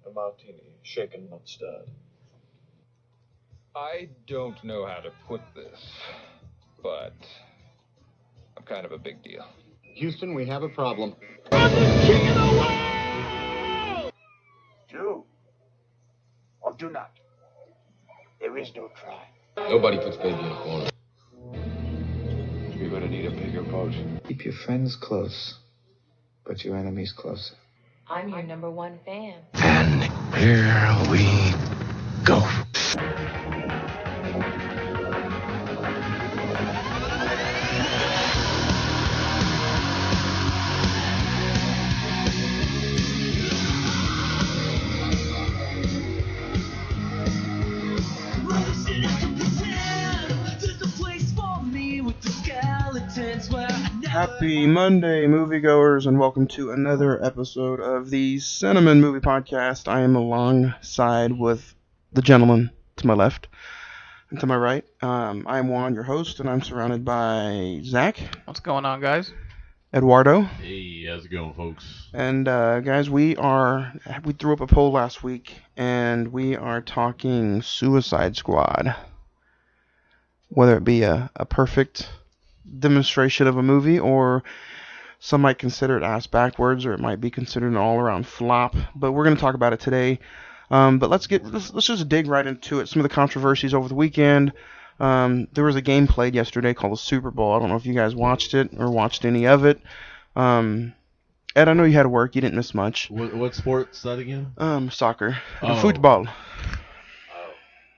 A martini, shaken, not stirred. I don't know how to put this, but I'm kind of a big deal. Houston, we have a problem. Do or do not. There is no try. Nobody puts baby in a corner. You're gonna need a bigger boat. Keep your friends close, but your enemies closer. I'm your #1 fan. And here we go. Happy Monday, moviegoers, and welcome to another episode of the Cine-Men movie podcast. I am alongside with the gentleman to my left and to my right. I am Juan, your host, and I'm surrounded by Zach. What's going on, guys? Eduardo. Hey, how's it going, folks? And guys, we threw up a poll last week, and we are talking Suicide Squad. Whether it be a perfect demonstration of a movie, or some might consider it ass backwards, or it might be considered an all-around flop. But we're going to talk about it today. But let's just dig right into it. Some of the controversies over the weekend. There was a game played yesterday called the Super Bowl. I don't know if you guys watched it or watched any of it. Ed, I know you had to work. You didn't miss much. What sport's that again? Soccer. Football. Oh,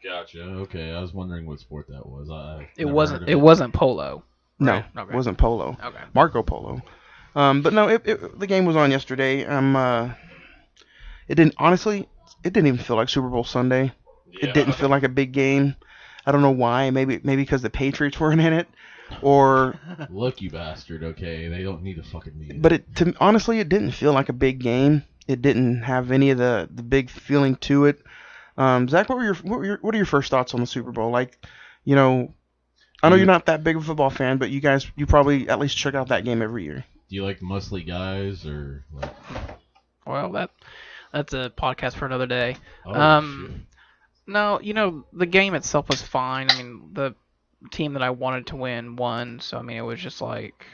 gotcha. Okay, I was wondering what sport that was. It wasn't polo. No, Right? Okay. It wasn't polo. Okay. Marco Polo. But no, the game was on yesterday. It didn't even feel like Super Bowl Sunday. Yeah. It didn't feel like a big game. I don't know why. Maybe because the Patriots weren't in it, or. Look, you bastard. Okay, they don't need to fucking be. But honestly, it didn't feel like a big game. It didn't have any of the big feeling to it. Zach, what are your first thoughts on the Super Bowl? Like, you know. I know you're not that big of a football fan, but you probably at least check out that game every year. Do you like muscly guys or like? Well, that's a podcast for another day. Shit. No, the game itself was fine. I mean, the team that I wanted to win won, so I mean, it was just like,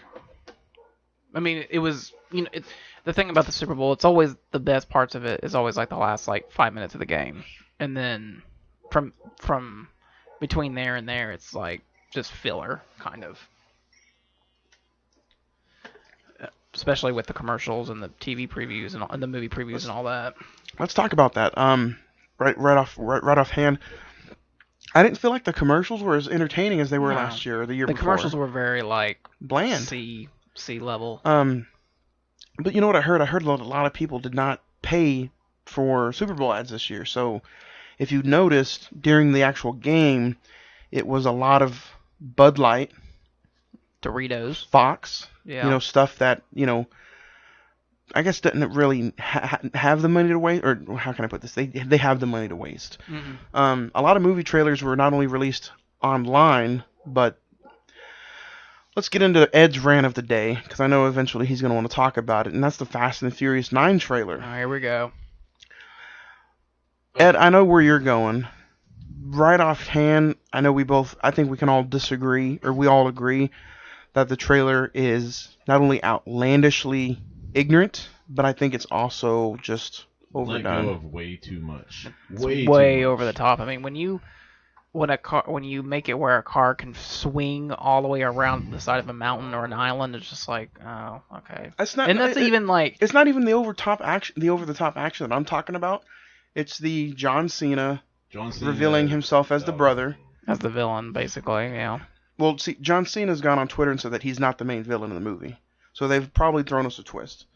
it was, the thing about the Super Bowl, it's always the best parts of it is always like the last 5 minutes of the game, and then from between there and there, it's like just filler, kind of. Especially with the commercials and the TV previews and the movie previews and all that. Let's talk about that. Right off hand, I didn't feel like the commercials were as entertaining as they were last year or the year before. The commercials were very bland, C level. But you know what I heard? I heard a lot of people did not pay for Super Bowl ads this year. So if you noticed during the actual game, it was a lot of Bud Light, Doritos, Fox, yeah. Stuff that, I guess didn't really have the money to waste, or how can I put this? They have the money to waste. Mm-hmm. A lot of movie trailers were not only released online, but let's get into Ed's rant of the day, because I know eventually he's going to want to talk about it, and that's the Fast and the Furious 9 trailer. Here we go. Ed, I know where you're going. Right offhand, I think we can all disagree, or we all agree, that the trailer is not only outlandishly ignorant, but I think it's also just overdone. Let go of way too much. Way over the top. I mean, when you make it where a car can swing all the way around the side of a mountain or an island, it's just like, oh, okay. It's not even the over the top action that I'm talking about. It's the John Cena revealing himself as the brother. As the villain, basically, yeah. Well, see, John Cena's gone on Twitter and said that he's not the main villain in the movie. So they've probably thrown us a twist.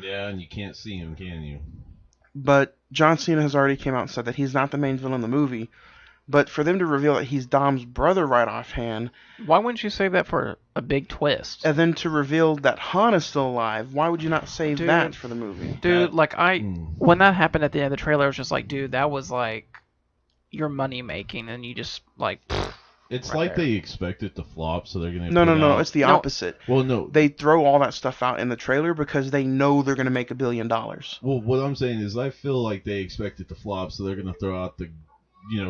Yeah, and you can't see him, can you? But John Cena has already came out and said that he's not the main villain in the movie. But for them to reveal that he's Dom's brother right offhand... Why wouldn't you save that for a big twist? And then to reveal that Han is still alive, why would you not save that for the movie? Dude, when that happened at the end of the trailer, it was just like, dude, that was like your money making, and you just, It's right like there. they expect it to flop, so they're gonna. No, put no, no. out- It's the No. opposite. Well, no. They throw all that stuff out in the trailer because they know they're going to make $1 billion. Well, what I'm saying is, I feel like they expect it to flop, so they're gonna throw out the,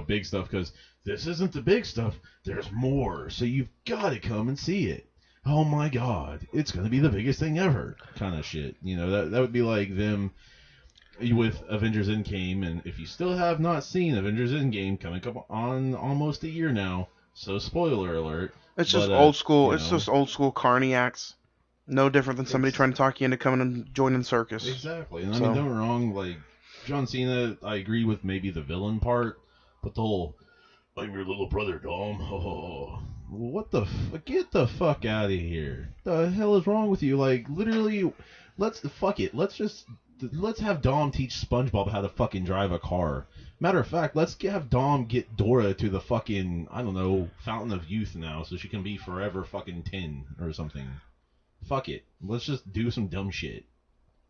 big stuff because this isn't the big stuff. There's more, so you've got to come and see it. Oh my God, it's gonna be the biggest thing ever, kind of shit. That would be like them with Avengers Endgame, and if you still have not seen Avengers Endgame, coming up on almost a year now, so spoiler alert. It's just But, old school. you It's know. just old school Carney acts. No different than somebody trying to talk you into coming and joining the circus. Exactly. And I So- mean, don't get me wrong, like, John Cena, I agree with maybe the villain part, but the whole, I'm your little brother, Dom. Oh, what the get the fuck out of here. The hell is wrong with you? Like, literally, let's have Dom teach SpongeBob how to fucking drive a car. Matter of fact, let's have Dom get Dora to the fucking, I don't know, Fountain of Youth now, so she can be forever fucking 10 or something. Fuck it. Let's just do some dumb shit.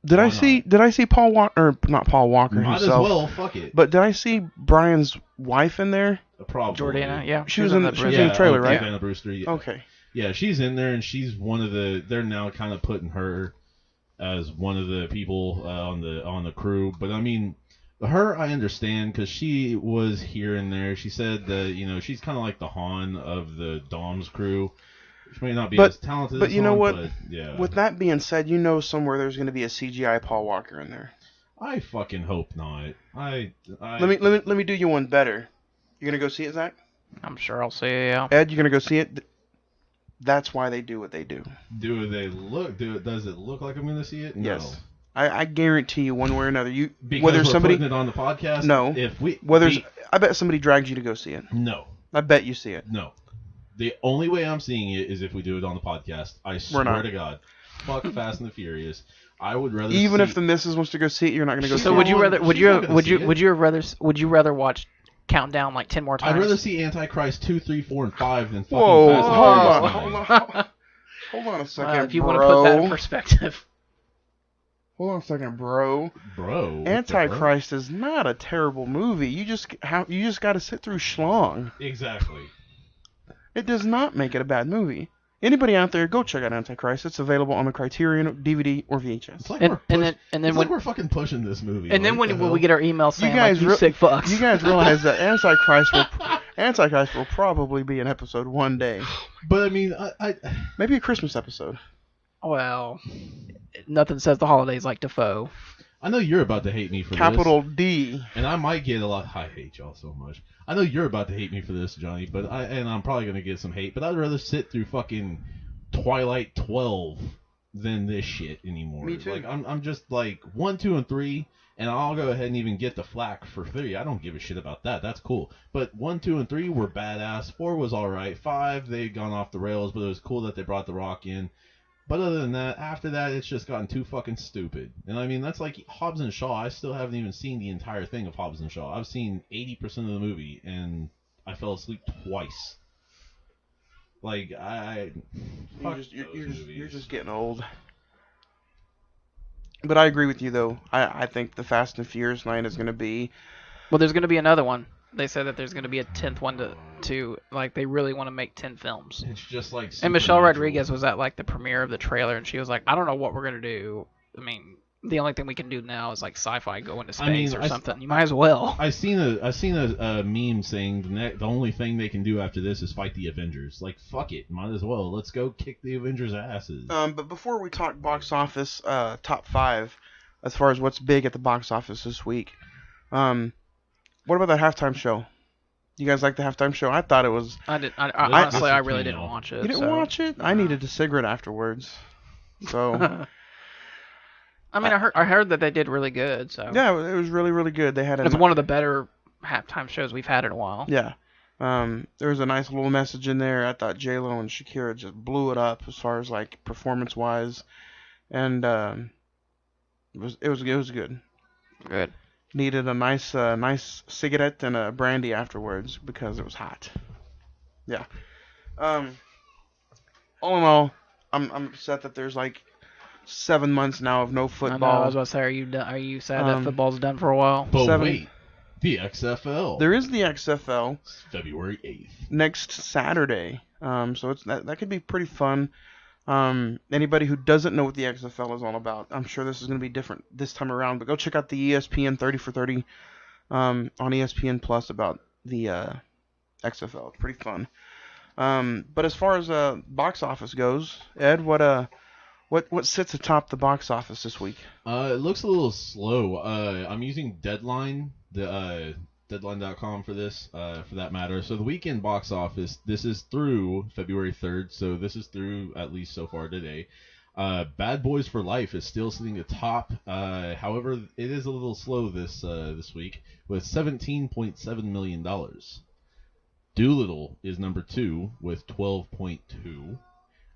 Did Why I see? not? Did I see Paul Walker? Or not Paul Walker Might himself? as well, fuck it. But did I see Brian's wife in there? Probably. Jordana, yeah. She was in the trailer, right? Jordana Brewster. Yeah. Okay. Yeah, she's in there, and she's one of the. They're now kind of putting her as one of the people on the crew. But I mean, her I understand because she was here and there. She said that she's kind of like the Han of the Dom's crew. She may not be as talented. But as you know Han, what? But, yeah. With that being said, somewhere there's going to be a CGI Paul Walker in there. I fucking hope not. Let me do you one better. You gonna go see it, Zach? I'm sure I'll see it, yeah. Ed, you gonna go see it? That's why they do what they do. Does it look like I'm gonna see it? No. Yes. I guarantee you, one way or another, Because whether we're somebody putting it on the podcast. No. I bet somebody dragged you to go see it. No. I bet you see it. No. The only way I'm seeing it is if we do it on the podcast. I swear to God. Fuck Fast and the Furious. I would rather Even if the missus wants to go see it, you're not gonna go see it. So would you rather would you rather watch Countdown like 10 more times? I'd rather see Antichrist 2, 3, 4, and 5 than fucking Whoa, Fast and Furious 9. Hold on a second, if you bro. want to put that in perspective. Hold on a second, bro. Bro. Antichrist is not a terrible movie. You just got to sit through schlong. Exactly. It does not make it a bad movie. Anybody out there, go check out Antichrist. It's available on the Criterion DVD or VHS. It's like we're fucking pushing this movie. And then when we get our email saying you sick fucks. You guys realize that Antichrist will probably be an episode one day. But I mean, maybe a Christmas episode. Well, nothing says the holidays like Defoe. I know you're about to hate me for Capital this. D. And I might get a lot. I hate y'all so much. I know you're about to hate me for this, Johnny, but I'm probably gonna get some hate. But I'd rather sit through fucking Twilight 12 than this shit anymore. Me too. Like I'm just like 1, 2, and 3, and I'll go ahead and even get the flack for 3. I don't give a shit about that. That's cool. But 1, 2, and 3 were badass. 4 was all right. 5 they had gone off the rails, but it was cool that they brought The Rock in. But other than that, after that, it's just gotten too fucking stupid. And I mean, that's like Hobbs and Shaw. I still haven't even seen the entire thing of Hobbs and Shaw. I've seen 80% of the movie, and I fell asleep twice. Like, You're just getting old. But I agree with you, though. I think the Fast and Furious 9 is going to be... Well, there's going to be another one. They said that there's going to be a 10th one to like, they really want to make 10 films. It's just like And Michelle Rodriguez was at, like, the premiere of the trailer, and she was like, I don't know what we're going to do. I mean, the only thing we can do now is, like, sci-fi go into space or something. You might as well. I seen a meme saying the only thing they can do after this is fight the Avengers. Like, fuck it. Might as well. Let's go kick the Avengers' asses. But before we talk box office, top 5, as far as what's big at the box office this week, what about that halftime show? You guys like the halftime show? I thought it was... Honestly, I really didn't watch it. You didn't watch it? I needed a cigarette afterwards. So... I mean, I heard that they did really good. So yeah, it was really, really good. They had it's one of the better halftime shows we've had in a while. Yeah. There was a nice little message in there. I thought J-Lo and Shakira just blew it up as far as, like, performance-wise. And it was good. Good. Needed a nice cigarette and a brandy afterwards because it was hot. Yeah. All in all, I'm upset that there's like 7 months now of no football. I know, I was about to say, are you sad that football's done for a while? But wait, The XFL. There is the XFL. It's February 8th. Next Saturday. So it's that could be pretty fun. Anybody who doesn't know what the XFL is all about, I'm sure this is going to be different this time around. But go check out the ESPN 30 for 30 on ESPN Plus about the XFL. It's pretty fun. But as far as box office goes, Ed, what sits atop the box office this week? It looks a little slow. I'm using Deadline, the Deadline.com for this, for that matter. So the weekend box office, this is through February 3rd, so this is through at least so far today. Bad Boys for Life is still sitting atop. However, it is a little slow this week with $17.7 million. Doolittle is number 2 with 12.2.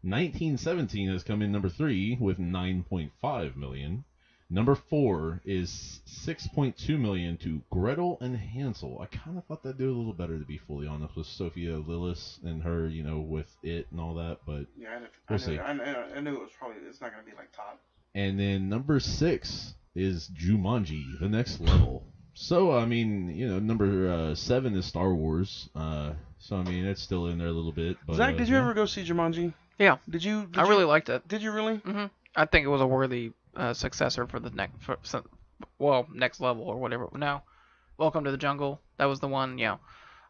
1917 has come in number 3 with 9.5 million. Number 4 is 6.2 million to Gretel and Hansel. I kind of thought that'd do a little better, to be fully honest, with Sophia Lillis and her, with it and all that. But Yeah, we'll see. I knew it was it's not going to be like top. And then number 6 is Jumanji, The Next Level. So, I mean, number 7 is Star Wars. So, I mean, it's still in there a little bit. But, Zach, did you ever go see Jumanji? Yeah. Did you? I really liked it. Did you really? Mm-hmm. I think it was a worthy successor for the next level or whatever. No, Welcome to the Jungle. That was the one. Yeah.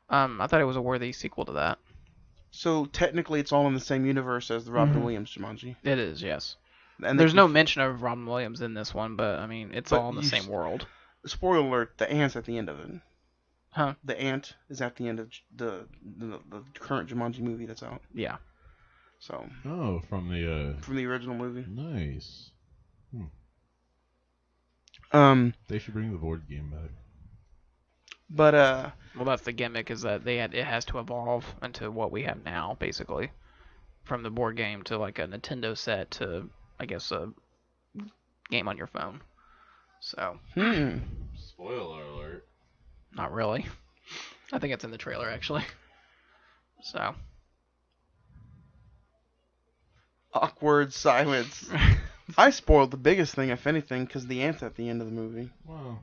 I thought it was a worthy sequel to that. So technically, it's all in the same universe as the Robin Williams Jumanji. It is, yes. And there's no mention of Robin Williams in this one, but I mean, it's all in the same world. Spoiler alert: the ant's at the end of it. Huh? The ant is at the end of the current Jumanji movie that's out. Yeah. So. Oh, from the original movie. Nice. They should bring the board game back. But well, that's the gimmick, is that it has to evolve into what we have now, basically, from the board game to like a Nintendo set to, I guess, a game on your phone. So. Spoiler alert. Not really. I think it's in the trailer, actually. So. Awkward silence. I spoiled the biggest thing, if anything, because the ant's at the end of the movie. Wow.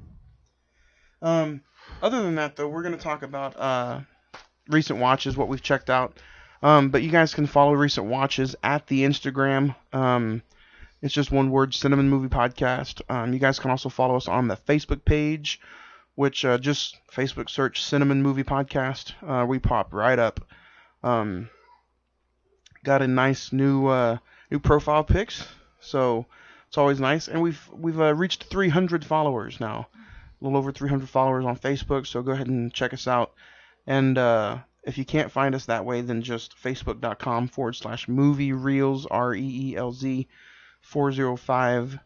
Other than that, though, we're going to talk about recent watches, what we've checked out. But you guys can follow recent watches at the Instagram. It's just one word, Cine-Men Movie Podcast. You guys can also follow us on the Facebook page, which just Facebook search Cine-Men Movie Podcast. We pop right up. Got a nice new profile pics, so it's always nice. And we've reached 300 followers now, a little over 300 followers on Facebook. So go ahead and check us out. And if you can't find us that way, then just facebook.com/movie reels REELZ 405.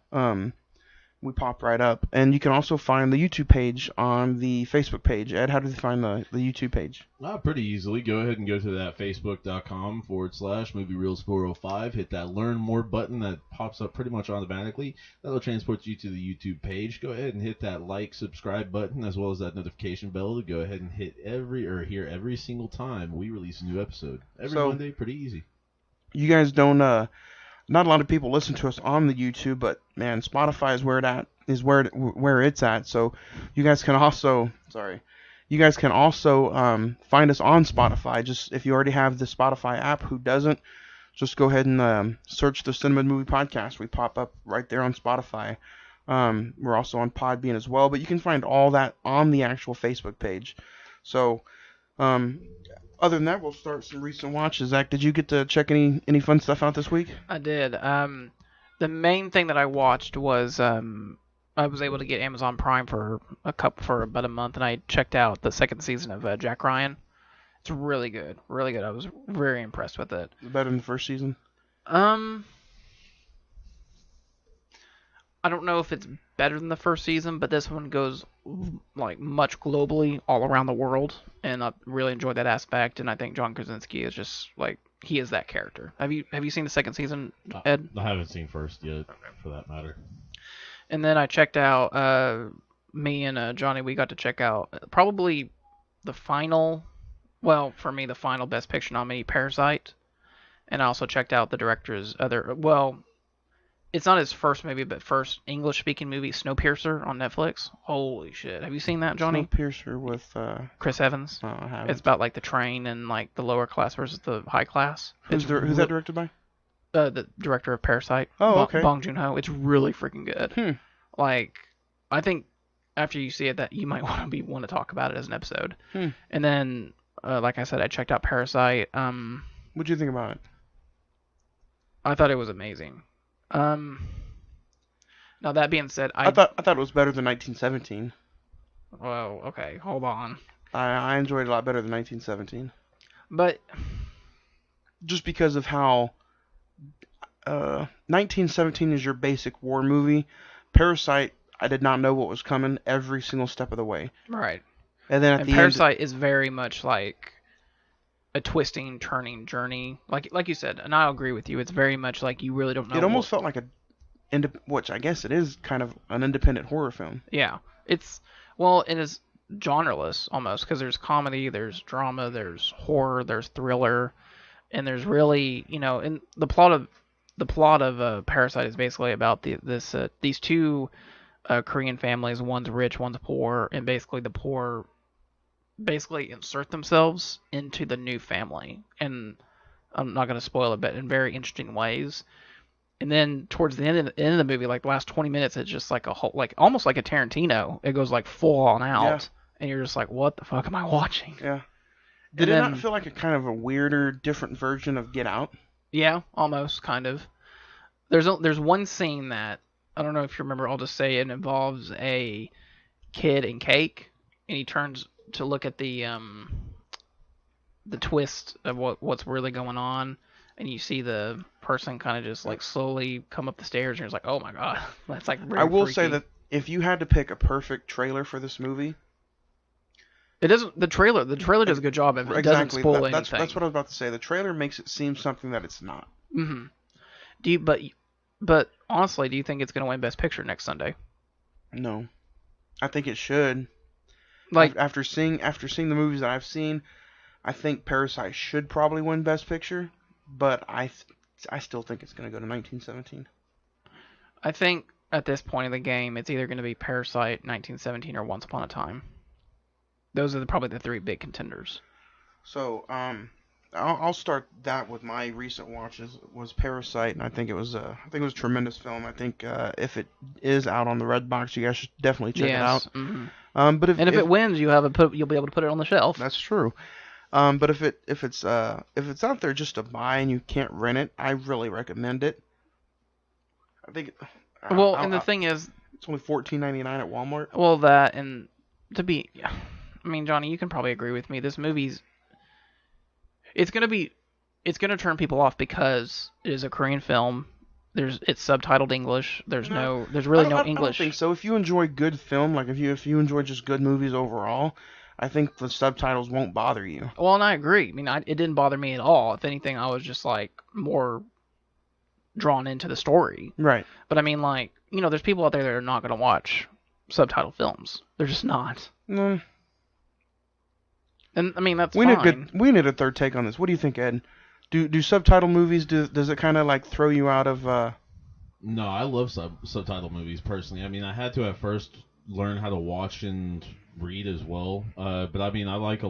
We pop right up. And you can also find the YouTube page on the Facebook page. Ed, how do they find the YouTube page? Pretty easily. Go ahead and go to that facebook.com/moviereels405. Hit that Learn More button that pops up pretty much automatically. That'll transport you to the YouTube page. Go ahead and hit that like, subscribe button, as well as that notification bell to go ahead and hear every single time we release a new episode. Every Monday, pretty easy. You guys don't... Not a lot of people listen to us on the YouTube, but man, Spotify is where it's at. So you guys can also find us on Spotify. Just if you already have the Spotify app, who doesn't, just go ahead and search the Cine-Men Movie Podcast. We pop up right there on Spotify. We're also on Podbean as well, but you can find all that on the actual Facebook page. So other than that, we'll start some recent watches. Zach, did you get to check any fun stuff out this week? I did. The main thing that I watched was I was able to get Amazon Prime for about a month, and I checked out the second season of Jack Ryan. It's really good, really good. I was very impressed with it. Better than the first season? I don't know if it's better than the first season, but this one goes like much globally all around the world, and I really enjoyed that aspect. And I think John Krasinski is just like, he is that character. Have you seen the second season, Ed? I haven't seen first yet, for that matter. And then I checked out. Me and Johnny, we got to check out probably the final. Well, for me, the final Best Picture nominee, Parasite. And I also checked out the director's other. Well, it's not his first movie, but first English-speaking movie, Snowpiercer on Netflix. Holy shit! Have you seen that, Johnny? Snowpiercer with Chris Evans. oh, I haven't. It's about like the train and like the lower class versus the high class. Who's that directed by? The director of Parasite. Oh, okay. Bong Joon-ho. It's really freaking good. Hmm. Like, I think after you see it, that you might want to talk about it as an episode. Hmm. And then, like I said, I checked out Parasite. What'd you think about it? I thought it was amazing. Now that being said, I thought it was better than 1917. Well, okay, hold on. I enjoyed it a lot better than 1917. But just because of how 1917 is your basic war movie. Parasite, I did not know what was coming every single step of the way. Right. And then at the Parasite is very much like a twisting, turning journey. Like you said, and I agree with you. It's very much like you really don't know. It almost felt like which I guess it is kind of an independent horror film. Yeah. It is genreless almost because there's comedy, there's drama, there's horror, there's thriller, and there's really, and the plot of Parasite is basically about these two Korean families. One's rich, one's poor, and basically the poor insert themselves into the new family, and I'm not going to spoil it, but in very interesting ways. And then towards the end of the movie, like the last 20 minutes, it's just like almost like a Tarantino. It goes like full on out, and you're just like, what the fuck am I watching? Yeah. Did it not feel like a kind of a weirder, different version of Get Out? Yeah, almost, kind of. There's one scene that I don't know if you remember. I'll just say it involves a kid and cake, and he turns to look at the twist of what's really going on, and you see the person kind of just like slowly come up the stairs, and you're just like, oh my god, that's like really I will freaky. say that if you had to pick a perfect trailer for this movie, it doesn't. The trailer does a good job of it. It doesn't spoil anything. That's what I was about to say. The trailer makes it seem something that it's not. Mm-hmm. But honestly, do you think it's going to win Best Picture next Sunday? No, I think it should. Like after seeing the movies that I've seen, I think Parasite should probably win Best Picture, but I still think it's going to go to 1917. I think at this point in the game, it's either going to be Parasite, 1917, or Once Upon a Time. Those are probably the three big contenders. So, I'll start that with my recent watches. Was Parasite, and I think it was a tremendous film. I think if it is out on the Redbox, you guys should definitely check it out. Mm-hmm. But if it wins, you'll be able to put it on the shelf. That's true. But if it's out there just to buy and you can't rent it, I really recommend it. I think. The thing is, it's only $14.99 at Walmart. Well, that and to be. I mean, Johnny, you can probably agree with me. This movie's it's gonna turn people off because it is a Korean film. It's subtitled English. There's really no English. I don't think so. If you enjoy good film, like if you enjoy just good movies overall, I think the subtitles won't bother you. Well, and I agree. I mean, it didn't bother me at all. If anything, I was just like more drawn into the story. Right. But I mean, like, there's people out there that are not gonna watch subtitled films. They're just not. No. And I mean that's fine. We need a third take on this. What do you think, Ed? Do subtitle movies does it kind of like throw you out of? No, I love subtitle movies personally. I mean, I had to at first learn how to watch and read as well. But I mean, I like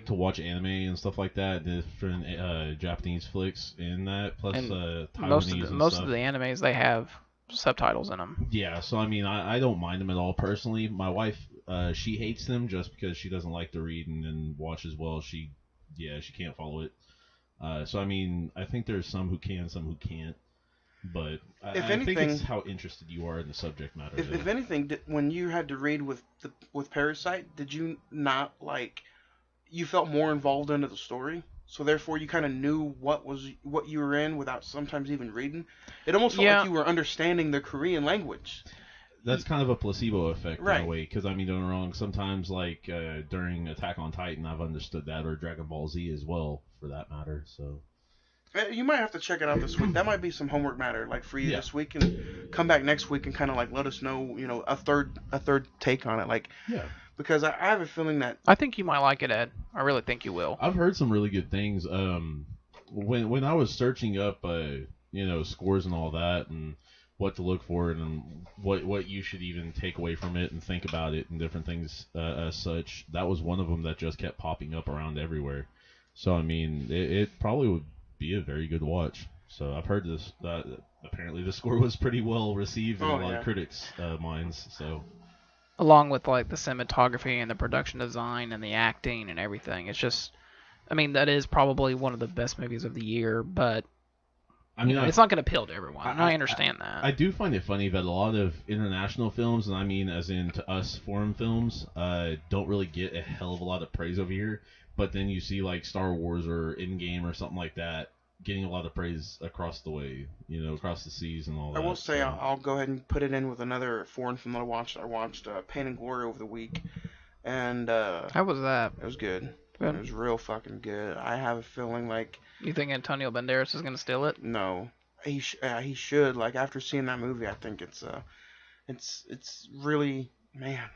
to watch anime and stuff like that, different Japanese flicks in that. Plus Taiwanese most of the animes they have subtitles in them. Yeah, so I mean, I don't mind them at all personally. My wife. She hates them just because she doesn't like to read and then watch as well. She can't follow it. So I mean, I think there's some who can, some who can't. But I think it's how interested you are in the subject matter. If anything, when you had to read with Parasite, did you not you felt more involved into the story? So therefore, you kind of knew what you were in without sometimes even reading. It almost felt like you were understanding the Korean language. That's kind of a placebo effect right. in a way, because I mean, don't get me wrong. Sometimes, like during Attack on Titan, I've understood that, or Dragon Ball Z as well, for that matter. So you might have to check it out this week. That might be some homework matter, like for you this week, and come back next week and kind of like let us know, a third take on it, because I have a feeling that I think you might like it, Ed. I really think you will. I've heard some really good things. When I was searching up, scores and all that, and what to look for and what you should even take away from it and think about it and different things as such. That was one of them that just kept popping up around everywhere. So I mean, it probably would be a very good watch. So I've heard this that apparently the score was pretty well received in a lot of critics' minds. So Along with like the cinematography and the production design and the acting and everything, it's just, I mean, that is probably one of the best movies of the year. But I mean, it's not going to appeal to everyone. I understand that. I do find it funny that a lot of international films, and I mean as in to us foreign films, don't really get a hell of a lot of praise over here. But then you see like Star Wars or Endgame or something like that getting a lot of praise across the way, across the seas and all that. I will say I'll go ahead and put it in with another foreign film that I watched. I watched Pain and Glory over the week, and how was that? It was good. It was real fucking good. I have a feeling like... You think Antonio Banderas is gonna steal it? No, he should. Like after seeing that movie, I think it's really, man.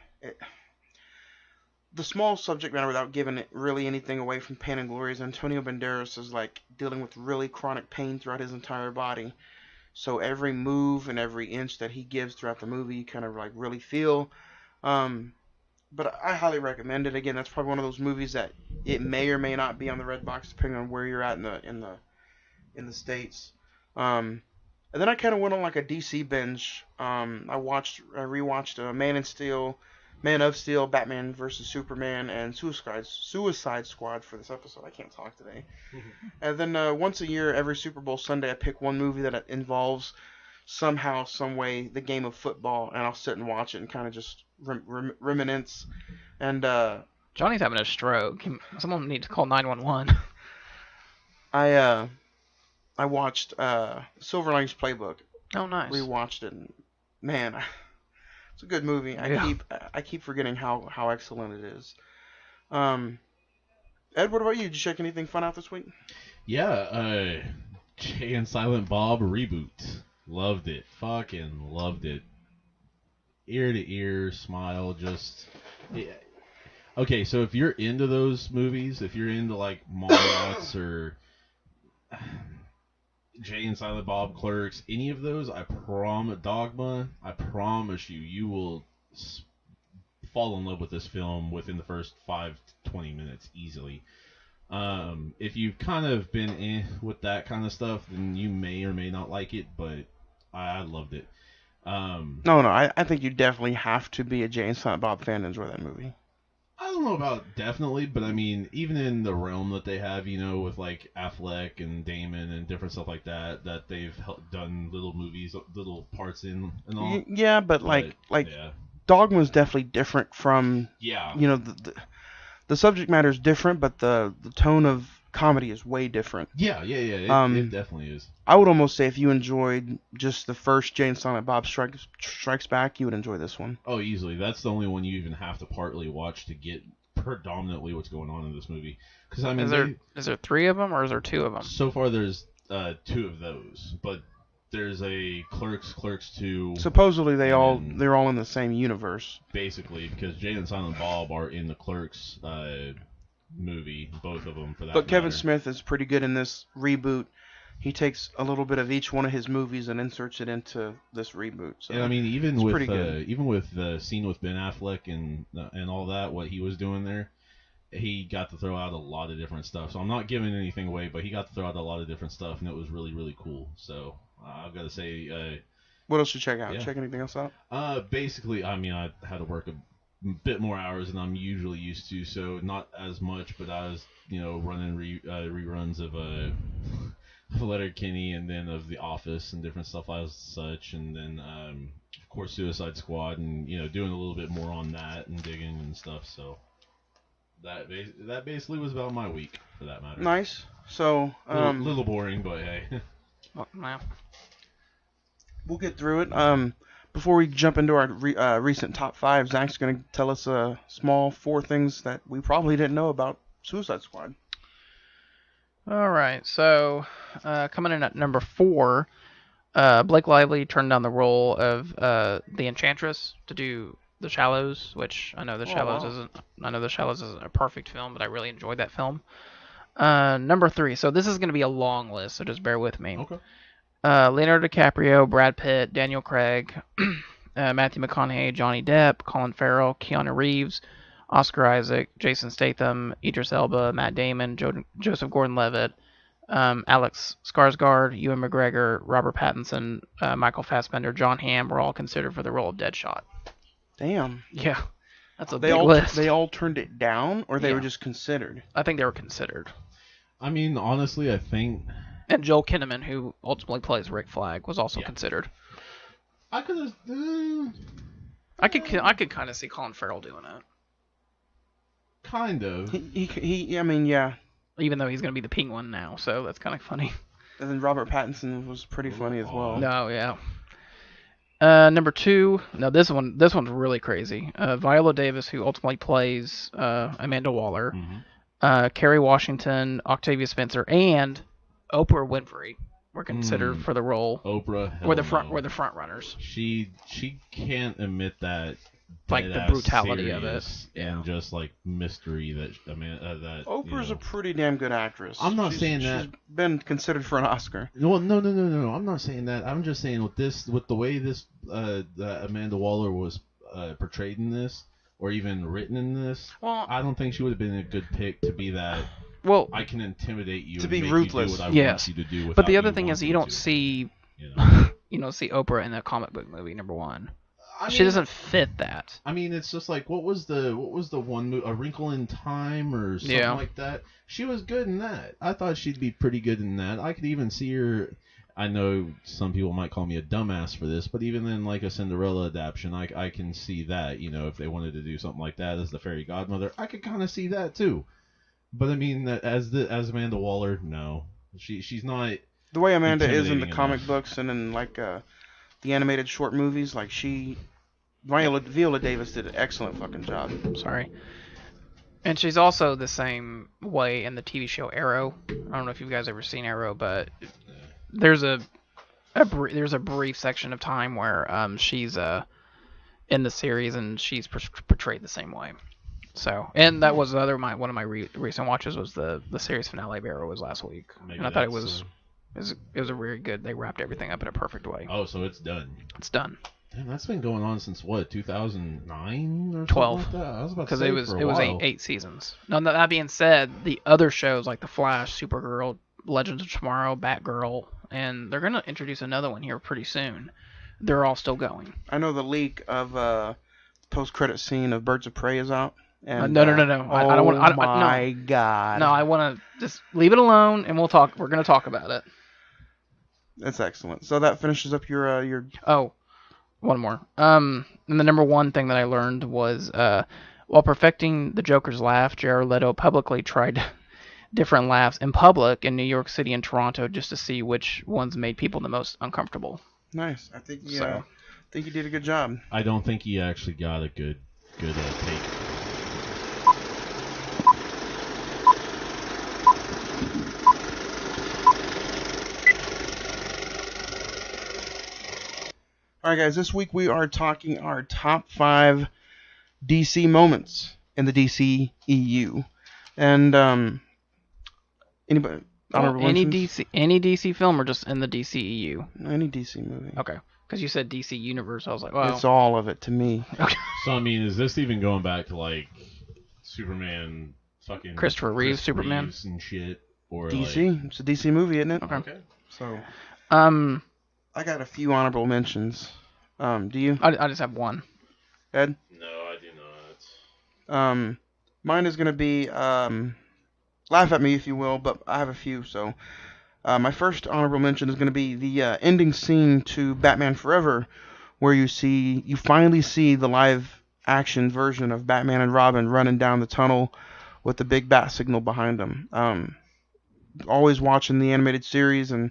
The small subject matter, without giving it really anything away from Pain and Glory, is Antonio Banderas is like dealing with really chronic pain throughout his entire body. So every move and every inch that he gives throughout the movie, you kind of like really feel. But I highly recommend it. Again, that's probably one of those movies that it may or may not be on the Redbox depending on where you're at in the States. And then I kind of went on like a DC binge. I rewatched Man of Steel, Batman vs Superman, and Suicide Squad for this episode. I can't talk today. And then once a year, every Super Bowl Sunday, I pick one movie that involves somehow, some way, the game of football, and I'll sit and watch it and kind of just reminisce. And Johnny's having a stroke. Someone needs to call 911. I watched Silver Linings Playbook. Oh, nice. Rewatched it, and man, it's a good movie. Yeah. I keep forgetting how excellent it is. Ed, what about you? Did you check anything fun out this week? Yeah, Jay and Silent Bob reboot. Loved it. Fucking loved it. Ear to ear, smile, just... Yeah. Okay, so if you're into those movies, if you're into like Mallrats or Jay and Silent Bob, Clerks, any of those, Dogma, I promise you will fall in love with this film within the first 5 to 20 minutes easily. If you've kind of been with that kind of stuff, then you may or may not like it, but I loved it. No, I think you definitely have to be a Jay and Silent Bob fan to enjoy that movie. I don't know about definitely, but I mean, even in the realm that they have, with like Affleck and Damon and different stuff like that they've done little movies, little parts in and all. Yeah, but yeah. Dogma's definitely different from. Yeah. The subject matter is different, but the tone of comedy is way different. Yeah. It definitely is. I would almost say if you enjoyed just the first Jay and Silent Bob Strikes Back, you would enjoy this one. Oh, easily. That's the only one you even have to partly watch to get predominantly what's going on in this movie. Because I mean, is there 3 of them or is there 2 of them? So far, there's 2 of those, but there's a Clerks 2. Supposedly they're all in the same universe. Basically, because Jay and Silent Bob are in the Clerks movie, both of them for that. But Kevin matter. Smith is pretty good in this reboot. He takes a little bit of each one of his movies and inserts it into this reboot. So and I mean, even with the scene with Ben Affleck and all that, what he was doing there, he got to throw out a lot of different stuff. So I'm not giving anything away, but he got to throw out a lot of different stuff, and it was really, really cool. So I've got to say. What else to check out? Yeah. Check anything else out? Basically, I mean, I had to work a bit more hours than I'm usually used to, so not as much, but I was, running reruns of Letterkenny and then of The Office and different stuff like such, and then of course Suicide Squad, and doing a little bit more on that and digging and stuff. So that basically was about my week, for that matter. Nice. So little boring, but hey. Well, we'll get through it. Before we jump into our recent top 5, Zach's going to tell us a small 4 things that we probably didn't know about Suicide Squad. All right, so coming in at number 4, Blake Lively turned down the role of the Enchantress to do The Shallows, which I know The Shallows isn't a perfect film, but I really enjoyed that film. Number 3, so this is going to be a long list, so just bear with me. Okay. Leonardo DiCaprio, Brad Pitt, Daniel Craig, Matthew McConaughey, Johnny Depp, Colin Farrell, Keanu Reeves, Oscar Isaac, Jason Statham, Idris Elba, Matt Damon, Joseph Gordon-Levitt, Alex Skarsgård, Ewan McGregor, Robert Pattinson, Michael Fassbender, John Hamm were all considered for the role of Deadshot. Damn. Yeah, that's a big list. They all turned it down, or they were Yeah. just considered? I think they were considered. I mean, honestly, I think And Joel Kinnaman, who ultimately plays Rick Flag, was also Yeah. considered. I could have. I could kind of see Colin Farrell doing it, Kind of. I mean, yeah. even though he's going to be the Penguin now, so that's kind of funny. And then Robert Pattinson was pretty funny as well. No, yeah. Number 2. No, this one's really crazy. Viola Davis, who ultimately plays Amanda Waller, Kerry Washington, Octavia Spencer, and Oprah Winfrey were considered for the role. Oprah. Were the front runners. She can't admit that. Like the dead-ass brutality of it. serious and just like mystery that that. Oprah's a pretty damn good actress. I'm not saying that. She's been considered for an Oscar. Well, no. I'm not saying that. I'm just saying with the way this that Amanda Waller was portrayed in this, or even written in this. Well, I don't think she would have been a good pick to be that. Well, I can intimidate you to and be make ruthless. You do what I yes, want you to do. but the without other thing is, wanting you don't to, see, You know? you don't see Oprah in a comic book movie. Number 1, I she mean, doesn't fit that. I mean, it's just like what was the one movie, A Wrinkle in Time or something like that. She was good in that. I thought she'd be pretty good in that. I could even see her. I know some people might call me a dumbass for this, but even in like a Cinderella adaptation, I can see that. You know, if they wanted to do something like that as the fairy godmother, I could kind of see that too. But I mean, as Amanda Waller, no, she's not. The way Amanda is in the intimidating comic enough. books and in like the animated short movies, like Viola Davis did an excellent fucking job. Sorry. And she's also the same way in the TV show Arrow. I don't know if you guys ever seen Arrow, but there's a brief section of time where she's in the series and she's portrayed the same way. So, and that was one of my recent watches was the series finale of Arrow was last week, Maybe and I thought it that's, was a very good. They wrapped everything up in a perfect way. Oh, so it's done. It's done. Damn, that's been going on since what, 2009 or 12. something like that? I was about to Because say it was eight seasons. Now that being said, the other shows like The Flash, Supergirl, Legends of Tomorrow, Batgirl, and they're gonna introduce another one here pretty soon. They're all still going. I know the leak of post-credit scene of Birds of Prey is out. And, No. I don't want. Oh my god. No, I want to just leave it alone, and we'll talk. We're gonna talk about it. That's excellent. So that finishes up your. Oh, one more. And the number 1 thing that I learned was while perfecting the Joker's laugh, Jared Leto publicly tried different laughs in public in New York City and Toronto just to see which ones made people the most uncomfortable. Nice. I think So- think you did a good job. I don't think he actually got a good take. All right, guys. This week we are talking our top 5 DC moments in the DC EU, and anybody honorable any mentions? DC film or just in the DCEU? Any DC movie. Okay, because you said DC Universe, I was like, well, It's all of it to me. So I mean, is this even going back to like Superman, fucking Christopher Reeve, Chris Superman? Reeves and shit, or DC. It's a DC movie, isn't it? Okay. Like, okay. So Um, I got a few honorable mentions. Do you, I just have one. Ed? No, I do not. Mine is gonna be laugh at me if you will, but I have a few. So my first honorable mention is gonna be the ending scene to Batman Forever, where you finally see the live action version of Batman and Robin running down the tunnel with the big bat signal behind them. Always watching the animated series and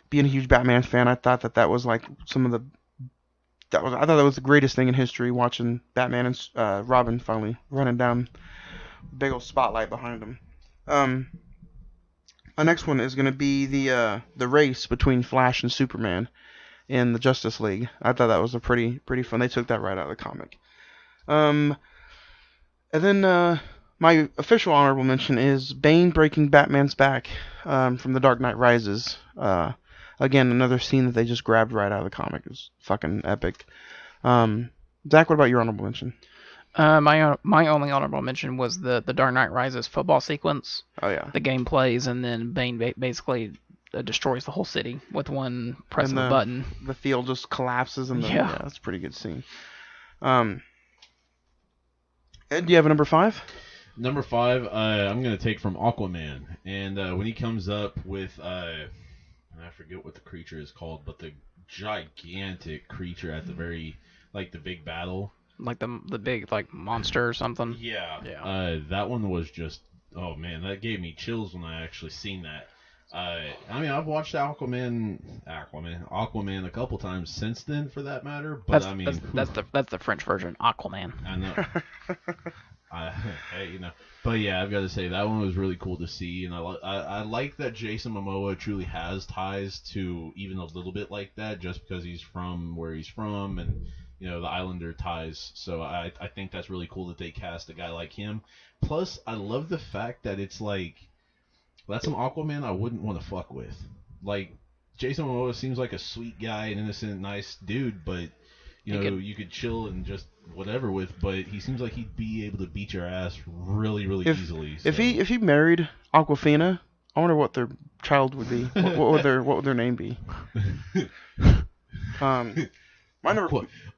being a huge Batman fan, I thought that was like I thought that was the greatest thing in history, watching Batman and Robin finally running down the big old spotlight behind them. My next one is going to be the race between Flash and Superman in the Justice League. I thought that was a pretty fun. They took that right out of the comic. And then my official honorable mention is Bane breaking Batman's back from The Dark Knight Rises. Again, another scene that they just grabbed right out of the comic. It was fucking epic. Zach, what about your honorable mention? My only honorable mention was the Dark Knight Rises football sequence. Oh yeah. The game plays, and then Bane basically destroys the whole city with one press of a button. The field just collapses, and yeah, that's a pretty good scene. Ed, do you have a number 5? Number 5, I'm gonna take from Aquaman, and when he comes up with I forget what the creature is called, but the gigantic creature at the very the big battle, like the big monster or something. Yeah. That one was just, oh man, that gave me chills when I actually seen that. I mean, I've watched Aquaman a couple times since then, for that matter. But that's the French version, Aquaman. I know. Hey, but yeah, I've got to say that one was really cool to see, and I like that Jason Momoa truly has ties to even a little bit like that, just because he's from where he's from, and the Islander ties. So I think that's really cool that they cast a guy like him. Plus, I love the fact that it's that's an Aquaman I wouldn't want to fuck with. Jason Momoa seems like a sweet guy, an innocent, nice dude, but you could chill and just whatever with, but he seems like he'd be able to beat your ass really, really easily. So. If he married Aquafina, I wonder what their child would be. what would their name be?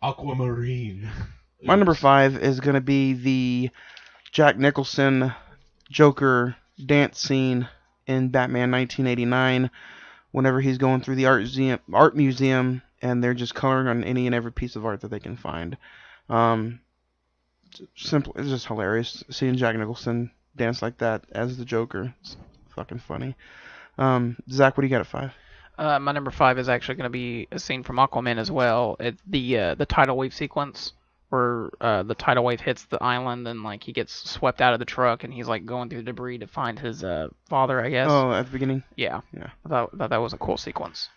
Aquamarine. My number 5 is gonna be the Jack Nicholson Joker dance scene in Batman 1989. Whenever he's going through the art museum, and they're just coloring on any and every piece of art that they can find. Simple, it's just hilarious seeing Jack Nicholson dance like that as the Joker. It's fucking funny. Zach, what do you got at 5? My number 5 is actually going to be a scene from Aquaman as well. It's the tidal wave sequence where the tidal wave hits the island and he gets swept out of the truck and he's going through the debris to find his father, I guess. Oh, at the beginning? Yeah. I thought that was a cool sequence.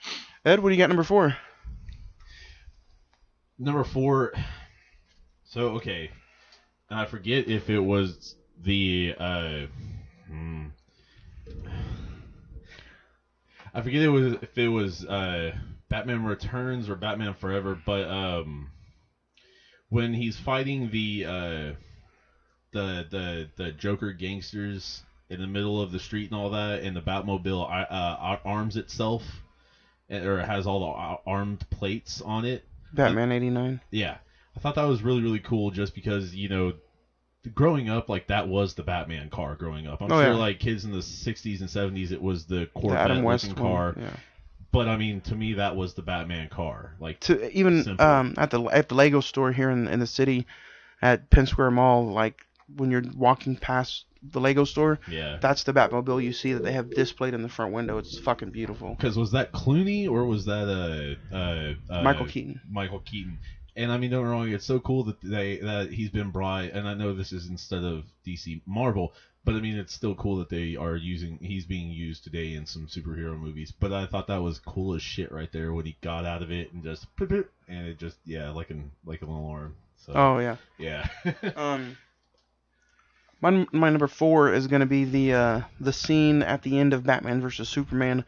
Ed, what do you got number 4? Number 4. So, okay. I forget if it was the I forget if it was Batman Returns or Batman Forever, but when he's fighting the Joker gangsters in the middle of the street and all that, and the Batmobile arms itself, or has all the armed plates on it. Batman 89. Yeah, I thought that was really, really cool, just because growing up, that was the Batman car. Growing up, I'm sure kids in the 60s and 70s, it was the Corvette-looking car. Yeah. But I mean, to me, that was the Batman car. To even at the Lego store here in the city, at Penn Square Mall, when you're walking past the Lego store, that's the Batmobile you see that they have displayed in the front window. It's fucking beautiful. Because was that Clooney or was that Michael Keaton? Michael Keaton. And I mean, don't get me wrong, it's so cool that he's been brought. And I know this is instead of DC Marvel, but I mean, it's still cool that he's being used today in some superhero movies. But I thought that was cool as shit right there when he got out of it and just, and it just, like an alarm. So, oh yeah. Yeah. My number 4 is gonna be the scene at the end of Batman vs Superman,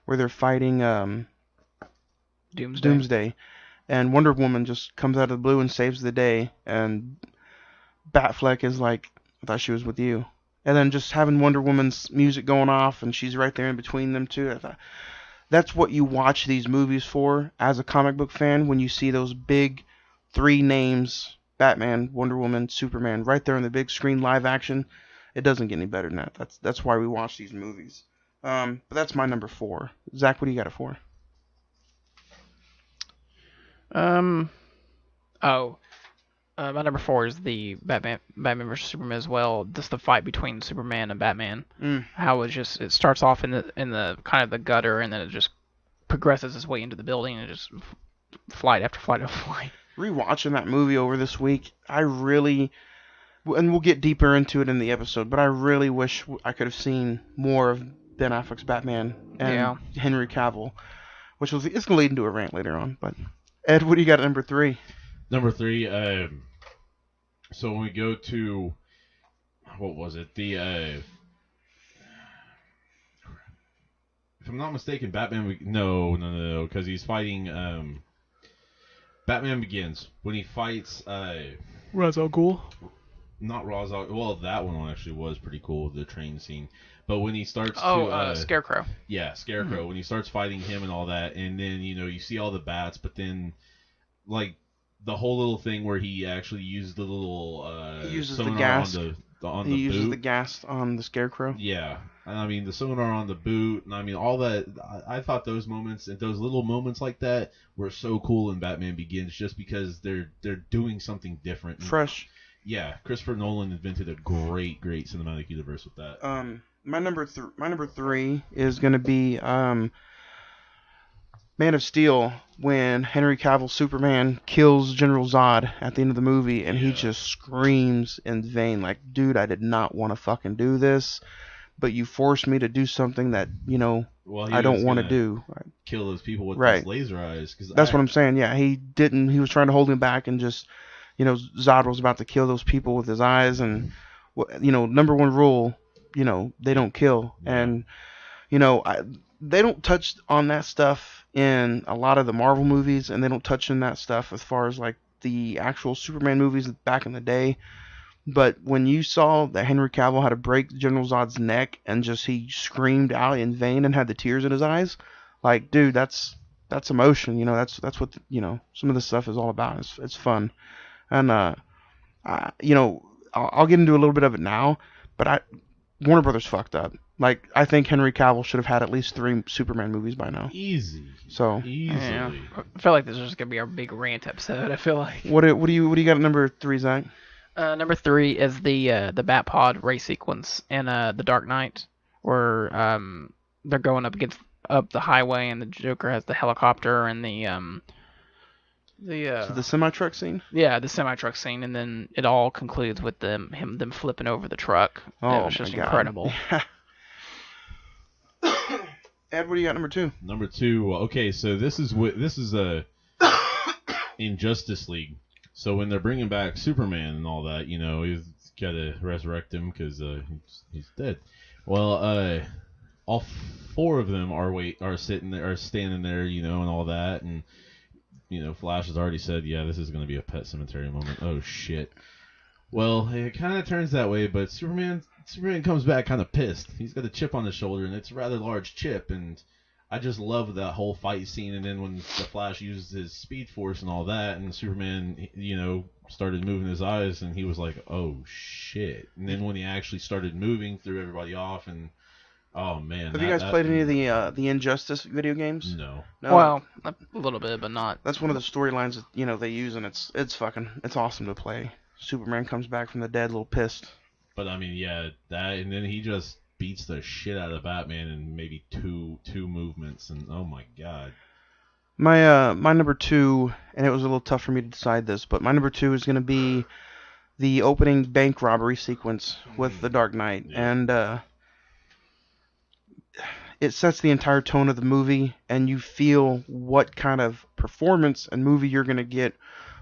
where they're fighting Doomsday, and Wonder Woman just comes out of the blue and saves the day, and Batfleck is like, I thought she was with you. And then just having Wonder Woman's music going off, and she's right there in between them two. I thought, that's what you watch these movies for as a comic book fan, when you see those big 3 names, Batman, Wonder Woman, Superman, right there on the big screen, live action. It doesn't get any better than that. That's why we watch these movies. But that's my number 4. Zach, what do you got it for? My number 4 is the Batman vs Superman as well. Just the fight between Superman and Batman. How it starts off in the kind of the gutter, and then it just progresses its way into the building, and just flight after flight after flight. Rewatching that movie over this week, I really, and we'll get deeper into it in the episode, but I really wish I could have seen more of Ben Affleck's Batman and Henry Cavill, it's going to lead into a rant later on. But Ed, what do you got at number 3? Number 3, so when we go to, what was it? The if I'm not mistaken, Batman. No, because he's fighting. Batman Begins when he fights. Ra's al Ghul. Not Ra's al. Well, that one actually was pretty cool, the train scene. But when he starts Scarecrow. Yeah, Scarecrow. Mm-hmm. When he starts fighting him and all that, and then you see all the bats, but then like the whole little thing where he actually used the little he uses the sonar gas. on he the uses boot. the gas on the Scarecrow. Yeah, I mean the sonar on the boot, and I mean all that. I thought those moments, those little moments like that, were so cool in Batman Begins, just because they're doing something different, Fresh. Yeah, Christopher Nolan invented a great cinematic universe with that. My number 3 is gonna be Man of Steel, when Henry Cavill Superman kills General Zod at the end of the movie, and he just screams in vain, like, dude, I did not want to fucking do this, but you forced me to do something that, I don't want to do. Kill those people with Right. those laser eyes. That's what I'm saying, yeah. He didn't, he was trying to hold him back, and just, Zod was about to kill those people with his eyes, and, number one rule, they don't kill. Yeah. And, they don't touch on that stuff in a lot of the Marvel movies, and they don't touch on that stuff as far as like the actual Superman movies back in the day. But when you saw that Henry Cavill had to break General Zod's neck and just he screamed out in vain and had the tears in his eyes, like, dude, that's emotion. That's what some of this stuff is all about. It's fun, and I'll get into a little bit of it now, but Warner Brothers fucked up. Like, I think Henry Cavill should have had at least 3 Superman movies by now. Easy. So Easily. Yeah. I feel like this is just gonna be our big rant episode. I feel like. What do you got at number 3, Zach? Number 3 is the Batpod race sequence in The Dark Knight, where they're going up the highway, and the Joker has the helicopter and the semi-truck scene. Yeah, the semi-truck scene, and then it all concludes with them flipping over the truck. Oh, it was just my God. incredible. Ed, what do you got number 2? Number 2. Okay, so this is in Justice League. So when they're bringing back Superman and all that, he's got to resurrect him because he's dead. Well, all 4 of them are standing there, and all that, and Flash has already said, yeah, this is going to be a Pet Cemetery moment. Oh shit. Well, it kind of turns that way, but Superman comes back kind of pissed. He's got a chip on his shoulder, and it's a rather large chip, and I just love that whole fight scene. And then when the Flash used his Speed Force and all that, and Superman, started moving his eyes, and he was like, oh shit. And then when he actually started moving, threw everybody off, and oh man. Have you guys played any of the Injustice video games? No. Well, a little bit, but not. That's one of the storylines that they use, and it's awesome to play. Superman comes back from the dead, a little pissed. But I mean, yeah, that, and then he just beats the shit out of Batman in maybe two movements, and oh my god. My number 2, and it was a little tough for me to decide this, but my number 2 is going to be the opening bank robbery sequence with The Dark Knight, and it sets the entire tone of the movie, and you feel what kind of performance and movie you're going to get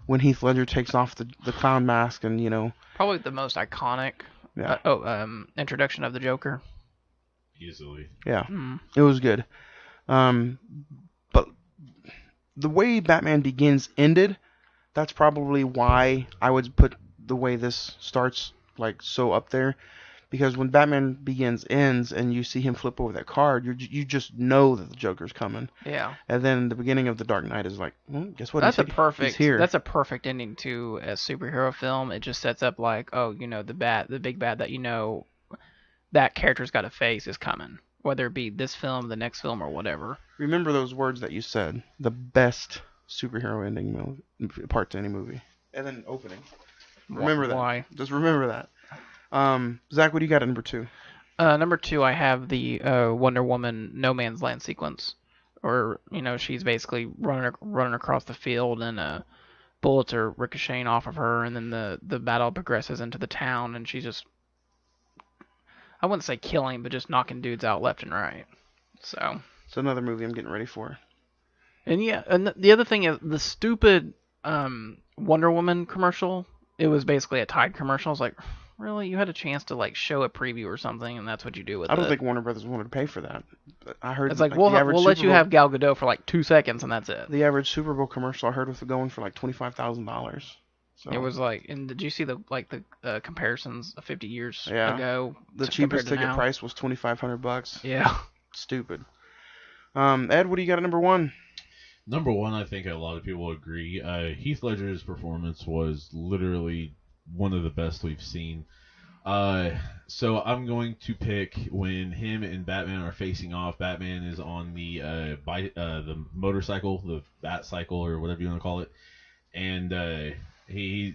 when Heath Ledger takes off the clown mask, and Probably the most iconic introduction of the Joker. Easily. Yeah, It was good. But the way Batman Begins ended, that's probably why I would put the way this starts like so up there. Because when Batman Begins ends and you see him flip over that card, you just know that the Joker's coming. Yeah. And then the beginning of The Dark Knight is like, well, guess what? That's he's here. That's a perfect ending to a superhero film. It just sets up like, the big bad that that character's got to face is coming, whether it be this film, the next film, or whatever. Remember those words that you said. The best superhero ending part to any movie, and then opening. Remember that. Why? Just remember that. Zach, what do you got at number 2? Number 2, I have the Wonder Woman No Man's Land sequence, or she's basically running across the field, and bullets are ricocheting off of her, and then the battle progresses into the town, and she's just, I wouldn't say killing, but just knocking dudes out left and right. So it's another movie I'm getting ready for. And yeah, and the other thing is the stupid Wonder Woman commercial. It was basically a Tide commercial. I was like, Really? You had a chance to like show a preview or something, and that's what you do with it. I don't think Warner Brothers wanted to pay for that. But I heard It's like, the we'll average let Super you Bowl- have Gal Gadot for like 2 seconds, and that's it. The average Super Bowl commercial I heard was going for like $25,000. So It was like, and did you see the comparisons of 50 years Yeah. ago? the compared cheapest to ticket now? price was $2,500. Yeah. Stupid. Ed, what do you got at number one? Number one, I think a lot of people agree. Heath Ledger's performance was literally one of the best we've seen. So I'm going to pick when him and Batman are facing off. Batman is on the motorcycle, the bat cycle, or whatever you want to call it, and he's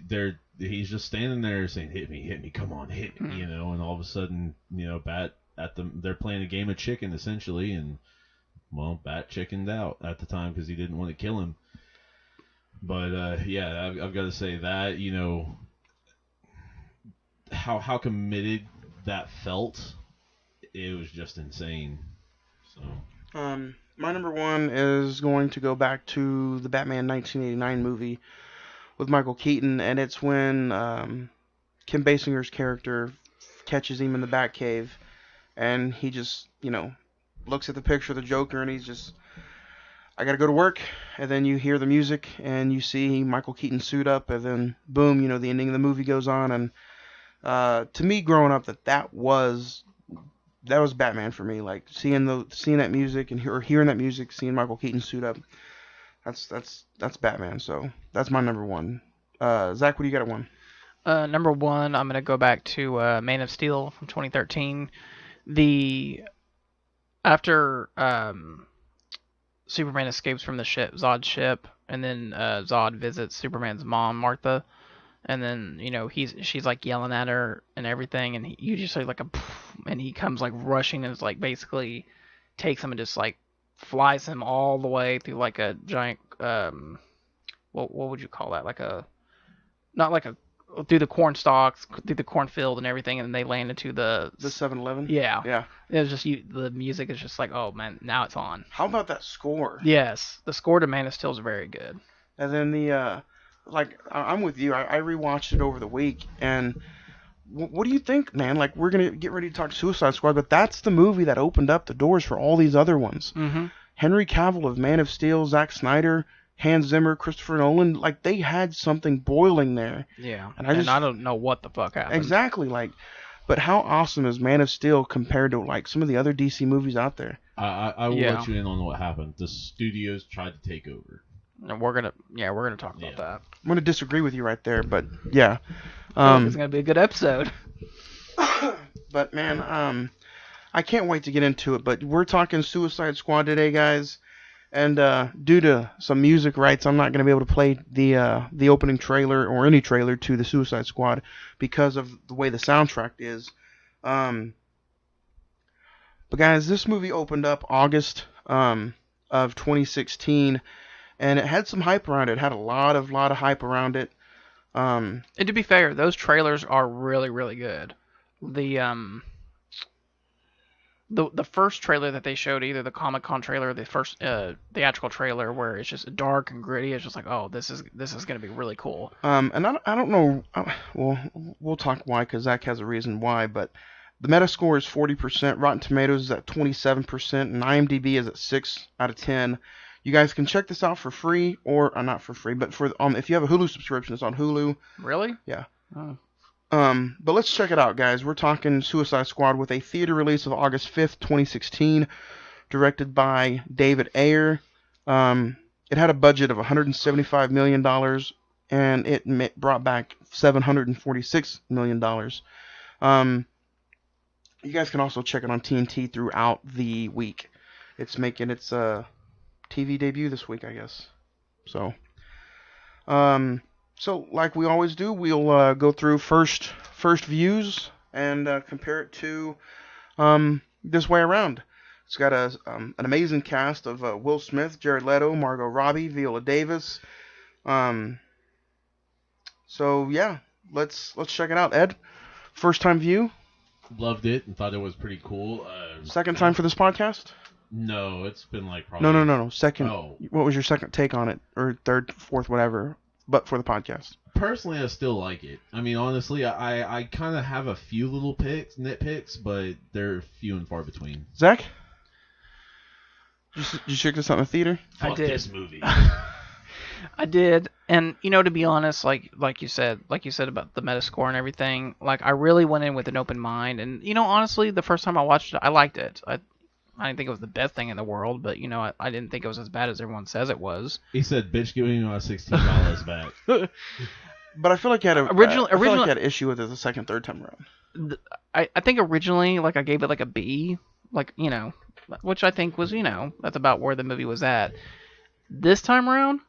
just standing there saying, "Hit me, come on, hit me," And all of a sudden, they're playing a game of chicken essentially, and well, Bat chickened out at the time because he didn't want to kill him. But I've got to say that how committed that felt, it was just insane. So My number one is going to go back to the Batman 1989 movie with Michael Keaton, and it's when Kim Basinger's character catches him in the Batcave, and he just, looks at the picture of the Joker, and he's just, I gotta go to work, and then you hear the music, and you see Michael Keaton suit up, and then boom, the ending of the movie goes on, and to me, growing up, that was Batman for me. Like seeing that music and hearing that music, seeing Michael Keaton suit up, that's Batman. So that's my number one. Zach, what do you got at one? Number one, I'm gonna go back to Man of Steel from 2013. After Superman escapes from the ship, Zod's ship, and then Zod visits Superman's mom, Martha, and then she's like yelling at her and everything, and you just say like and he comes like rushing and is like basically takes him and just like flies him all the way through like a giant what would you call that, like a not like a through the corn stalks, through the cornfield and everything, and they land into the 7-Eleven. Yeah. It was just the music is just like, oh man, now it's on. How about that score? Yes, the score to Man of Steel is very good. And then I'm with you. I rewatched it over the week, and what do you think, man? Like, we're gonna get ready to talk Suicide Squad, but that's the movie that opened up the doors for all these other ones. Mm-hmm. Henry Cavill of Man of Steel, Zack Snyder, Hans Zimmer, Christopher Nolan, like they had something boiling there. Yeah, and I don't know what the fuck happened. Exactly, but how awesome is Man of Steel compared to like some of the other DC movies out there? I will let you in on what happened. The studios tried to take over. And we're gonna talk about that. I'm gonna disagree with you right there, but yeah, it's gonna be a good episode. But man, I can't wait to get into it. But we're talking Suicide Squad today, guys, and due to some music rights, I'm not gonna be able to play the opening trailer or any trailer to the Suicide Squad because of the way the soundtrack is. But guys, this movie opened up August of 2016. And it had some hype around it. It had a lot of hype around it. And to be fair, those trailers are really, really good. The first trailer that they showed, either the Comic-Con trailer or the first theatrical trailer, where it's just dark and gritty, it's just like, oh, this is going to be really cool. And I don't know. Well, we'll talk why, because Zach has a reason why. But the Metascore is 40%. Rotten Tomatoes is at 27%. And IMDb is at 6 out of 10. You guys can check this out for free, or not for free, but for if you have a Hulu subscription, it's on Hulu. Really? Yeah. Oh. But let's check it out, guys. We're talking Suicide Squad with a theater release of August 5th, 2016, directed by David Ayer. It had a budget of $175 million, and it brought back $746 million. You guys can also check it on TNT throughout the week. It's making its TV debut this week, I guess. So like we always do, we'll go through first views and compare it to this way around. It's got an amazing cast of Will Smith, Jared Leto, Margot Robbie, Viola Davis. So yeah, let's check it out. Ed, first time view? Loved it and thought it was pretty cool. Second time for this podcast? No, it's been like probably... No. Second. Oh. What was your second take on it? Or third, fourth, whatever, but for the podcast? personally, I still like it. I mean, honestly, I kind of have a few little nitpicks, but they're few and far between. Zach? Did you check this out in the theater? Fuck I did. this movie. I did, and to be honest, like you said about the Metascore and everything, like I really went in with an open mind, and honestly, the first time I watched it, I liked it. I didn't think it was the best thing in the world, but I didn't think it was as bad as everyone says it was. He said, "Bitch, give me my $16 back." But I feel like you had Originally, you had an issue with it the second, third time around. I think originally, like I gave it like a B, like which I think was that's about where the movie was at. This time around,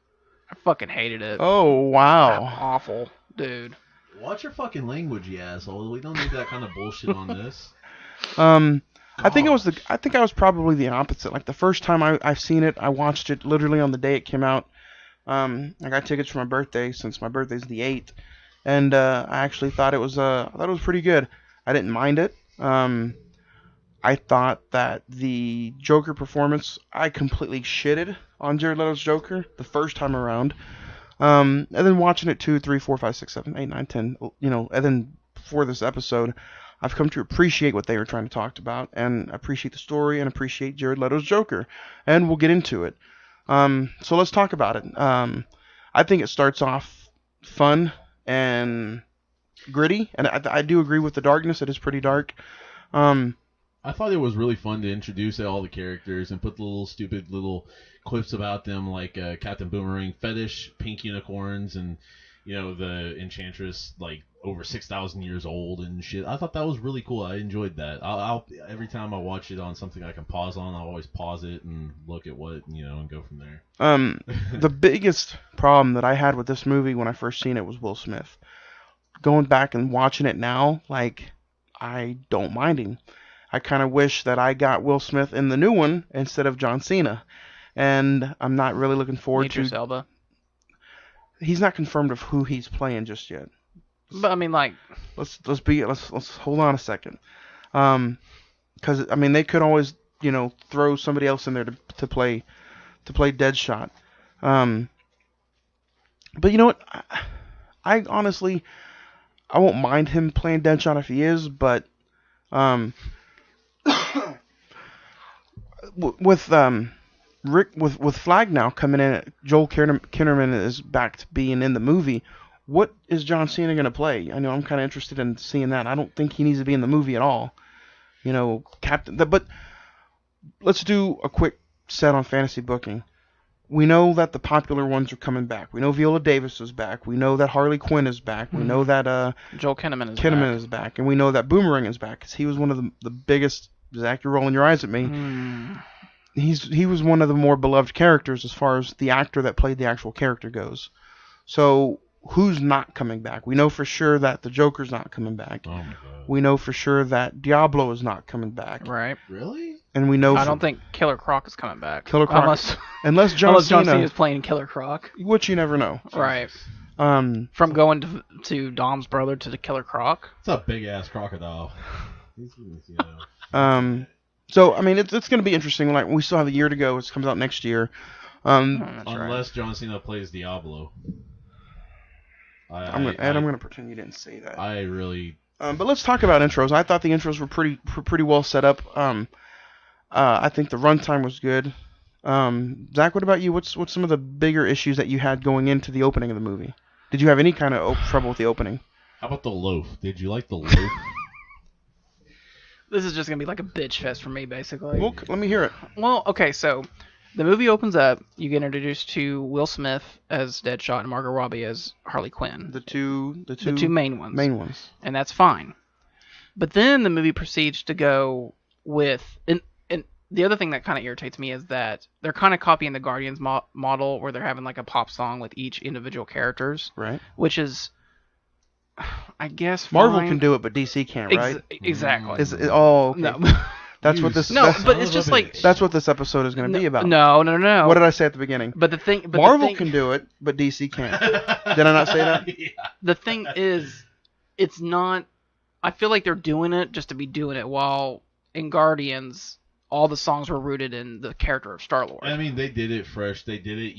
I fucking hated it. Oh wow! Awful, dude. Watch your fucking language, you asshole. We don't need that kind of bullshit on this. I think I was probably the opposite. Like the first time I've seen it, I watched it literally on the day it came out. I got tickets for my birthday since my birthday's the 8th, and I actually thought it was pretty good. I didn't mind it. I thought that the Joker performance, I completely shitted on Jared Leto's Joker the first time around. And then watching it 2, 3, 4, 5, 6, 7, 8, 9, 10, and then for this episode, I've come to appreciate what they were trying to talk about, and appreciate the story, and appreciate Jared Leto's Joker. And we'll get into it. So let's talk about it. I think it starts off fun and gritty, and I do agree with the darkness. It is pretty dark. I thought it was really fun to introduce all the characters and put the little stupid little clips about them, like Captain Boomerang fetish, pink unicorns, and the Enchantress, like over 6,000 years old and shit. I thought that was really cool. I enjoyed that. I'll every time I watch it on something I can pause on, I'll always pause it and look at what and go from there. The biggest problem that I had with this movie when I first seen it was Will Smith. Going back and watching it now, like I don't mind him. I kind of wish that I got Will Smith in the new one instead of John Cena, and I'm not really looking forward Idris to. Elba. He's not confirmed of who he's playing just yet. But I mean, like, let's hold on a second, because I mean they could always throw somebody else in there to play Deadshot. But you know what? I honestly I won't mind him playing Deadshot if he is, but with Flag now coming in, Joel Kinnaman is back to being in the movie. What is John Cena going to play? I know I'm kind of interested in seeing that. I don't think he needs to be in the movie at all. But let's do a quick set on fantasy booking. We know that the popular ones are coming back. We know Viola Davis is back. We know that Harley Quinn is back. We know that Joel Kinnaman is back. And we know that Boomerang is back because he was one of the biggest. Zach, you're rolling your eyes at me. He was one of the more beloved characters as far as the actor that played the actual character goes. So who's not coming back? We know for sure that the Joker's not coming back. Oh my God. We know for sure that Diablo is not coming back. Right. Really? And we know I don't think Killer Croc is coming back. Killer Croc, unless John Cena is playing Killer Croc, which you never know. Right. From going to Dom's brother to the Killer Croc. It's a big ass crocodile. So I mean, it's going to be interesting. Like we still have a year to go. It comes out next year. Unless John Cena plays Diablo. I'm going to pretend you didn't say that. I really. But let's talk about intros. I thought the intros were pretty well set up. I think the runtime was good. Zach, what about you? What's some of the bigger issues that you had going into the opening of the movie? Did you have any kind of trouble with the opening? How about the loaf? Did you like the loaf? This is just gonna be like a bitch fest for me, basically. Well, let me hear it. Well, okay, so the movie opens up. You get introduced to Will Smith as Deadshot and Margot Robbie as Harley Quinn. The two main ones. Main ones. And that's fine. But then the movie proceeds to go with and the other thing that kind of irritates me is that they're kind of copying the Guardians model where they're having like a pop song with each individual characters. Right. Which is, I guess, Marvel fine. can do it, but DC can't, right? Exactly. Okay. No. That's what this. No, but it's just like that's what this episode is going to be about. No. What did I say at the beginning? But the thing, Marvel can do it, but DC can't. Did I not say that? Yeah. The thing is, it's not. I feel like they're doing it just to be doing it. While in Guardians, all the songs were rooted in the character of Star-Lord. I mean, they did it fresh. They did it,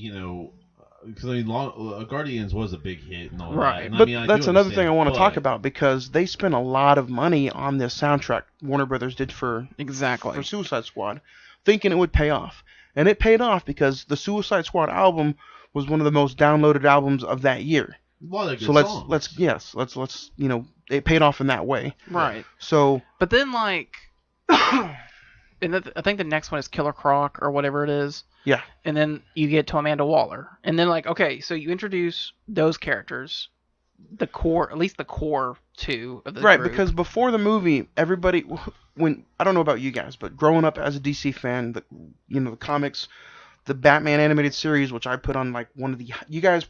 because I mean, Guardians was a big hit and all Right. that. And, But I mean, that's do another thing I understand, want to talk but- about because they spent a lot of money on this soundtrack Warner Brothers did for Exactly. Suicide Squad, thinking it would pay off. And it paid off because the Suicide Squad album was one of the most downloaded albums of that year. A lot of good So songs. let's it paid off in that way. Right. So But then like, and I think the next one is Killer Croc or whatever it is. yeah, And then you get to Amanda Waller. And then like, okay, so you introduce those characters, the core, at least the core two of the right. group. Because before the movie, everybody, when I don't know about you guys, but growing up as a DC fan, the comics, the Batman animated series, which I put on like one of the you guys.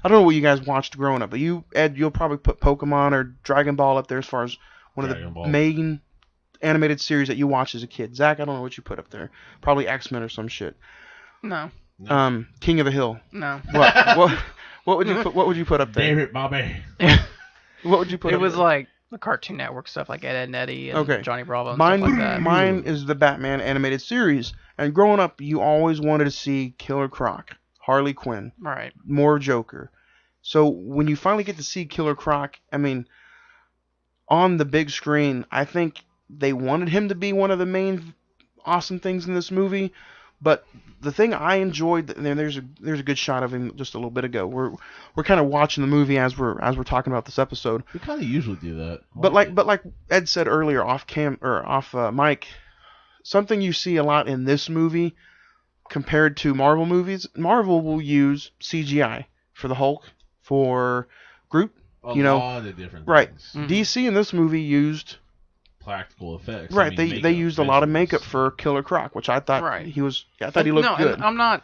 I don't know what you guys watched growing up, but you, Ed, you'll probably put Pokemon or Dragon Ball up there as far as one of Dragon the Ball. main animated series that you watched as a kid. Zach, I don't know what you put up there. Probably X-Men or some shit. No. King of the Hill. No. What would you put? What would you put up there? David Bobby. What would you put? It up was there? like the Cartoon Network stuff, like Ed, Ed and Eddie and Okay. Johnny Bravo and Mine, stuff like that. mine is the Batman animated series. And growing up, you always wanted to see Killer Croc, Harley Quinn, Right. more Joker. So when you finally get to see Killer Croc, I mean, on the big screen, I think they wanted him to be one of the main awesome things in this movie. But the thing I enjoyed, and there's a good shot of him just a little bit ago. We're kind of watching the movie as we're talking about this episode. We kind of usually do that. But like Ed said earlier off mic, something you see a lot in this movie compared to Marvel movies. Marvel will use CGI for the Hulk, for Groot, a you know, lot of different right. things. Mhm. DC in this movie used Practical effects. right. I mean, they makeup, used a lot of visuals. makeup for Killer Croc, which I thought Right. he was. I thought he looked no, good. and I'm not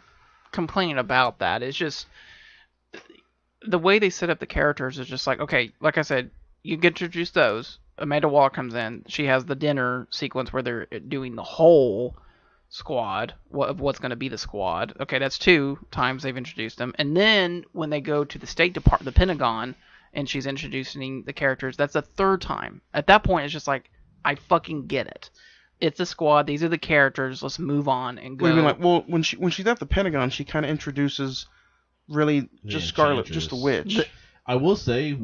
complaining about that. It's just the way they set up the characters is just like, okay, like I said, you get introduced those. Amanda Waller comes in. She has the dinner sequence where they're doing the whole squad of what's going to be the squad. Okay, that's 2 times they've introduced them. And then when they go to the State Department, the Pentagon, and she's introducing the characters, that's the 3rd time. At that point, it's just like, I fucking get it. It's a squad. These are the characters. Let's move on and go. What do you mean, like, well, when she's at the Pentagon, she kind of introduces really The just Scarlet, just a Enchantress. witch. I will say,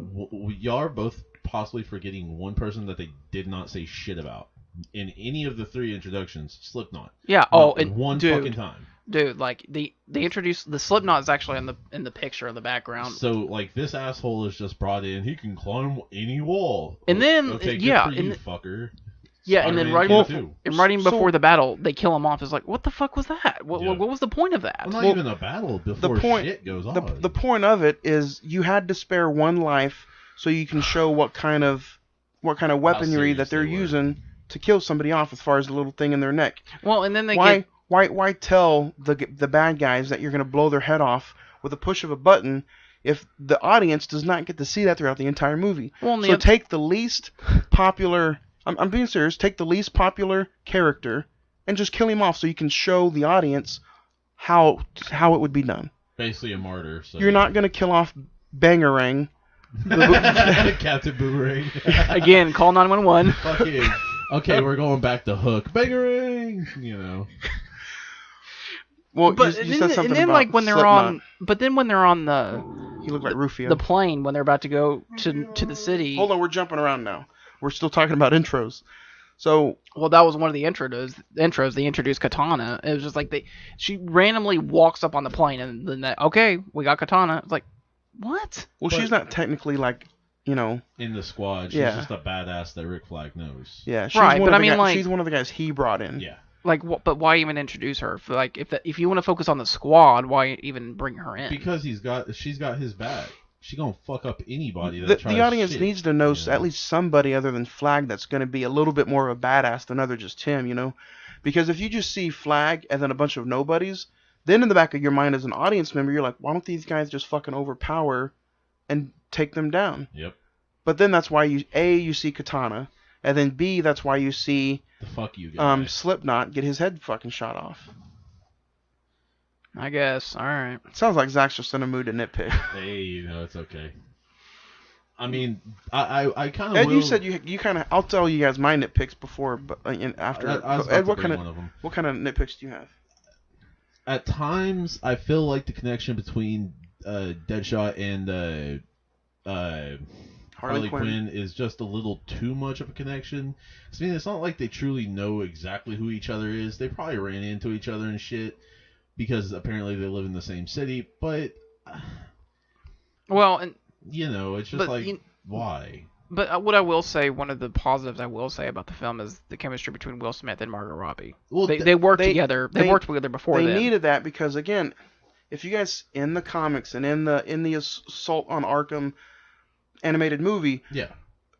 y'all are both possibly forgetting one person that they did not say shit about in any of the 3 introductions. Slipknot. Yeah. Not And one dude, fucking time. Dude, like they introduced the Slipknot is actually in the picture in the background. So like this asshole is just brought in. He can climb any wall. And then, okay, good yeah, for you, and fucker. Yeah, and then Spider-Man right, can before, too. and right even So- before the battle, they kill him off. It's like, what the fuck was that? What, Yeah. what was the point of that? Well, not Well, even a battle before point- shit goes on. The point of it is you had to spare one life so you can show what kind of weaponry serious that they're they were. using to kill somebody off as far as the little thing in their neck. Well, and then they Why get why tell the bad guys that you're going to blow their head off with a push of a button if the audience does not get to see that throughout the entire movie? well, and So the, take the least popular I'm being serious, take the least popular character and just kill him off so you can show the audience how it would be done. Basically a martyr. So. You're not going to kill off Bangarang. Captain Boomerang. again, call 911. Fucking. Okay, we're going back to Hook. Bangarang. You know. Well, But you and said then, something and then about like when they're Slipknot. on, but then when they're on the He looked like Rufio. the plane when they're about to go to the city. Hold on, we're jumping around now. We're still talking about intros. So Well, that was one of the intros. They introduced Katana. It was just like she randomly walks up on the plane and then okay, we got Katana. It's like, what? well, But- she's not technically like, you know, In the squad, she's Yeah. just a badass that Rick Flag knows. yeah, she's Right, one but of I the mean, like- she's one of the guys he brought in. Yeah. Like, but why even introduce her? For like, if you want to focus on the squad, why even bring her in? Because she's got his back. She gonna fuck up anybody that The tries audience shit, needs to know you know? at least somebody other than Flag that's going to be a little bit more of a badass than other just him, you know? Because if you just see Flag and then a bunch of nobodies, then in the back of your mind as an audience member, you're like, why don't these guys just fucking overpower and take them down? Yep. But then that's why you see Katana, and then B, that's why you see The fuck you guys. Slipknot get his head fucking shot off. I guess. All right. Sounds like Zach's just in a mood to nitpick. Hey, you know it's okay. I mean, I kind of. Ed, you said you kind of. I'll tell you guys my nitpicks before, but after. I was about Ed, to what bring kind one of them. what kind of nitpicks do you have? At times, I feel like the connection between Deadshot and Harley Quinn is just a little too much of a connection. I mean, it's not like they truly know exactly who each other is. They probably ran into each other and shit because apparently they live in the same city. But well, and it's just why? But what I will say, one of the positives I will say about the film is the chemistry between Will Smith and Margot Robbie. Well, they worked together. They worked together before. They needed that because, again, if you guys in the comics and in the Assault on Arkham animated movie,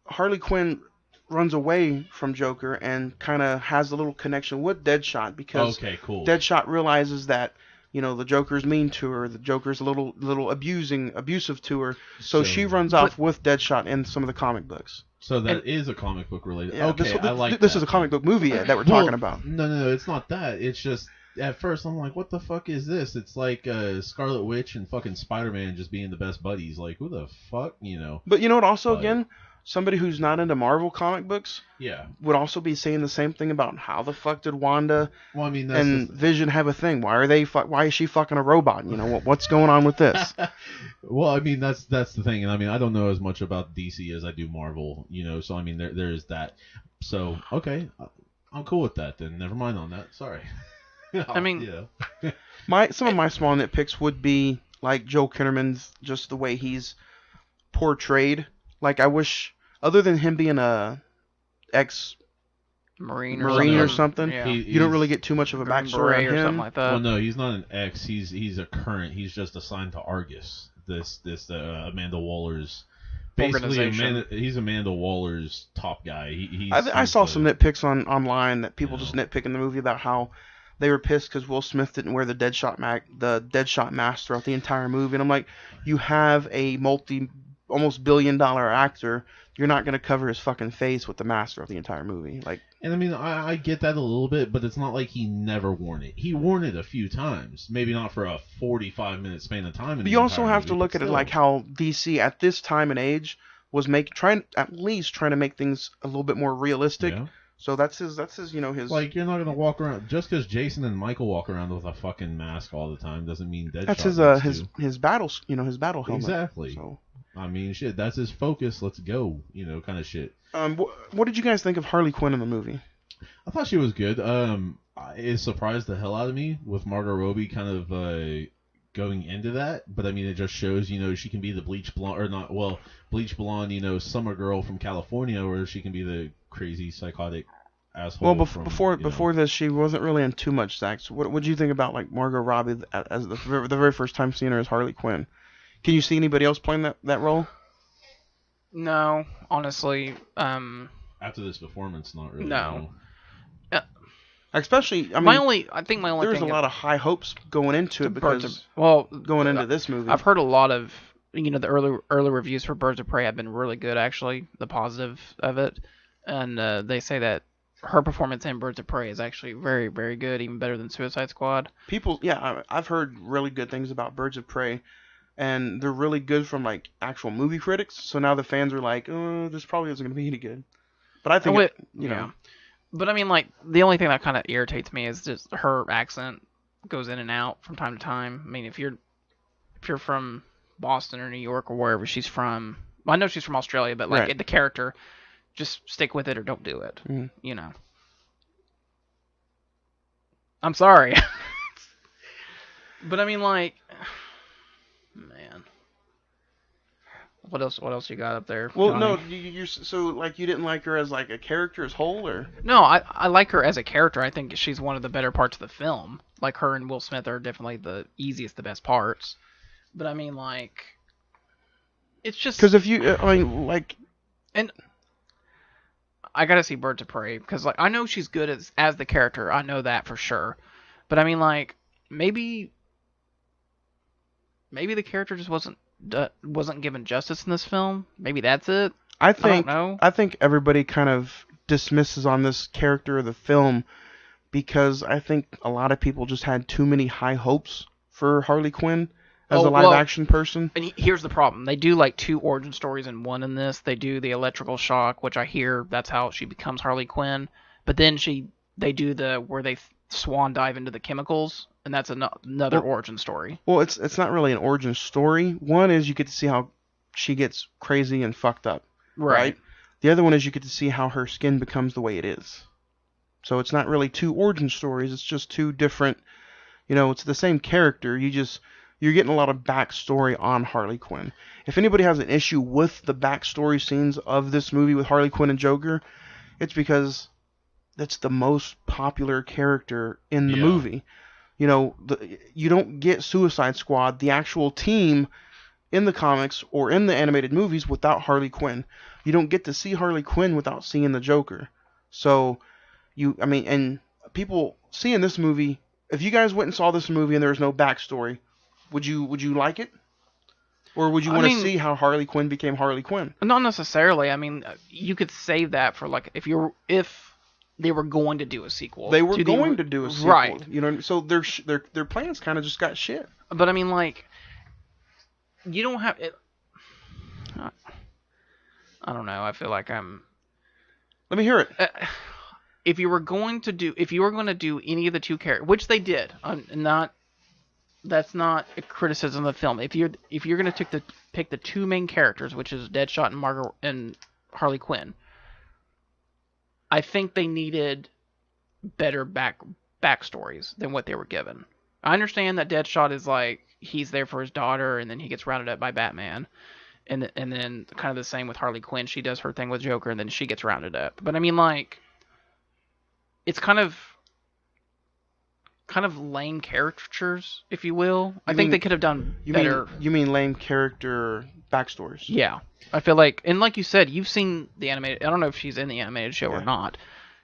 Harley Quinn runs away from Joker and kind of has a little connection with Deadshot because Deadshot realizes that the Joker's mean to her, the Joker's a little abusive to her, so she runs off with Deadshot in some of the comic books. So that is a comic book related. Yeah, okay, I like this is a comic book movie that we're talking about. No, it's not that. It's just at first I'm like, what the fuck is this? It's like Scarlet Witch and fucking Spider-Man just being the best buddies. Like, who the fuck, But you know what? Also, again, somebody who's not into Marvel comic books, would also be saying the same thing about how the fuck did Wanda and Vision have a thing? Why are they? Why is she fucking a robot? What's going on with this? Well, I mean that's the thing, and I mean I don't know as much about DC as I do Marvel, So I mean there is that. So okay, I'm cool with that. Then never mind on that. Sorry. I mean, some of my small nitpicks would be like Joel Kinnaman's, just the way he's portrayed. Like, I wish, other than him being a ex-Marine or something, you don't really get too much of a backstory on him. Or something like that. Well, no, he's not an ex. He's a current. He's just assigned to Argus. This Amanda Waller's. Basically, he's Amanda Waller's top guy. I saw some nitpicks online that people just nitpick in the movie about how they were pissed because Will Smith didn't wear the Deadshot mask throughout the entire movie. And I'm like, you have a almost billion-dollar actor. You're not going to cover his fucking face with the mask throughout the entire movie. And I mean, I get that a little bit, but it's not like he never worn it. He worn it a few times. Maybe not for a 45-minute span of time. But you also have to look at it like how DC at this time and age was trying to make things a little bit more realistic. Yeah. So that's his his. Like, you're not gonna walk around just because Jason and Michael walk around with a fucking mask all the time doesn't mean Deadshot. That's his battle his battle helmet. Exactly. So. I mean, shit, that's his focus. Let's go, kind of shit. What did you guys think of Harley Quinn in the movie? I thought she was good. It surprised the hell out of me with Margot Robbie kind of going into that, but I mean, it just shows, she can be the bleach blonde, summer girl from California, or she can be the crazy psychotic asshole. Well, before this, she wasn't really in too much sex. What did you think about Margot Robbie as the very first time seeing her as Harley Quinn? Can you see anybody else playing that role? No, honestly. After this performance, not really. No. Especially, I think my only there's a lot of high hopes going into it because going into this movie. I've heard a lot of the early reviews for Birds of Prey have been really good, actually, the positive of it, and they say that her performance in Birds of Prey is actually very, very good, even better than Suicide Squad. I've heard really good things about Birds of Prey. And they're really good from actual movie critics. So now the fans are like, "Oh, this probably isn't going to be any good." But I think But I mean, the only thing that kind of irritates me is just her accent goes in and out from time to time. I mean, if you're from Boston or New York or wherever she's from, I know she's from Australia, but right. The character, just stick with it or don't do it. Mm-hmm. I'm sorry. But I mean, man, what else you got up there? Well, Johnny? no, you didn't like her as a character as whole, or? No, I like her as a character. I think she's one of the better parts of the film. Like, her and Will Smith are definitely the best parts. But I mean, it's just because if you, and I gotta see Birds of Prey because I know she's good as the character. I know that for sure. But I mean, maybe the character just wasn't given justice in this film. Maybe that's it. I don't know. I think everybody kind of dismisses on this character of the film because I think a lot of people just had too many high hopes for Harley Quinn as a live action person. And here's the problem: they do 2 origin stories in one in this. They do the electrical shock, which I hear that's how she becomes Harley Quinn. But then they do where they swan dive into the chemicals and that's another origin story. Well, it's not really an origin story. One is you get to see how she gets crazy and fucked up, right? The other one is you get to see how her skin becomes the way it is. So it's not really two origin stories. It's just two different. It's the same character. You're getting a lot of backstory on Harley Quinn. If anybody has an issue with the backstory scenes of this movie with Harley Quinn and Joker, it's because that's the most popular character in the movie. You don't get Suicide Squad, the actual team, in the comics or in the animated movies without Harley Quinn. You don't get to see Harley Quinn without seeing the Joker. So, and people seeing this movie, if you guys went and saw this movie and there was no backstory, would you like it? Or would you want to see how Harley Quinn became Harley Quinn? Not necessarily. I mean, you could save that for like if they were going to do a sequel. They were going to do a sequel, right? So their plans kind of just got shit. But I mean, like, you don't have it. I don't know. I feel like I'm. Let me hear it. If you were going to do any of the two characters, which they did, that's not a criticism of the film. If you're going to pick the two main characters, which is Deadshot and Harley Quinn, I think they needed better backstories than what they were given. I understand that Deadshot is like he's there for his daughter, and then he gets rounded up by Batman, and then kind of the same with Harley Quinn. She does her thing with Joker, and then she gets rounded up. But I mean, like, it's kind of lame caricatures, if you will. I think they could have done better. You mean lame character backstories? Yeah. I feel like, and like you said, you've seen the animated. I don't know if she's in the animated show or not.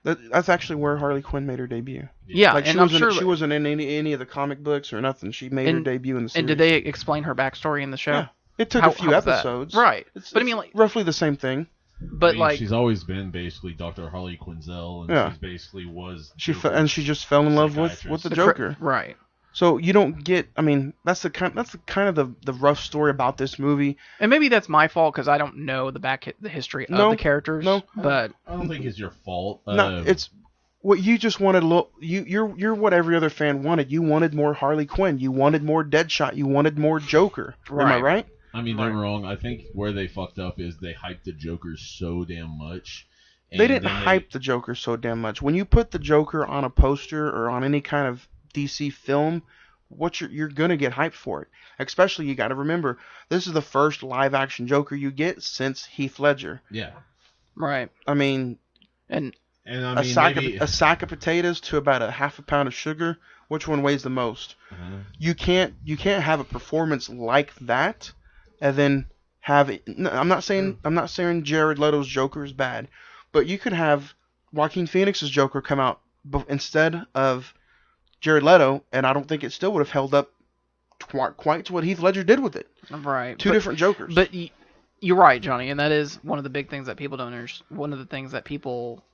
That's actually where Harley Quinn made her debut. Yeah, like and I'm sure she wasn't in any of the comic books or nothing. She made her debut in the series. And did they explain her backstory in the show? Yeah. It took a few episodes. Right. But I mean, like, roughly the same thing. But like, she's always been basically Dr. Harley Quinzel, and she basically was. She just fell in love with the Joker. Right. So you don't get. I mean, that's the kind of the rough story about this movie. And maybe that's my fault because I don't know the history of the characters. No, but I don't think it's your fault. No, it's what you just wanted. You're what every other fan wanted. You wanted more Harley Quinn. You wanted more Deadshot. You wanted more Joker. Right. Am I right? I mean, they're wrong. I think where they fucked up is they hyped the Joker so damn much. They didn't hype the Joker so damn much. When you put the Joker on a poster or on any kind of DC film, you're gonna get hyped for it. Especially, you got to remember, this is the first live action Joker you get since Heath Ledger. Yeah. Right. I mean, and I mean, a sack of potatoes to about a half a pound of sugar. Which one weighs the most? You can't have a performance like that. And then have it. No, I'm not saying Jared Leto's Joker is bad, but you could have Joaquin Phoenix's Joker come out instead of Jared Leto, and I don't think it still would have held up quite to what Heath Ledger did with it. Right. Two different Jokers. But you're right, Johnny, and that is one of the big things that people don't understand. One of the things that people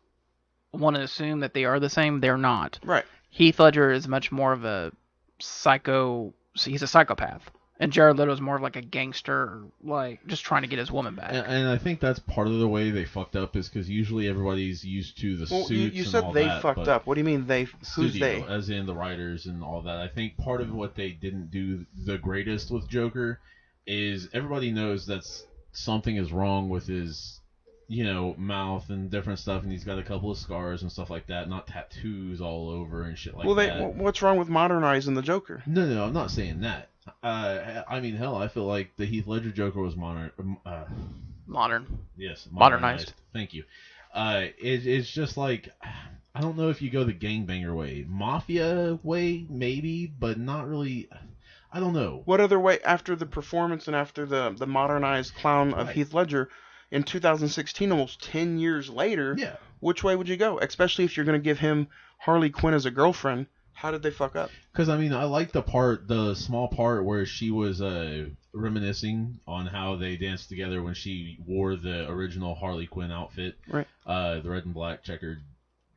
want to assume that they are the same. They're not. Right. Heath Ledger is much more of a psycho. He's a psychopath. And Jared Leto is more of like a gangster, like just trying to get his woman back. And I think that's part of the way they fucked up is because usually everybody's used to the suits you said and all they that, fucked up. What do you mean they? Who's studio, they? As in the writers and all that. I think part of what they didn't do the greatest with Joker is everybody knows that something is wrong with his, mouth and different stuff, and he's got a couple of scars and stuff like that, not tattoos all over and shit like that. What's wrong with modernizing the Joker? No, I'm not saying that. I mean, hell, I feel like the Heath Ledger Joker was modern. Yes, modernized. Thank you. It's just like, I don't know if you go the gangbanger way, mafia way, maybe, but not really. I don't know. What other way after the performance and after the modernized clown of Heath Ledger in 2016, almost 10 years later? Yeah. Which way would you go? Especially if you're going to give him Harley Quinn as a girlfriend. How did they fuck up? Because, I mean, I like the small part where she was reminiscing on how they danced together when she wore the original Harley Quinn outfit. Right. The red and black checkered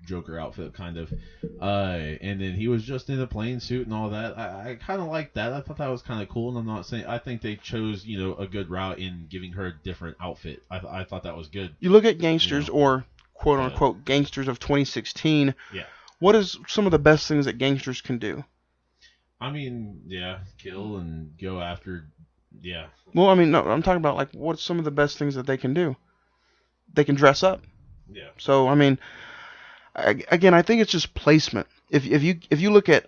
Joker outfit, kind of. And then he was just in a plain suit and all that. I kind of liked that. I thought that was kind of cool, and I'm not saying... I think they chose, a good route in giving her a different outfit. I thought that was good. You look at gangsters, or quote-unquote gangsters of 2016... Yeah. What is some of the best things that gangsters can do? I mean, yeah, kill and go after, yeah. Well, I mean, no, I'm talking about like what's some of the best things that they can do. They can dress up. Yeah. So I mean, again, I think it's just placement. If you look at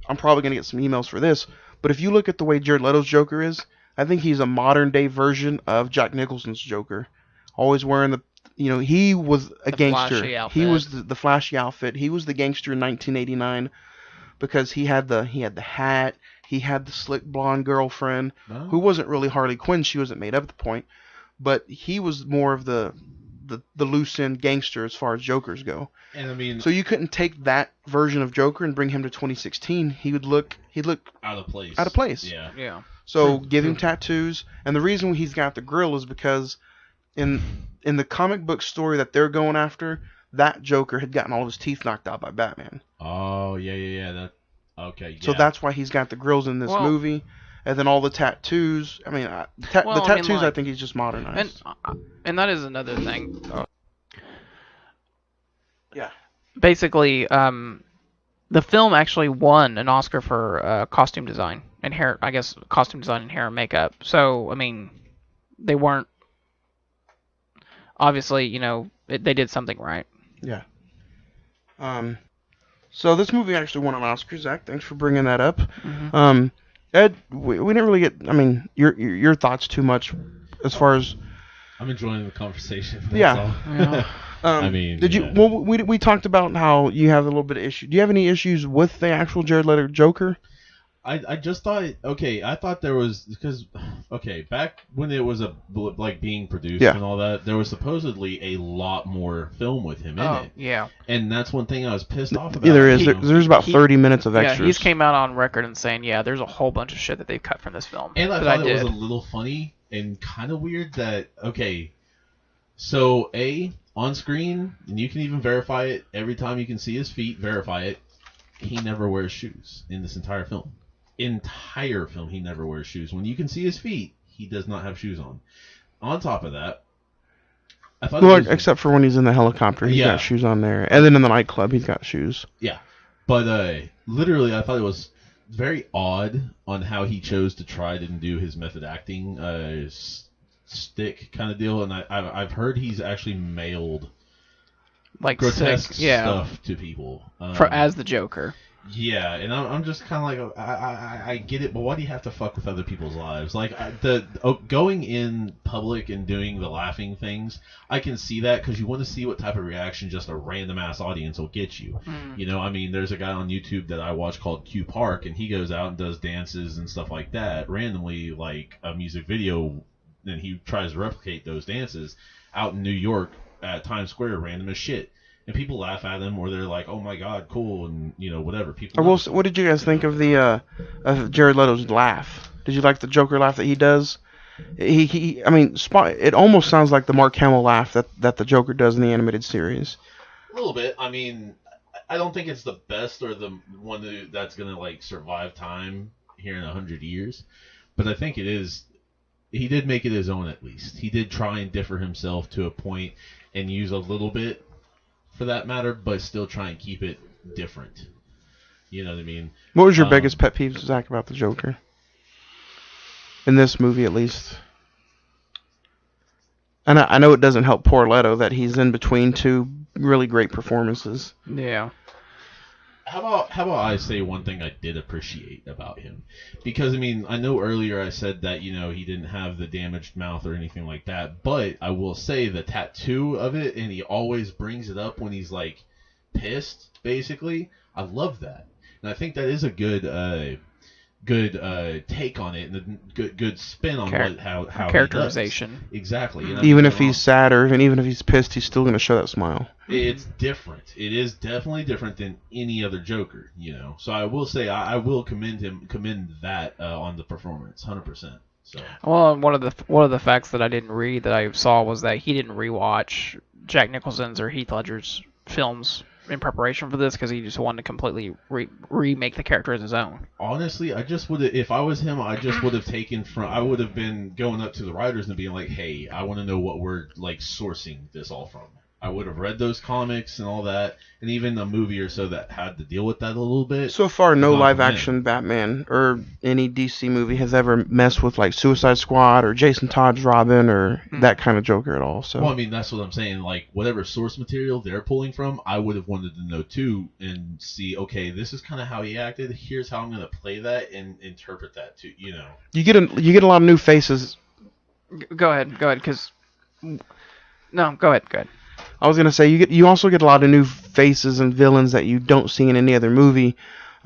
I'm probably gonna get some emails for this, but if you look at the way Jared Leto's Joker is, I think he's a modern day version of Jack Nicholson's Joker. Always wearing he was a gangster. Flashy outfit. He was the flashy outfit. He was the gangster in 1989 because he had the hat. He had the slick blonde girlfriend who wasn't really Harley Quinn. She wasn't made up at the point, but he was more of the loose end gangster as far as Jokers go. And I mean, so you couldn't take that version of Joker and bring him to 2016. He'd look out of place. Out of place. Yeah. Yeah. So give him tattoos, and the reason he's got the grill is because in the comic book story that they're going after, that Joker had gotten all of his teeth knocked out by Batman. Oh yeah. That okay. Yeah. So that's why he's got the grills in this movie, and then all the tattoos. I mean, the tattoos. I think he's just modernized. And that is another thing. Yeah. Basically, the film actually won an Oscar for costume design and hair. I guess costume design and hair and makeup. So I mean, they weren't obviously. They did something right. Yeah. So this movie actually won an Oscar, Zach. Thanks for bringing that up. Mm-hmm. Ed, we didn't really get. I mean, your thoughts too much as far as. I'm enjoying the conversation. Yeah. I mean, did you? Well, we talked about how you have a little bit of issue. Do you have any issues with the actual Jared Leto Joker? I just thought, I thought there was, because, back when it was being produced and all that, there was supposedly a lot more film with him in it. Yeah. And that's one thing I was pissed off about. Yeah, there is. There's about 30 minutes of extras. Yeah, he's came out on record and saying, there's a whole bunch of shit that they've cut from this film. And I thought it was a little funny and kind of weird that, so on screen, and you can even verify it every time you can see his feet, verify it, he never wears shoes in this entire film. He never wears shoes. When you can see his feet, he does not have shoes on. On top of that, I thought except for when he's in the helicopter, he's got shoes on there, and then in the nightclub, he's got shoes. Yeah, but literally, I thought it was very odd on how he chose to try to do his method acting stick kind of deal, and I've heard he's actually mailed like grotesque stuff to people as the Joker. Yeah, and I'm just kind of like, I get it, but why do you have to fuck with other people's lives? Like, going in public and doing the laughing things, I can see that because you want to see what type of reaction just a random-ass audience will get you. I mean, there's a guy on YouTube that I watch called Q Park, and he goes out and does dances and stuff like that, randomly, like a music video, and he tries to replicate those dances out in New York at Times Square, random as shit. And people laugh at him, or they're like, "Oh my god, cool," and whatever. People. What did you guys think of the of Jared Leto's laugh? Did you like the Joker laugh that he does? I mean, it almost sounds like the Mark Hamill laugh that the Joker does in the animated series. A little bit. I mean, I don't think it's the best or the one that's gonna survive time here in 100 years, but I think it is. He did make it his own, at least. He did try and differ himself to a point and use a little bit. For that matter, but still try and keep it different. You know what I mean? What was your biggest pet peeve, Zach, about the Joker? In this movie, at least. And I know it doesn't help poor Leto that he's in between two really great performances. Yeah. How about I say one thing I did appreciate about him? Because, I mean, I know earlier I said that, he didn't have the damaged mouth or anything like that, but I will say the tattoo of it, and he always brings it up when he's, pissed, basically. I love that. And I think that is a good take on it, and a good spin on how characterization. He does. Exactly. Even if he's sad or even if he's pissed, he's still going to show that smile. It's different. It is definitely different than any other Joker, So I will say I will commend that on the performance, 100%. So. Well, one of the facts that I didn't read that I saw was that he didn't rewatch Jack Nicholson's or Heath Ledger's films in preparation for this because he just wanted to completely remake the character as his own. Honestly, I just would have, if I was him, I just would have I would have been going up to the writers and being like, hey, I want to know what we're sourcing this all from. I would have read those comics and all that, and even a movie or so that had to deal with that a little bit. So far, no Not live for me. action Batman or any DC movie has ever messed with like Suicide Squad or Jason Todd's Robin or that kind of Joker at all. So Well, I mean, that's what I'm saying. Like, whatever source material they're pulling from, I would have wanted to know too, and see, okay, this is kind of how he acted. Here's how I'm gonna play that and interpret that too. You know. you get a lot of new faces. Go ahead, because no, go ahead. I was gonna say you also get a lot of new faces and villains that you don't see in any other movie.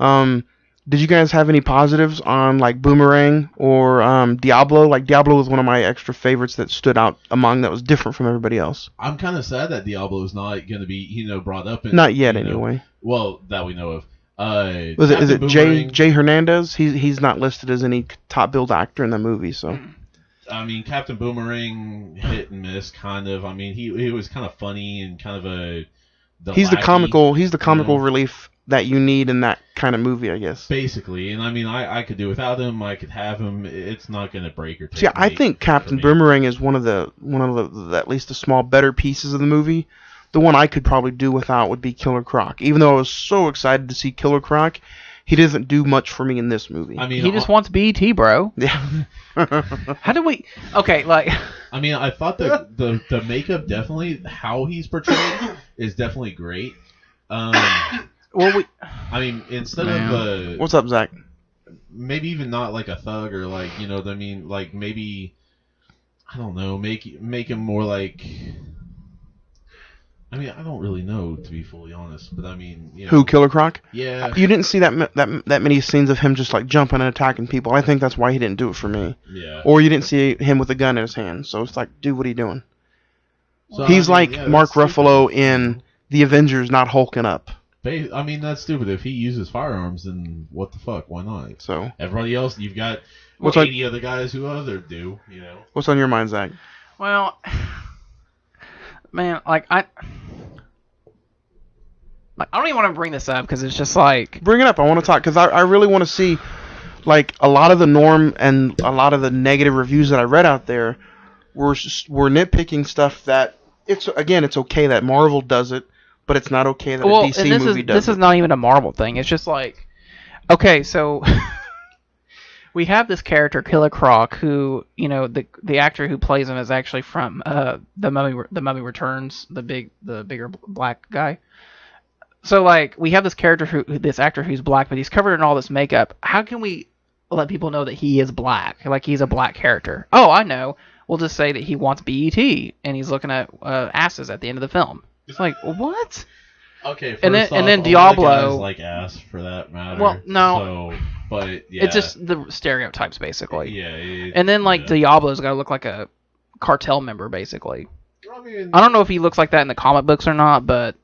Did you guys have any positives on like Boomerang or Diablo? Like Diablo was one of my extra favorites that stood out among that was different from everybody else. I'm kind of sad that Diablo is not going to be, brought up. In, Not yet, you know, anyway. Well, that we know of. Is it Captain Jay Boomerang- Hernandez? He's not listed as any top billed actor in the movie, so. I mean, Captain Boomerang hit and miss, kind of. I mean, he was kind of funny and kind of He's the lackey, comical relief that you need in that kind of movie, I guess. basically. And I mean, I could do without him. I could have him. It's not going to break or take. See, I me think Captain for me. Boomerang is one of the at least the small better pieces of the movie. The one I could probably do without would be Killer Croc. Even though I was so excited to see Killer Croc, he doesn't do much for me in this movie. I mean, He just wants BET, bro. Yeah. How do we? Okay, like. I mean, I thought the makeup definitely, how he's portrayed is definitely great. Well, I mean, instead Man. of What's up, Zach? maybe even not like a thug or like, what I mean, like maybe, I don't know, make him more like, I mean, I don't really know, to be fully honest, but I mean, Who, Killer Croc? Yeah. You didn't see that many scenes of him just like jumping and attacking people. I think that's why he didn't do it for me. Yeah. Or you didn't see him with a gun in his hand. So it's like, dude, what are you doing? So, He's I mean, like yeah, Mark that's Ruffalo stupid. in The Avengers, not hulking up. I mean, that's stupid. If he uses firearms, then what the fuck? Why not? So Everybody else, you've got What's like- 80 other guys who other do, what's on your mind, Zach? Well, man, like I don't even want to bring this up because it's just like. Bring it up. I want to talk because I really want to see, like, a lot of the norm and a lot of the negative reviews that I read out there were nitpicking stuff that it's okay that Marvel does it, but it's not okay that a DC and this movie is does this it. is not even a Marvel thing. It's just like, okay, so we have this character Killer Croc, who the actor who plays him is actually from the Mummy Returns, the bigger black guy. So like we have this character this actor who's black, but he's covered in all this makeup. How can we let people know that he is black? Like he's a black character. Oh, I know. We'll just say that he wants BET and he's looking at asses at the end of the film. It's like what? Okay, first And then- off, and then all the Diablo- guys like ass for that matter. Well, no. So, but yeah, It's just the stereotypes basically. yeah. And then like yeah. Diablo's got to look like a cartel member basically. I mean, I don't know if he looks like that in the comic books or not, but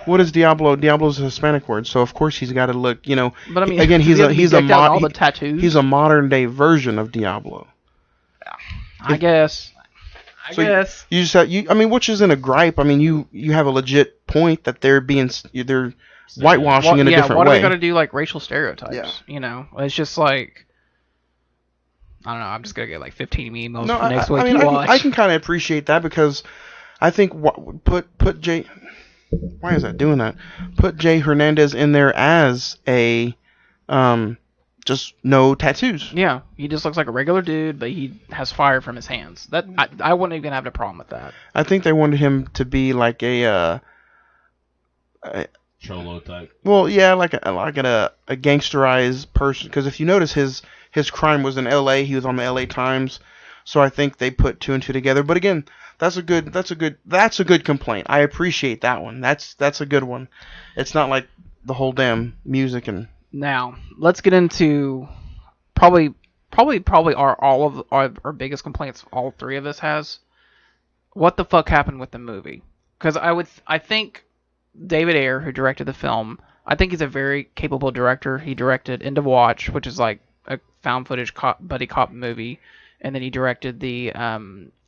What is Diablo? Diablo's a Hispanic word, so of course he's got to look. But I mean, again, he's he a has to be he's a decked out in all mod, the tattoos. he's a modern day version of Diablo. I guess. So you just have, I mean, which isn't a gripe. I mean, you have a legit point that they're whitewashing in a different what way. are they gonna do like racial stereotypes? Yeah. It's just like I don't know. I'm just gonna get like 15 emails No, for next week I mean, to watch. I can kind of appreciate that because I think put Jay. Why is that doing that? Put Jay Hernandez in there as a just no tattoos. Yeah, he just looks like a regular dude, but he has fire from his hands. That I wouldn't even have a problem with that. I think they wanted him to be like a Cholo type. well, yeah, like a gangsterized person. Because if you notice, his crime was in L.A. He was on the L.A. Times, so I think they put two and two together. But again, that's a good complaint. I appreciate that one. That's a good one. It's not like the whole damn music and. Now let's get into probably all of our biggest complaints. All three of us has. What the fuck happened with the movie? Because I think David Ayer, who directed the film, I think he's a very capable director. He directed End of Watch, which is like a found footage buddy cop movie, and then he directed the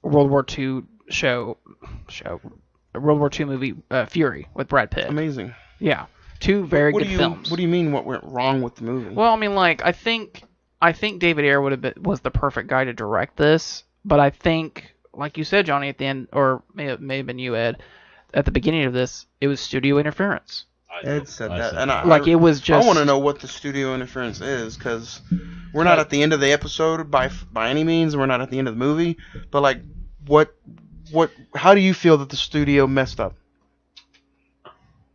World War II World War II movie Fury with Brad Pitt. Amazing. Yeah, two very good films. What do you mean? What went wrong with the movie? Well, I mean, like I think David Ayer was the perfect guy to direct this, but I think, like you said, Johnny, at the end, or may have been you, Ed, at the beginning of this, it was studio interference. Ed said I that, said and that. Like, it was just. I want to know what the studio interference is, because we're not at the end of the episode by any means, and we're not at the end of the movie. But like, how do you feel that the studio messed up?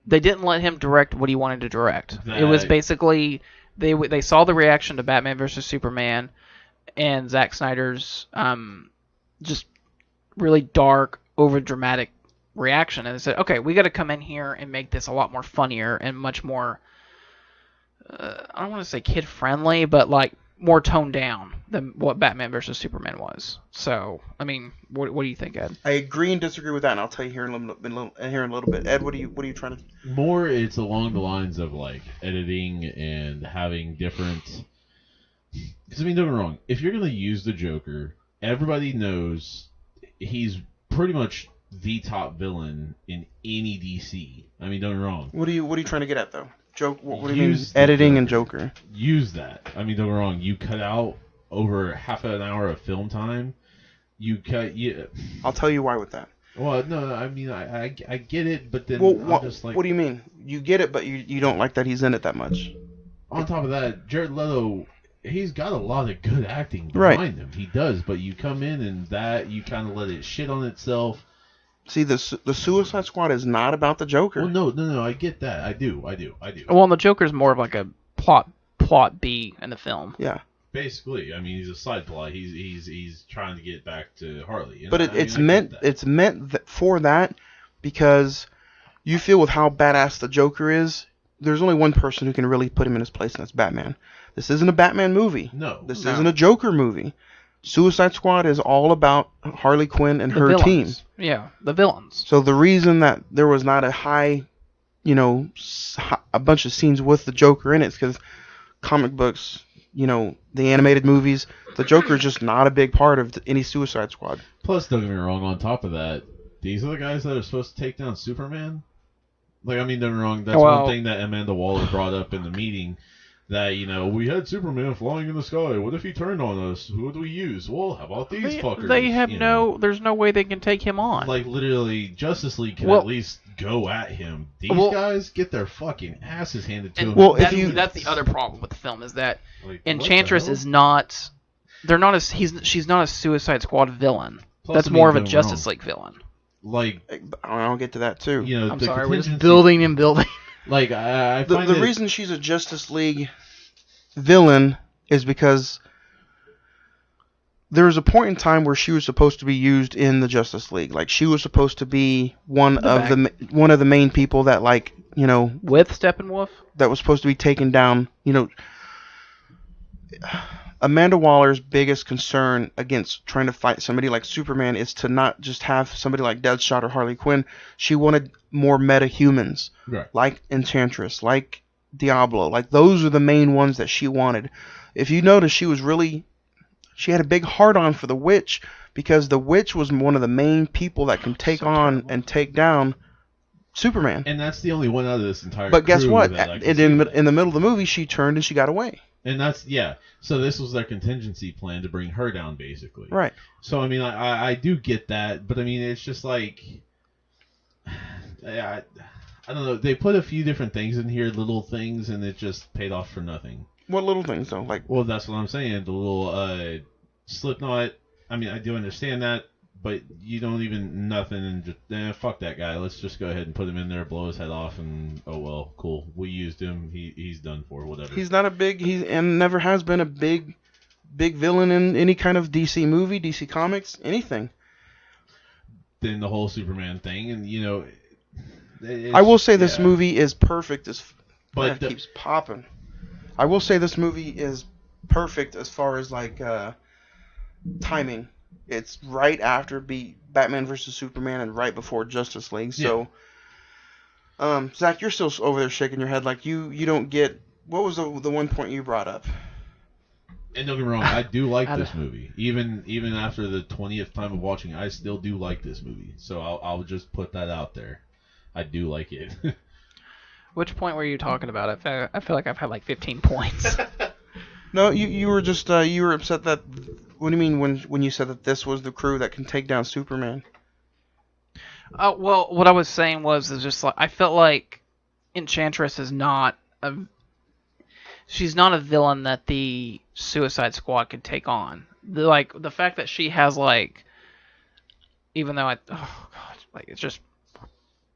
They didn't let him direct what he wanted to direct. It was That- basically they saw the reaction to Batman versus Superman, and Zack Snyder's just really dark, over dramatic reaction, and they said, okay, we got to come in here and make this a lot more funnier and much more. I don't want to say kid friendly, but like more toned down than what Batman versus Superman was. So, I mean, what do you think, Ed? I agree and disagree with that, and I'll tell you here in a little bit. Ed, what are you trying to? More, it's along the lines of like editing and having different. Because I mean, don't get me wrong. If you're gonna use the Joker, everybody knows he's pretty much the top villain in any DC. I mean, don't get me wrong. What are you trying to get at though? What do you mean? Use the Editing Joker. and Joker. Use that. I mean, don't get me wrong. You cut out over half an hour of film time. You cut. Yeah. I'll tell you why with that. Well, no, I mean, I get it, but then Well, I'm just like. what do you mean? You get it, but you don't like that he's in it that much. On top of that, Jared Leto, he's got a lot of good acting Right. behind him. He does, but you come in and that you kind of let it shit on itself. See, the Suicide Squad is not about the Joker. Well, no, I get that. I do. Well, and the Joker's more of like a plot B in the film. Yeah, Basically, I mean, he's a side plot. He's trying to get back to Harley. And but I mean, it's I get meant that. for that because you feel with how badass the Joker is. There's only one person who can really put him in his place, and that's Batman. This isn't a Batman movie. No. This No. isn't a Joker movie. Suicide Squad is all about Harley Quinn and The her villains. team. Yeah, the villains. So the reason that there was not a a bunch of scenes with the Joker in it is because comic books, the animated movies, the Joker is just not a big part of any Suicide Squad. Plus, don't get me wrong. On top of that, these are the guys that are supposed to take down Superman. Like, I mean, don't get me wrong. That's Well- one thing that Amanda Waller brought up in the meeting. That, we had Superman flying in the sky. What if he turned on us? Who would we use? Well, how about these fuckers? They have You know? there's no way they can take him on. Like, literally, Justice League can Well- at least go at him. These Well- guys get their fucking asses handed to And them. Well, in if you- that's the other problem with the film is that Like, Enchantress what the is hell? not. They're not a. She's not a Suicide Squad villain. Plus, That's I mean, more of a don't get me Justice wrong. League villain. Like, I'll get to that too. I'm the sorry, we're just contingency- building and building. Like, I The find it, reason she's a Justice League villain is because there was a point in time where she was supposed to be used in the Justice League. Like she was supposed to be one of the main people that With Steppenwolf? that was supposed to be taken down. Amanda Waller's biggest concern against trying to fight somebody like Superman is to not just have somebody like Deadshot or Harley Quinn. She wanted more meta-humans, Right. like Enchantress, like Diablo. Like those are the main ones that she wanted. If you notice, she had a big heart-on for the Witch because the Witch was one of the main people that can take on and take down Superman. And that's the only one out of this entire But guess crew what? that I can In see the that. middle of the movie, she turned and she got away. And that's, yeah. So this was their contingency plan to bring her down, basically. Right. So, I mean, I do get that, but I mean, it's just like, I don't know. They put a few different things in here, little things, and it just paid off for nothing. What little things though? Like Well, that's what I'm saying. The little Slipknot. I mean, I do understand that, but you don't even nothing and just fuck that guy. Let's just go ahead and put him in there, blow his head off, and oh well, cool. We used him. He's done for. Whatever. he's not a big and never has been a big villain in any kind of DC movie, DC Comics, anything. Then the whole Superman thing, and I will say this yeah. movie is perfect as But that keeps popping. I will say this movie is perfect as far as like timing. It's right after Batman versus Superman and right before Justice League. So, Zach, you're still over there shaking your head like you don't get. What was the one point you brought up? And don't get me wrong, I do like I this movie. Even after the 20th time of watching, I still do like this movie. So I'll just put that out there. I do like it. Which point were you talking about? I feel like I've had like 15 points. No, you were just you were upset that. What do you mean when you said that this was the crew that can take down Superman? Well, what I was saying is just like I felt like Enchantress is not a. She's not a villain that the Suicide Squad could take on. The fact that she has like, even though oh god, like it's just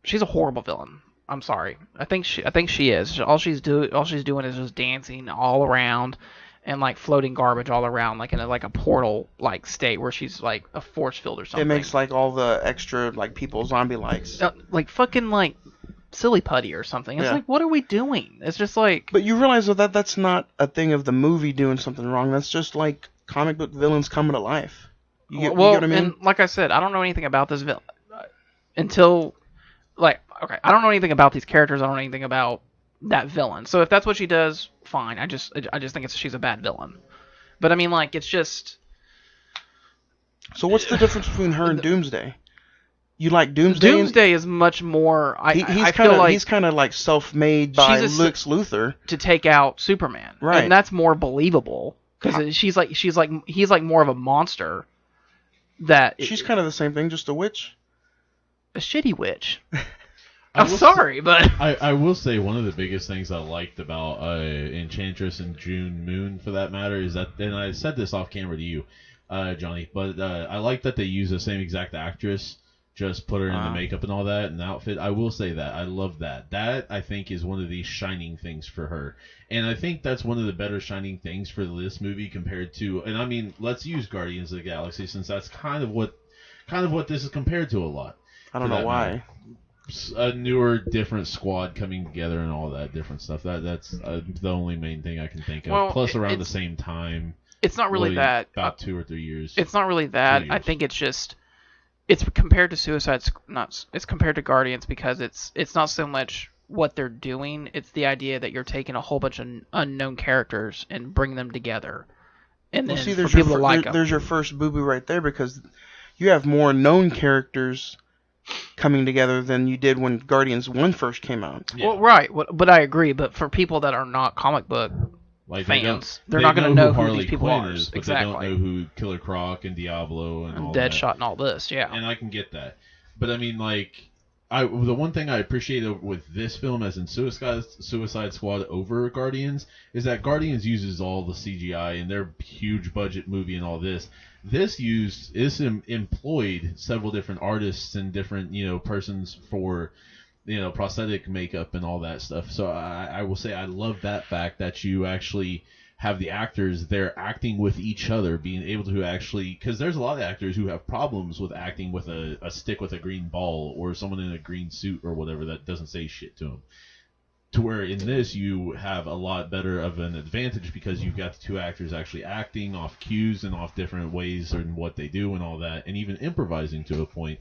she's a horrible villain. I'm sorry. I think she is. All she's doing is just dancing all around and like floating garbage all around like in a portal like state where she's like a force field or something. It makes like all the extra like people zombie likes. Like fucking like silly putty or something. It's like, what are we doing? It's just like. But you realize that that's not a thing of the movie doing something wrong. That's just like comic book villains coming to life. You get what I mean? And like I said, I don't know anything about this villain until like okay, I don't know anything about these characters. I don't know anything about that villain. So if that's what she does, fine. I just think she's a bad villain. But I mean, like it's just. So what's the difference between her and Doomsday? You like Doomsday? Doomsday is much more. He's kind of like self-made by Lex Luthor to take out Superman, right? And that's more believable because he's like more of a monster. She's kind of the same thing, just a witch. A shitty witch. I'm sorry, but I will say one of the biggest things I liked about Enchantress and June Moon, for that matter, is that, and I said this off camera to you, Johnny, but I like that they use the same exact actress. Just put her in the makeup and all that and the outfit. I will say that. I love that. That, I think, is one of the shining things for her. And I think that's one of the better shining things for this movie compared to... And I mean, let's use Guardians of the Galaxy since that's kind of what this is compared to a lot. I don't know why. A newer, different squad coming together and all that different stuff. That's the only main thing I can think of. Well, plus, around the same time. It's not really that... About 2 or 3 years. It's not really that. I think it's just... It's compared to it's compared to Guardians because it's not so much what they're doing, it's the idea that you're taking a whole bunch of unknown characters and bringing them together. And then see, for people to like them. There's your first boo-boo right there because you have more known characters coming together than you did when Guardians 1 first came out. Yeah. Well, right, but I agree, but for people that are not comic book fans, they're not going to know who these people are. But exactly. They don't know who Killer Croc and Diablo and all Deadshot that. and all this, yeah. And I can get that. But I mean, like, the one thing I appreciate with this film, as in Suicide Squad over Guardians, is that Guardians uses all the CGI and their huge budget movie and all this. This employed several different artists and different, persons for... prosthetic makeup and all that stuff. So I will say I love that fact that you actually have the actors there acting with each other, being able to actually... Because there's a lot of actors who have problems with acting with a stick with a green ball or someone in a green suit or whatever that doesn't say shit to them. To where in this you have a lot better of an advantage because you've got the two actors actually acting off cues and off different ways and what they do and all that, and even improvising to a point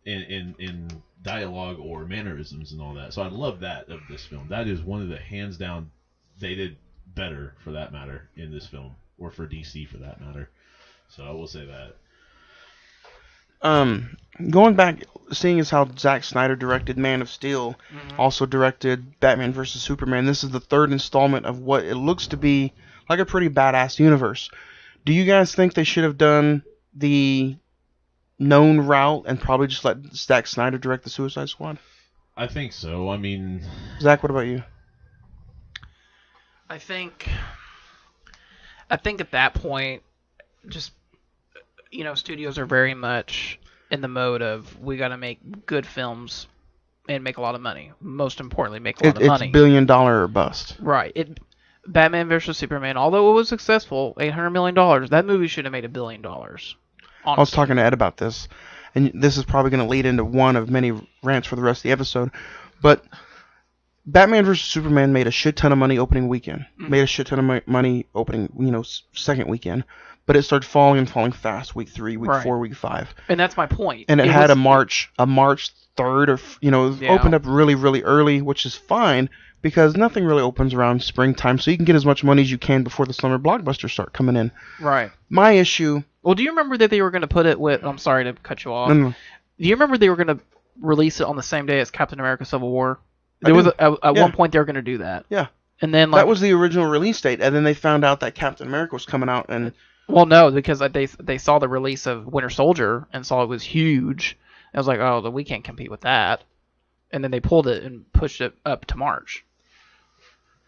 in dialogue or mannerisms and all that. So I love that of this film. That is one of the hands down they did better for that matter in this film, or for DC for that matter. So I will say that. Going back, seeing as how Zack Snyder directed Man of Steel, also directed Batman vs Superman. This is the third installment of what it looks to be like a pretty badass universe. Do you guys think they should have done the known route and probably just let Zack Snyder direct the Suicide Squad? I think so. I mean, Zach, what about you? I think at that point, just studios are very much in the mode of we got to make good films and make a lot of money. Most importantly, make a lot of money. It's $1 billion or bust. Right. Batman vs Superman, although it was successful, $800 million, that movie should have made $1 billion. Honestly. I was talking to Ed about this, and this is probably going to lead into one of many rants for the rest of the episode, but Batman vs. Superman made a shit ton of money opening weekend, made a shit ton of money opening, second weekend, but it started falling fast, week 3, week 4, week 5. And that's my point. And it had a March 3rd, or, opened up really, really early, which is fine, because nothing really opens around springtime, so you can get as much money as you can before the summer blockbusters start coming in. Right. My issue... Well, do you remember that they were going to put it with... I'm sorry to cut you off. No. Do you remember they were going to release it on the same day as Captain America Civil War? At one point they were going to do that. Yeah. And then that was the original release date, and then they found out that Captain America was coming out, and... Well, no, because they saw the release of Winter Soldier and saw it was huge. I was like, oh, we can't compete with that. And then they pulled it and pushed it up to March.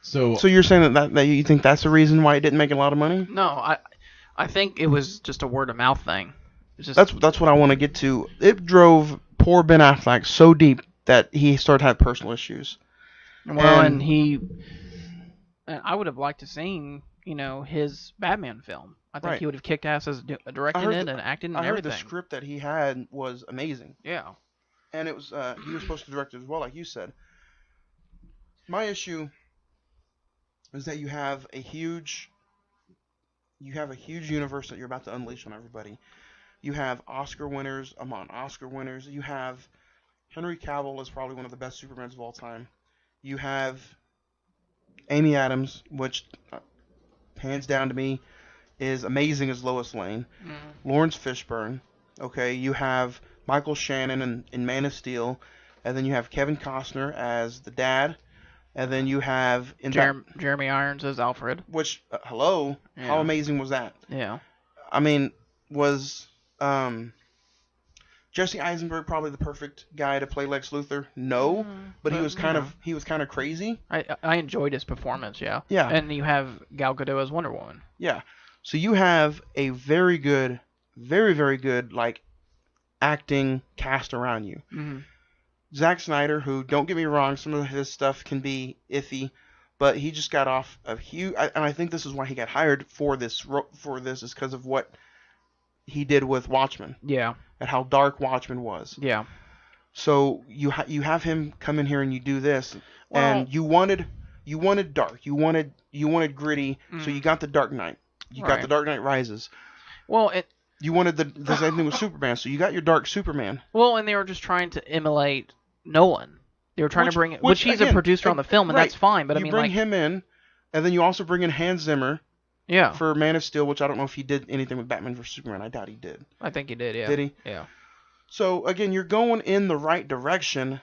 So you're saying that you think that's the reason why it didn't make a lot of money? No, I think it was just a word of mouth thing. It's just, That's what I want to get to. It drove poor Ben Affleck so deep that he started to have personal issues. well, and I would have liked to seen, his Batman film. I think Right. he would have kicked ass as directing it and acting and I heard everything. the script that he had was amazing. Yeah. And it was he was supposed to direct it as well, like you said. My issue is that you have a huge universe that you're about to unleash on everybody. You have Oscar winners among Oscar winners. You have Henry Cavill is probably one of the best Supermans of all time. You have Amy Adams, which hands down to me is amazing as Lois Lane. Lawrence Fishburne. Okay, you have Michael Shannon in Man of Steel, and then you have Kevin Costner as the dad, and then you have Jeremy Irons as Alfred. Which hello, Yeah. how amazing was that? Yeah. I mean, was Jesse Eisenberg probably the perfect guy to play Lex Luthor? No, but he was kind of crazy. I enjoyed his performance. Yeah. Yeah. And you have Gal Gadot as Wonder Woman. Yeah. So you have a very good, very, very good, like, acting cast around you. Mm-hmm. Zack Snyder, who, don't get me wrong, some of his stuff can be iffy, but he just got off a huge, and I think this is why he got hired for this, is because of what he did with Watchmen. Yeah. And how dark Watchmen was. Yeah. So you have him come in here and you do this, Well, and you wanted dark, you wanted gritty, so you got the Dark Knight. You got the Dark Knight Rises. Well, You wanted the same thing with Superman, so you got your dark Superman. Well, and they were just trying to emulate Nolan. They were trying to bring, which he's again, a producer on the film, and right. that's fine. But you I mean, bring like, him in, and then you also bring in Hans Zimmer. Yeah. For Man of Steel, which I don't know if he did anything with Batman vs Superman. I doubt he did. I think he did. Yeah. Did he? Yeah. So again, you're going in the right direction,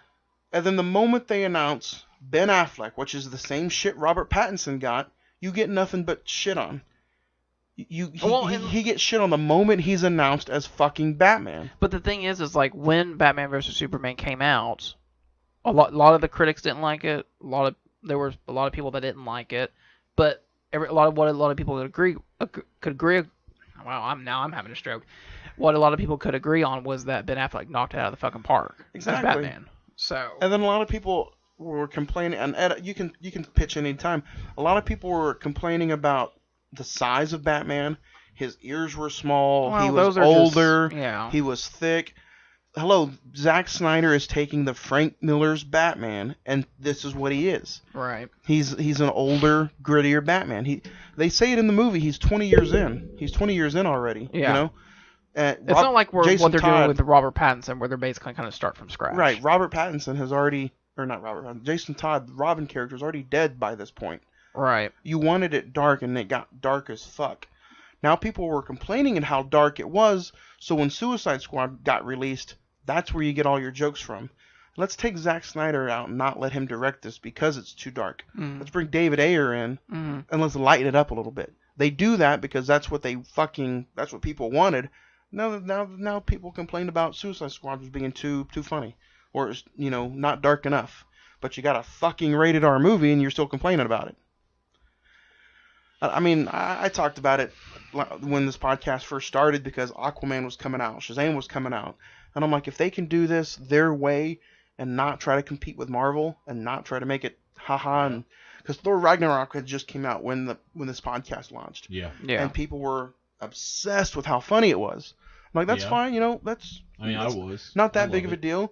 and then the moment they announce Ben Affleck, which is the same shit Robert Pattinson got, you get nothing but shit on. He gets shit on the moment he's announced as fucking Batman. But the thing is like when Batman vs Superman came out, a lot of the critics didn't like it. There were a lot of people that didn't like it, but a lot of people could agree. Wow, I'm having a stroke. What a lot of people could agree on was that Ben Affleck knocked it out of the fucking park. Exactly. As Batman. So. And then a lot of people were complaining, and Ed, you can pitch any time. A lot of people were complaining about the size of Batman. His ears were small. Well, he was older. Yeah. He was thick. Hello, Zack Snyder is taking the Frank Miller's Batman, and this is what he is. Right. He's an older, grittier Batman. They say it in the movie. He's 20 years in. He's 20 years in already. Yeah. You know. It's not like what they're Todd, doing with Robert Pattinson, where they're basically kind of start from scratch. Right. Robert Pattinson has already, or not Robert Pattinson, Jason Todd, the Robin character, is already dead by this point. Right. You wanted it dark, and it got dark as fuck. Now people were complaining at how dark it was, so when Suicide Squad got released, that's where you get all your jokes from. Let's take Zack Snyder out and not let him direct this because it's too dark. Mm. Let's bring David Ayer in, and let's lighten it up a little bit. They do that because that's what that's what people wanted. Now people complain about Suicide Squad as being too funny, or not dark enough. But you got a fucking rated R movie and you're still complaining about it. I mean, I talked about it when this podcast first started because Aquaman was coming out, Shazam was coming out, and I'm like, if they can do this their way and not try to compete with Marvel and not try to make it haha, because Thor Ragnarok had just came out when this podcast launched. Yeah. And people were obsessed with how funny it was. I'm like, that's fine, that's. I was not that big of a deal.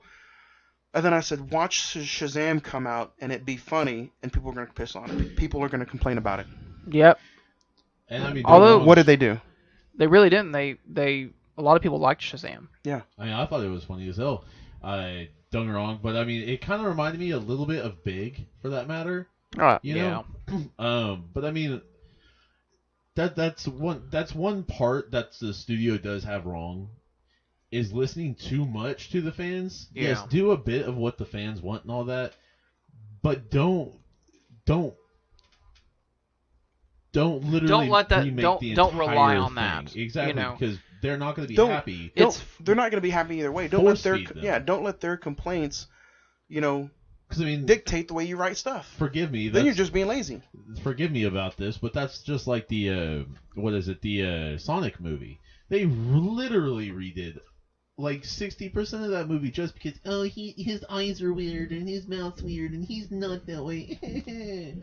And then I said, watch Shazam come out and it be funny, and people are going to piss on it. People are going to complain about it. Yep. And I mean, although what did they do? They really didn't. They a lot of people liked Shazam. Yeah. I mean, I thought it was funny as hell. Don't get me wrong, but I mean, it kind of reminded me a little bit of Big, for that matter. You know? But I mean, that's one part that the studio does have wrong, is listening too much to the fans. Yeah. Yes, do a bit of what the fans want and all that, but don't literally don't let that remake don't the don't rely entire on thing. that. Exactly, because they're not going to be Don't- happy. They're not going to be happy either way. Don't Force let feed them. don't let their complaints, Because I mean, dictate the way you write stuff. forgive me. Then you're that's- just being lazy. Forgive me about this, but that's just like the the Sonic movie. They literally redid like 60% of that movie just because his eyes are weird and his mouth's weird and he's not that way.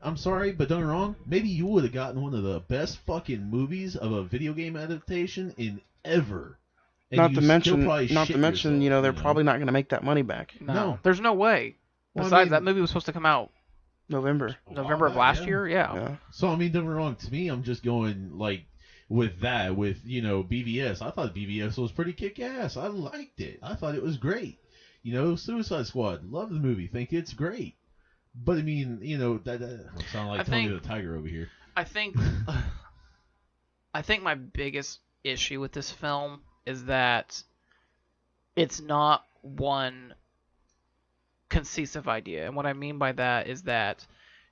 I'm sorry, but don't get me wrong. Maybe you would have gotten one of the best fucking movies of a video game adaptation in ever. And Not you to still mention, probably shit yourself, they're probably not going to make that money back. No. There's no way. Well, I Besides, mean- that movie was supposed to come out November. November of last year. Yeah. Yeah. So I mean, don't get me wrong. To me, I'm just going like with that, with BVS. I thought BVS was pretty kick-ass. I liked it. I thought it was great. Suicide Squad. Love the movie. Think it's great. But I mean, that I sound like Tony the Tiger over here. I think my biggest issue with this film is that it's not one cohesive idea. And what I mean by that is that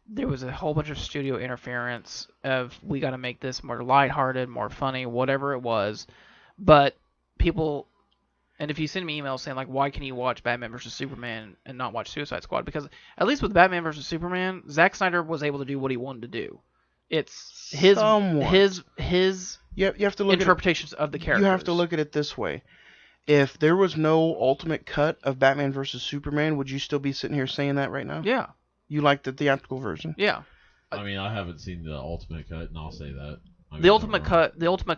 there was a whole bunch of studio interference of we got to make this more lighthearted, more funny, whatever it was. But people, and if you send me emails saying like, why can you watch Batman vs Superman and not watch Suicide Squad? Because at least with Batman vs Superman, Zack Snyder was able to do what he wanted to do. It's his Somewhat. his You have to look interpretations of the characters. You have to look at it this way. If there was no ultimate cut of Batman vs Superman, would you still be sitting here saying that right now? Yeah. You like the theatrical version? Yeah. I mean, I haven't seen the ultimate cut, and I'll say that. The ultimate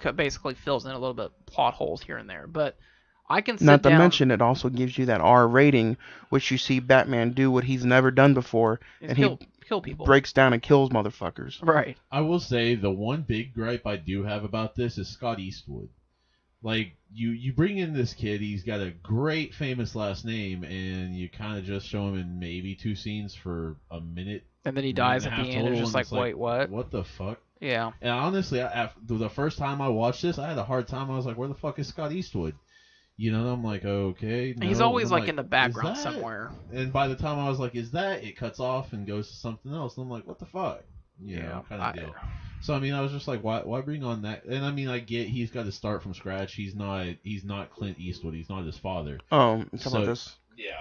cut basically fills in a little bit plot holes here and there, but I can sit Not to down mention, it also gives you that R rating, which you see Batman do what he's never done before, and and kill people. breaks down and kills motherfuckers. Right. I will say the one big gripe I do have about this is Scott Eastwood. Like, you bring in this kid, he's got a great famous last name, and you kind of just show him in maybe 2 scenes for a minute. And then he dies at the end, and it's just like, wait, what? What the fuck? Yeah. And honestly, after the first time I watched this, I had a hard time. I was like, where the fuck is Scott Eastwood? And I'm like, okay. No. He's always I'm like in the background "Is that-" somewhere. And by the time I was like, is that? It cuts off and goes to something else. And I'm like, what the fuck? Kind of deal. So I mean, I was just like, why bring on that? And I mean, I get he's got to start from scratch. He's not Clint Eastwood. He's not his father. Oh, talk about this. Yeah.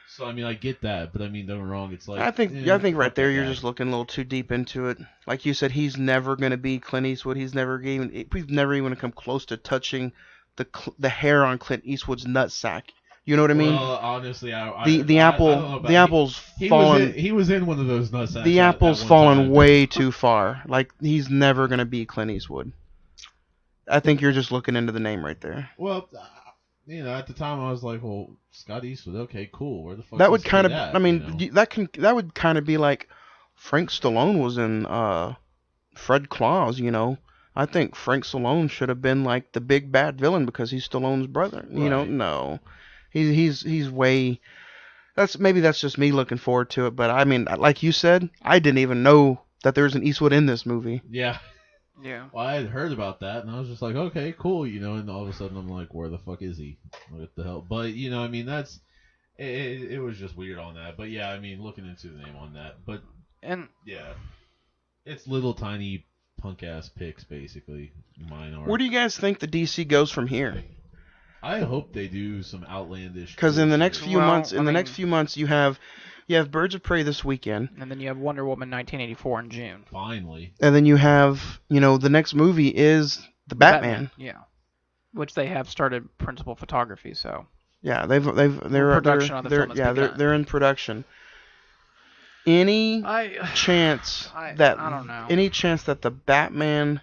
So I mean, I get that, but I mean, don't get me wrong. It's like I think right there you're guy. just looking a little too deep into it. Like you said, he's never gonna be Clint Eastwood. He's never even come close to touching the hair on Clint Eastwood's nutsack. You know what I mean? Well, honestly, the apple's fallen. He was in one of those nutsacks. The apple's fallen way too far. Like, he's never gonna be Clint Eastwood. I think you're just looking into the name right there. Well, at the time I was like, well, Scott Eastwood, okay, cool. Where the fuck? That would kind of. I mean, that would kind of be like Frank Stallone was in Fred Claus. I think Frank Stallone should have been like the big bad villain because he's Stallone's brother. Right. No, he's way. That's just me looking forward to it. But I mean, like you said, I didn't even know that there was an Eastwood in this movie. Yeah. Yeah. Well, I had heard about that, and I was just like, okay, cool, and all of a sudden I'm like, where the fuck is he? What the hell? But, I mean, that's, it was just weird on that. But, yeah, I mean, looking into the name on that. But, yeah, it's little tiny punk-ass picks, basically. Mine are. Where do you guys think the DC goes from here? I hope they do some outlandish. Because in the next few months, next few months, you have Birds of Prey this weekend, and then you have Wonder Woman 1984 in June. Finally. And then you have, the next movie is the Batman. Yeah, which they have started principal photography. So yeah, they're production on the film has begun. they're in production. Any chance that I don't know. Any chance that the Batman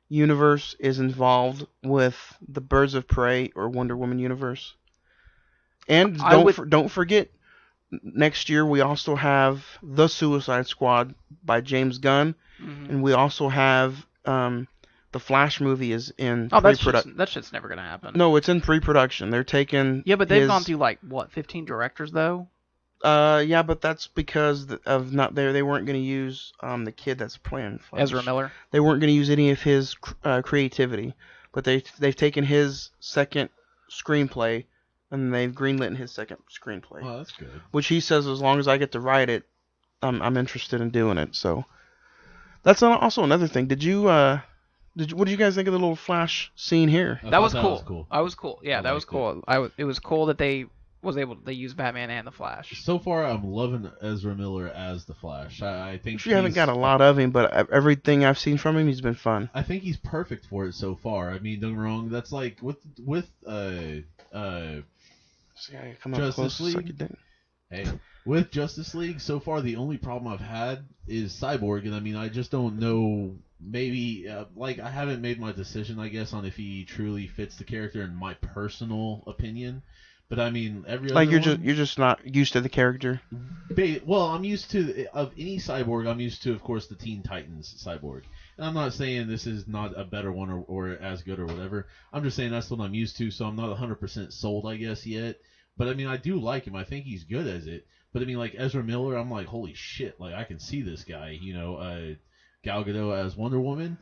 universe is involved with the Birds of Prey or Wonder Woman universe? And don't forget, next year we also have The Suicide Squad by James Gunn, and we also have the Flash movie is in pre-production. That shit's never gonna happen. No, it's in pre-production. They're taking but they've gone through 15 directors though. Yeah, but that's because of they weren't going to use the kid that's playing Flash. Ezra Miller. They weren't going to use any of his creativity, but they've taken his second screenplay and they've greenlit his second screenplay. Oh, that's good. Which he says, as long as I get to write it, I'm interested in doing it. So that's also another thing. Did you What did you guys think of the little Flash scene here? That was that cool. was cool. I was cool. Yeah, I that was liked cool. It was cool that they use Batman and the Flash. So far, I'm loving Ezra Miller as the Flash. I think You haven't got a lot of him, but everything I've seen from him, he's been fun. I think he's perfect for it so far. I mean, don't get me wrong. That's like with Justice League. Hey, with Justice League, so far the only problem I've had is Cyborg, and I mean, I just don't know. Maybe like I haven't made my decision, I guess, on if he truly fits the character in my personal opinion. But I mean, every other you're just not used to the character. Well, I'm used to of any Cyborg. I'm used to, of course, the Teen Titans Cyborg. And I'm not saying this is not a better one or as good or whatever. I'm just saying that's what I'm used to, so I'm not 100% sold, I guess, yet. But I mean, I do like him. I think he's good as it. But I mean, like Ezra Miller, I'm like, holy shit! Like I can see this guy. You know, Gal Gadot as Wonder Woman,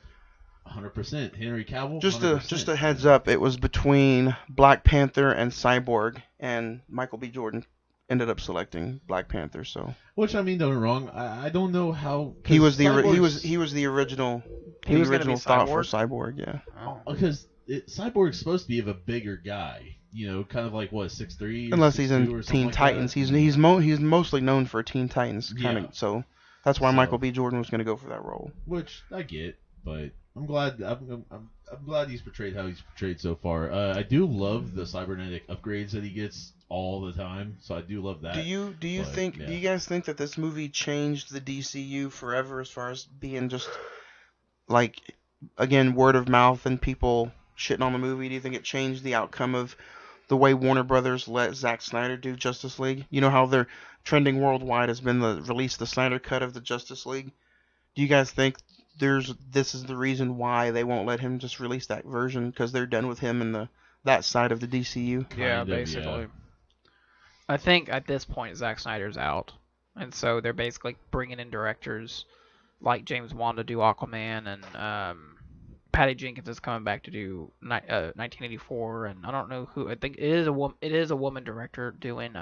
100%. Henry Cavill, 100%. Just a heads up. It was between Black Panther and Cyborg, and Michael B. Jordan ended up selecting Black Panther. So, which I mean, don't get me wrong. I don't know how he was the original thought for Cyborg. Yeah. Because Cyborg's supposed to be of a bigger guy. You know, kind of like what 6'3". Unless he's in Teen Titans, he's mostly known for Teen Titans so that's why Michael B. Jordan was going to go for that role. Which I get, but I'm glad he's portrayed how he's portrayed so far. I do love the cybernetic upgrades that he gets all the time, so I do love that. Do you guys think that this movie changed the DCU forever as far as being just like, again, word of mouth and people shitting on the movie? Do you think it changed the outcome of the way Warner Brothers let Zack Snyder do Justice League? You know how they're trending worldwide has been the release the Snyder cut of the Justice League. Do you guys think this is the reason why they won't let him just release that version, because they're done with him and that side of the DCU? Yeah, basically. Yeah. I think at this point Zack Snyder's out, and so they're basically bringing in directors like James Wan to do Aquaman, and Patty Jenkins is coming back to do 1984, and I don't know who. I think it is a woman director doing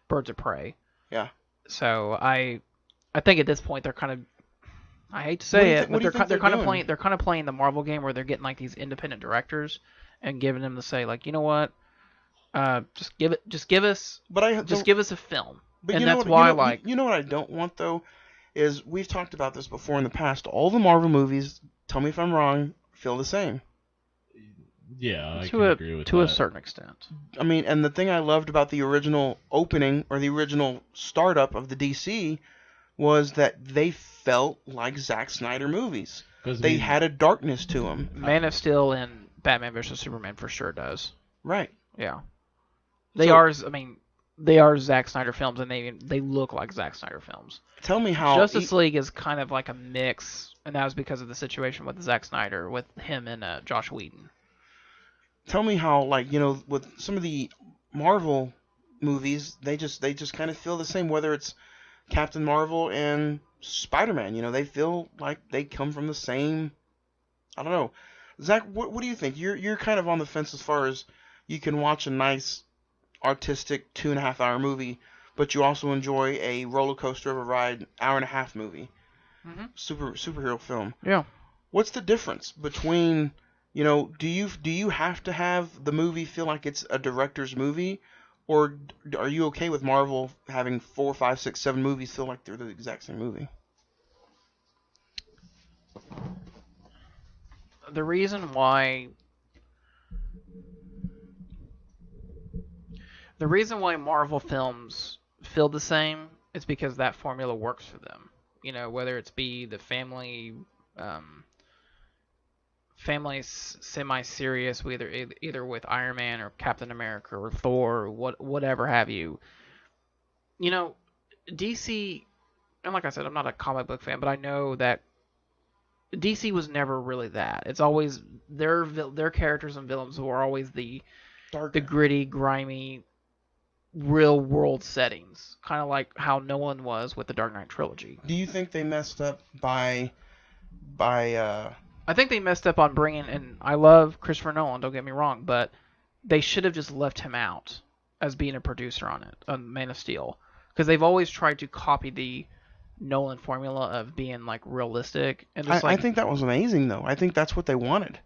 Birds of Prey. Yeah. So I think at this point they're kind of, I hate to say it, but they're kind of playing the Marvel game where they're getting like these independent directors and giving them to say like, you know what, just give us a film. And that's why you know what I don't want though is, we've talked about this before in the past. All the Marvel movies, tell me if I'm wrong, feel the same. Yeah, I can agree with that. To a certain extent. I mean, and the thing I loved about the original opening, or the original startup of the DC, was that they felt like Zack Snyder movies. They had a darkness to them. Man of Steel and Batman vs. Superman for sure does. Right. Yeah. They are Zack Snyder films, and they look like Zack Snyder films. Tell me how Justice League is kind of like a mix, and that was because of the situation with Zack Snyder, with him and Josh Whedon. Tell me how, like, you know, with some of the Marvel movies, they just kind of feel the same. Whether it's Captain Marvel and Spider-Man, you know, they feel like they come from the same. I don't know, Zach. What do you think? You're kind of on the fence as far as you can watch a nice, artistic 2.5-hour movie, but you also enjoy a roller coaster of a ride, hour-and-a-half movie, superhero film. Yeah. What's the difference between, you know, do you have to have the movie feel like it's a director's movie, or are you okay with Marvel having 4, 5, 6, 7 movies feel like they're the exact same movie? The reason why Marvel films feel the same is because that formula works for them. You know, whether it's be the family semi-serious, either with Iron Man or Captain America or Thor or whatever have you. You know, DC, and like I said, I'm not a comic book fan, but I know that DC was never really that. It's always their characters and villains who are always the gritty, grimy, real world settings, kind of like how Nolan was with the Dark Knight trilogy. Do you think they messed up by I think they messed up on bringing, and I love Christopher Nolan, don't get me wrong, but they should have just left him out as being a producer on Man of Steel, because they've always tried to copy Nolan formula of being like realistic and I, just I think that was amazing though. I think that's what they wanted,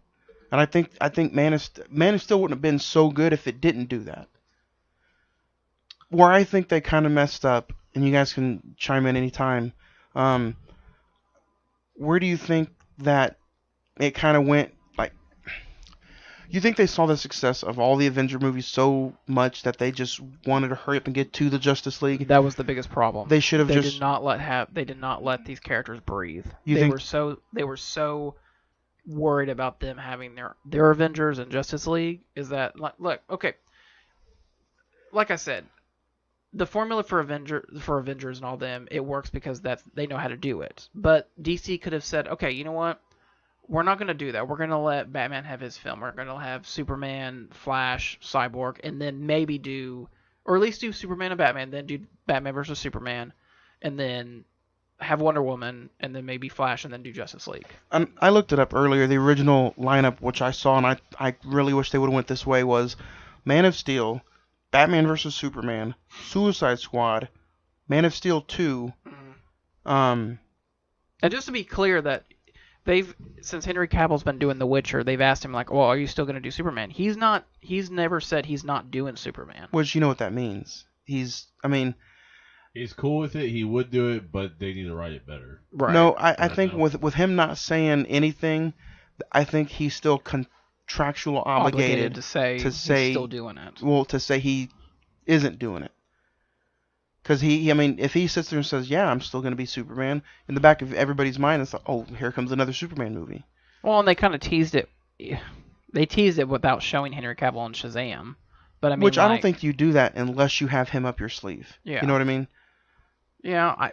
and I think Man of Steel wouldn't have been so good if it didn't do that. Where I think they kind of messed up, and you guys can chime in anytime. Where do you think that it kind of went? Like, you think they saw the success of all the Avenger movies so much that they just wanted to hurry up and get to the Justice League? that was the biggest problem. They should have They just. did not let these characters breathe. You They think- were so worried about them having their Avengers and Justice League. Is that look okay? Like I said, the formula for Avengers and all them, it works because they know how to do it. But DC could have said, okay, you know what? We're not going to do that. We're going to let Batman have his film. We're going to have Superman, Flash, Cyborg, and then maybe or at least do Superman and Batman, then do Batman versus Superman, and then have Wonder Woman, and then maybe Flash, and then do Justice League. I looked it up earlier. The original lineup, which I saw, and I really wish they would have went this way, was Man of Steel, Batman vs. Superman, Suicide Squad, Man of Steel 2. And just to be clear, that since Henry Cavill's been doing The Witcher, they've asked him like, well, are you still going to do Superman? He's never said he's not doing Superman. Which, you know what that means. He's cool with it. He would do it, but they need to write it better. Right. No, I think with him not saying anything, I think he's still contractual obligated to say he's still doing it. Well, to say he isn't doing it. Because if he sits there and says, yeah, I'm still going to be Superman, in the back of everybody's mind, it's like, oh, here comes another Superman movie. Well, and they kind of teased it. They teased it without showing Henry Cavill and Shazam. But I mean, Which I don't think you do that unless you have him up your sleeve. Yeah. You know what I mean? Yeah,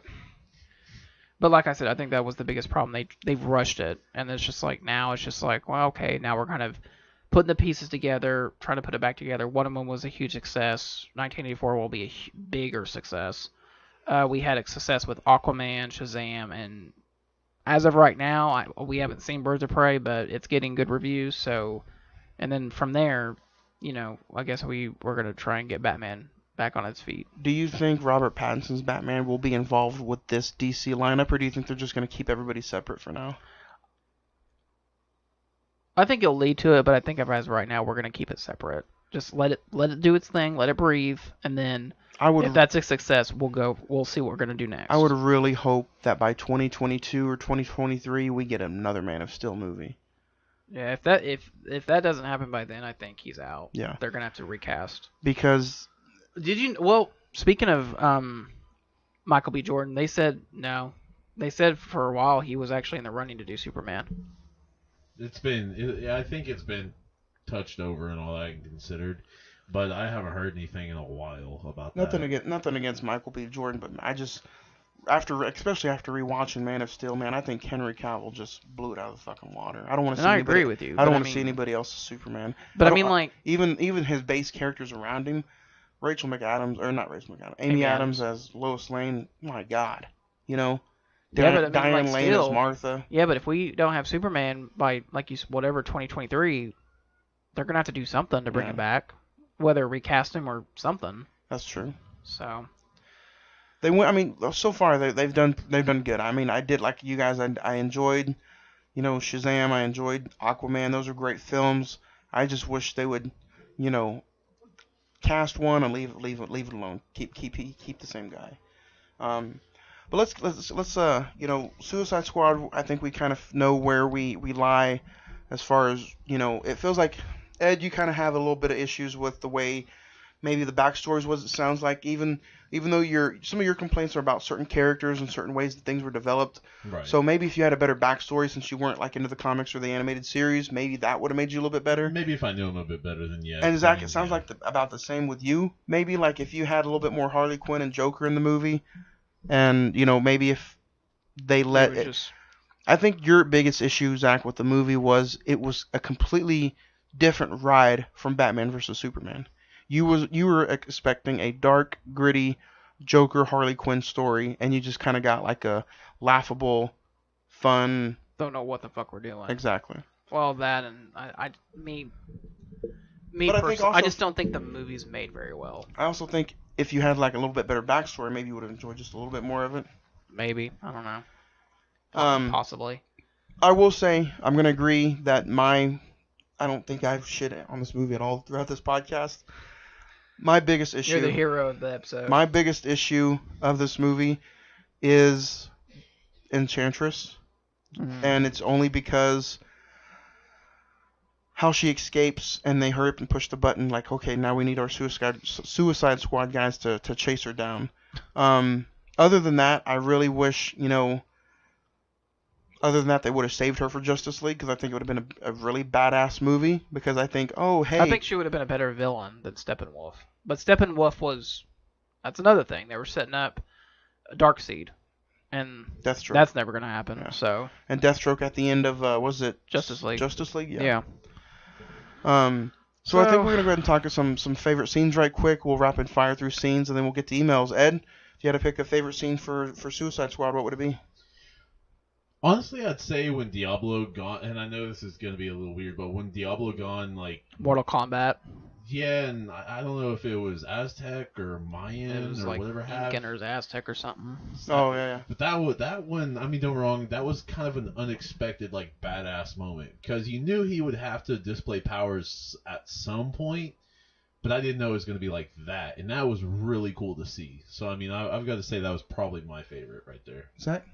But like I said, I think that was the biggest problem. They've rushed it, and it's just like now it's just like, well, okay, now we're kind of putting the pieces together, trying to put it back together. Wonder Woman was a huge success. 1984 will be a bigger success. We had a success with Aquaman, Shazam, and as of right now, we haven't seen Birds of Prey, but it's getting good reviews. So, and then from there, I guess we're gonna try and get Batman back on its feet. Do you think Robert Pattinson's Batman will be involved with this DC lineup, or do you think they're just going to keep everybody separate for now? I think it'll lead to it, but I think as right now we're gonna keep it separate. Just let it do its thing, let it breathe, and then if that's a success, we'll see what we're gonna do next. I would really hope that by 2022 or 2023 we get another Man of Steel movie. Yeah, if that doesn't happen by then, I think he's out. Yeah. They're gonna have to recast. Because speaking of Michael B. Jordan, they said no. They said for a while he was actually in the running to do Superman. I think it's been touched over and all that and considered, but I haven't heard anything in a while about that. Nothing against Michael B. Jordan, but I just especially after rewatching Man of Steel, man, I think Henry Cavill just blew it out of the fucking water. I don't want to see. I agree with you. I don't want to see anybody else's Superman. But even his base characters around him, Amy Adams as Lois Lane. My God, Diane Lane as Martha. Yeah, but if we don't have Superman by, like you said, whatever, 2023, they're going to have to do something to bring him back, whether recast him or something. That's true. So so far they've done good. I did, like you guys. I enjoyed, Shazam. I enjoyed Aquaman. Those are great films. I just wish they would, cast one and leave it alone. Keep the same guy. But let's Suicide Squad. I think we kind of know where we lie as far as It feels like, Ed, you kind of have a little bit of issues with the way maybe the backstories was. It sounds like even though some of your complaints are about certain characters and certain ways that things were developed. Right. So maybe if you had a better backstory, since you weren't like into the comics or the animated series, maybe that would have made you a little bit better. Maybe if I knew him a bit better than And Zach, it sounds like about the same with you. Maybe like if you had a little bit more Harley Quinn and Joker in the movie. And, maybe if they let it... I think your biggest issue, Zach, with the movie was it was a completely different ride from Batman vs. Superman. You were expecting a dark, gritty Joker Harley Quinn story, and you just kind of got like a laughable, fun... Don't know what the fuck we're doing. Exactly. Well, that and I just don't think the movie's made very well. I also think if you had like a little bit better backstory, maybe you would have enjoyed just a little bit more of it. maybe. I don't know. Possibly. I will say I'm gonna agree that I don't think I've shit on this movie at all throughout this podcast. My biggest issue. You're the hero of the episode. My biggest issue of this movie is Enchantress, and it's only because how she escapes and they hurry up and push the button like, okay, now we need our Suicide Squad guys to chase her down. Other than that, I really wish, other than that, they would have saved her for Justice League, because I think it would have been a really badass movie, because I think, I think she would have been a better villain than Steppenwolf. But Steppenwolf that's another thing. They were setting up Darkseid. And Deathstroke. That's never going to happen. Yeah. So. And Deathstroke at the end of, was it? Justice League. Justice League, yeah. Yeah. So I think we're going to go ahead and talk some favorite scenes right quick. We'll rapid fire through scenes, and then we'll get to emails. Ed, if you had to pick a favorite scene for Suicide Squad, what would it be? Honestly, I'd say when Diablo gone, and I know this is going to be a little weird, but when Diablo gone, like... Mortal Kombat. Yeah, and I don't know if it was Aztec or Mayan or like whatever happened. Beginner's Aztec or something. Oh, yeah. But that one, I mean, don't get me wrong, that was kind of an unexpected, like, badass moment. Because you knew he would have to display powers at some point, but I didn't know it was going to be like that. And that was really cool to see. So, I mean, I've got to say that was probably my favorite right there. Zach?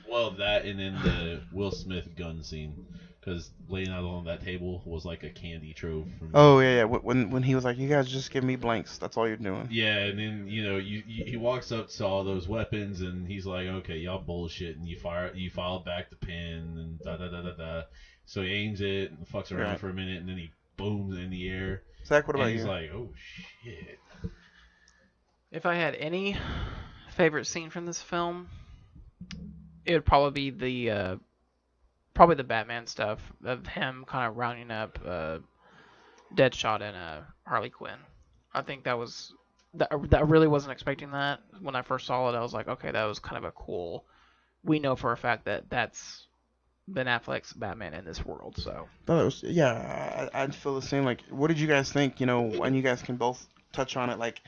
Well, that and then the Will Smith gun scene, because laying out on that table was like a candy trove. Oh yeah. When he was like, "You guys just give me blanks. That's all you're doing." Yeah, and then he walks up to all those weapons and he's like, "Okay, y'all bullshit," and you file back the pin and da da da da da. So he aims it and fucks around for a minute and then he booms in the air. Zach, what about you? He's like, "Oh shit." If I had any favorite scene from this film, it would probably be the Batman stuff of him kind of rounding up Deadshot and Harley Quinn. I think that I really wasn't expecting that. When I first saw it, I was like, okay, that was kind of a cool. We know for a fact that that's Ben Affleck's Batman in this world. So. I'd feel the same. Like, what did you guys think? And you guys can both touch on it. Like,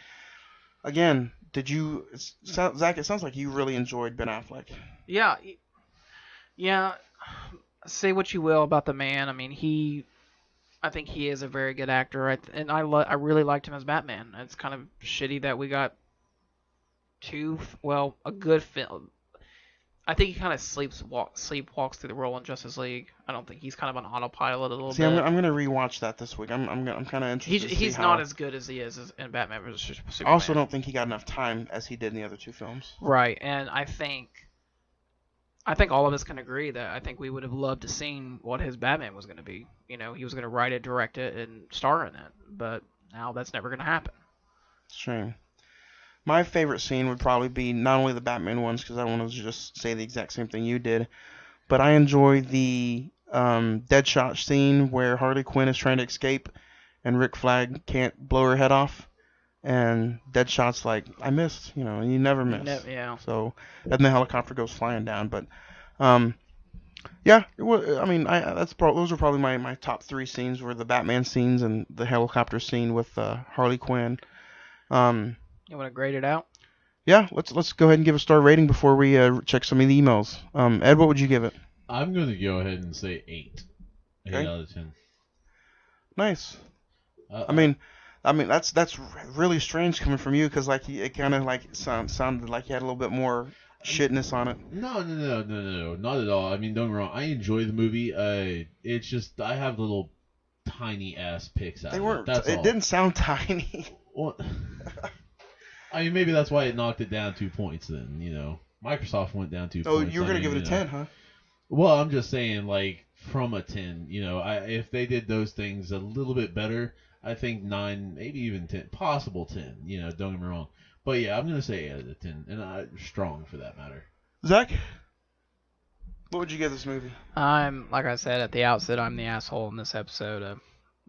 again, Zach? It sounds like you really enjoyed Ben Affleck. Yeah. Say what you will about the man. I mean, I think he is a very good actor, and I really liked him as Batman. It's kind of shitty that we got a good film. I think he kind of sleepwalks through the role in Justice League. I don't think he's kind of on autopilot a little bit. I'm gonna rewatch that this week. I'm kind of interested. He's not as good as he is in Batman vs Superman. I also don't think he got enough time as he did in the other two films. Right, and I think all of us can agree that I think we would have loved to seen what his Batman was going to be. He was going to write it, direct it, and star in it. But now that's never going to happen. It's a shame. My favorite scene would probably be not only the Batman ones, because I don't want to just say the exact same thing you did, but I enjoy the Deadshot scene where Harley Quinn is trying to escape and Rick Flag can't blow her head off. And Deadshot's like, I missed, you never miss. Yeah. So, and the helicopter goes flying down. But, yeah, those are probably my top three scenes, were the Batman scenes and the helicopter scene with Harley Quinn. You want to grade it out? Yeah, let's go ahead and give a star rating before we check some of the emails. Ed, what would you give it? I'm going to go ahead and say 8. 8 Okay. out of 10. Nice. I mean, that's really strange coming from you, because it kind of sounded like you had a little bit more shitness on it. No, not at all. I mean, don't get me wrong. I enjoy the movie. It's just I have little tiny ass picks out. It didn't sound tiny. Well, I mean, maybe that's why it knocked it down 2 points. Then Microsoft went down 2 points. Oh, you were gonna give it a 10, huh? Well, I'm just saying, like, from a 10. If they did those things a little bit better, I think 9, maybe even 10, possible 10. Don't get me wrong. But yeah, I'm gonna say 8 out of 10, and strong for that matter. Zach, what would you give this movie? Like I said at the outset, I'm the asshole in this episode.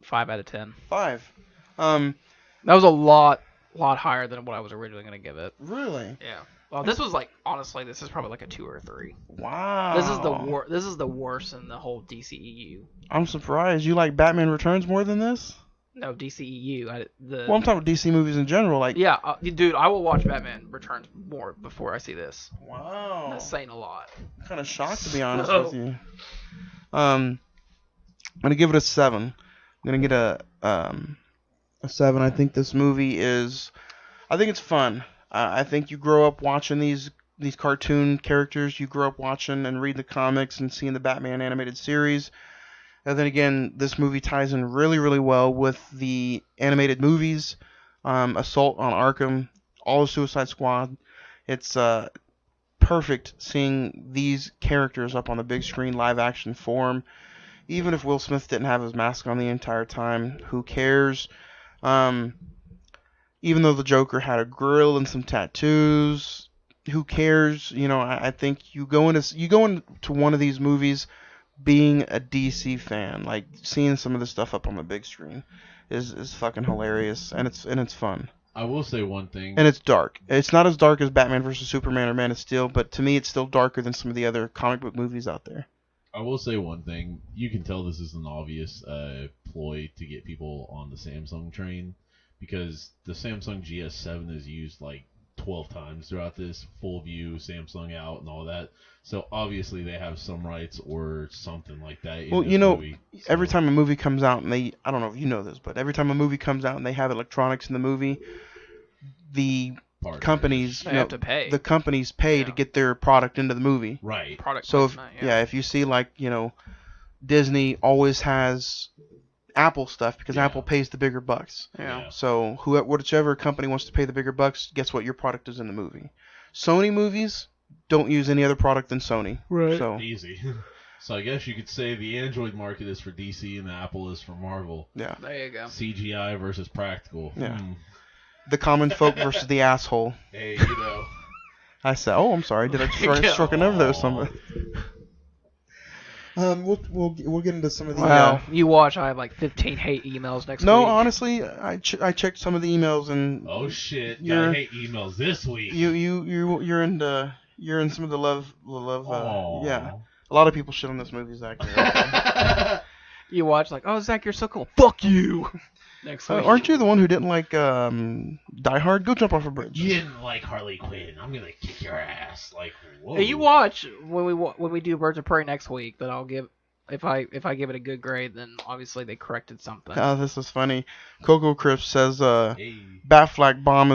5 out of 10. 5. That was a lot higher than what I was originally gonna give it. Really? Yeah. Well, this was honestly, this is probably like a 2 or 3. Wow. This is the worst in the whole DCEU. I'm surprised. You like Batman Returns more than this? No, DCEU. Well, I'm talking about DC movies in general. Like, Yeah, dude, I will watch Batman Returns more before I see this. wow, That's saying a lot. I'm kind of shocked to be honest with you. I'm gonna give it a 7. I'm gonna get a 7. I think this movie is. I think it's fun. I think you grow up watching these cartoon characters. You grow up watching and reading the comics and seeing the Batman animated series. And then again, this movie ties in really, really well with the animated movies, Assault on Arkham, all of Suicide Squad. It's perfect seeing these characters up on the big screen, live action form. Even if Will Smith didn't have his mask on the entire time, who cares? Even though the Joker had a grill and some tattoos, who cares? You know, I think you go into one of these movies being a DC fan, like seeing some of the stuff up on the big screen is fucking hilarious, and it's fun. I will say one thing. And it's dark. It's not as dark as Batman vs Superman or Man of Steel, but to me it's still darker than some of the other comic book movies out there. I will say one thing. You can tell this is an obvious ploy to get people on the Samsung train, because the Samsung GS7 is used like 12 times throughout this full view Samsung out and all that. So obviously they have some rights or something like that in this movie. Every time a movie comes out and I don't know if you know this, but every time a movie comes out and they have electronics in the movie, the companies have to pay. The companies pay to get their product into the movie. Right. Product so placement, if you see like, Disney always has Apple stuff because Apple pays the bigger bucks. Yeah. So whichever company wants to pay the bigger bucks, guess what? Your product is in the movie. Sony movies don't use any other product than Sony. Right. So easy. So I guess you could say the Android market is for DC and the Apple is for Marvel. Yeah. There you go. CGI versus practical. Yeah. The common folk versus the asshole. Hey, I said, oh, I'm sorry. Did I struck a nerve there or something? We'll get into some of the. Well, you watch. I have like 15 hate emails next week. No, honestly, I checked some of the emails and. Oh shit! Got hate emails this week. You're in some of the love. Yeah, a lot of people shit on this movie, Zach. You watch like, oh Zach, you're so cool. Fuck you. Next week. Aren't you the one who didn't like Die Hard? Go jump off a bridge. You didn't like Harley Quinn. I'm gonna kick your ass. Like, whoa. Hey, you watch when we do Birds of Prey next week. That I'll give. If I give it a good grade, then obviously they corrected something. Oh, this is funny. Coco Crisp says, Batfleck bomb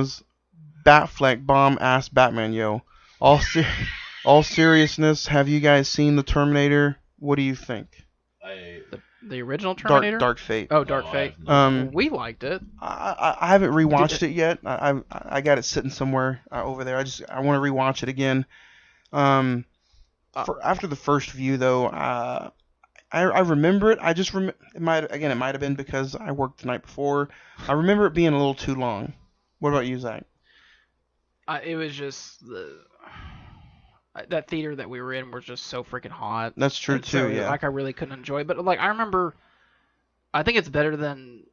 ass Batman, yo. All seriousness, have you guys seen the Terminator? What do you think? The original Terminator? Dark Fate. Oh, Dark Fate. We liked it. I haven't rewatched it yet. I got it sitting somewhere over there. I want to rewatch it again. After the first view though, I remember it. It might have been because I worked the night before. I remember it being a little too long. What about you, Zach? It was just that theater that we were in was just so freaking hot. That's true too. So, yeah. Like I really couldn't enjoy it, but like I remember, I think it's better than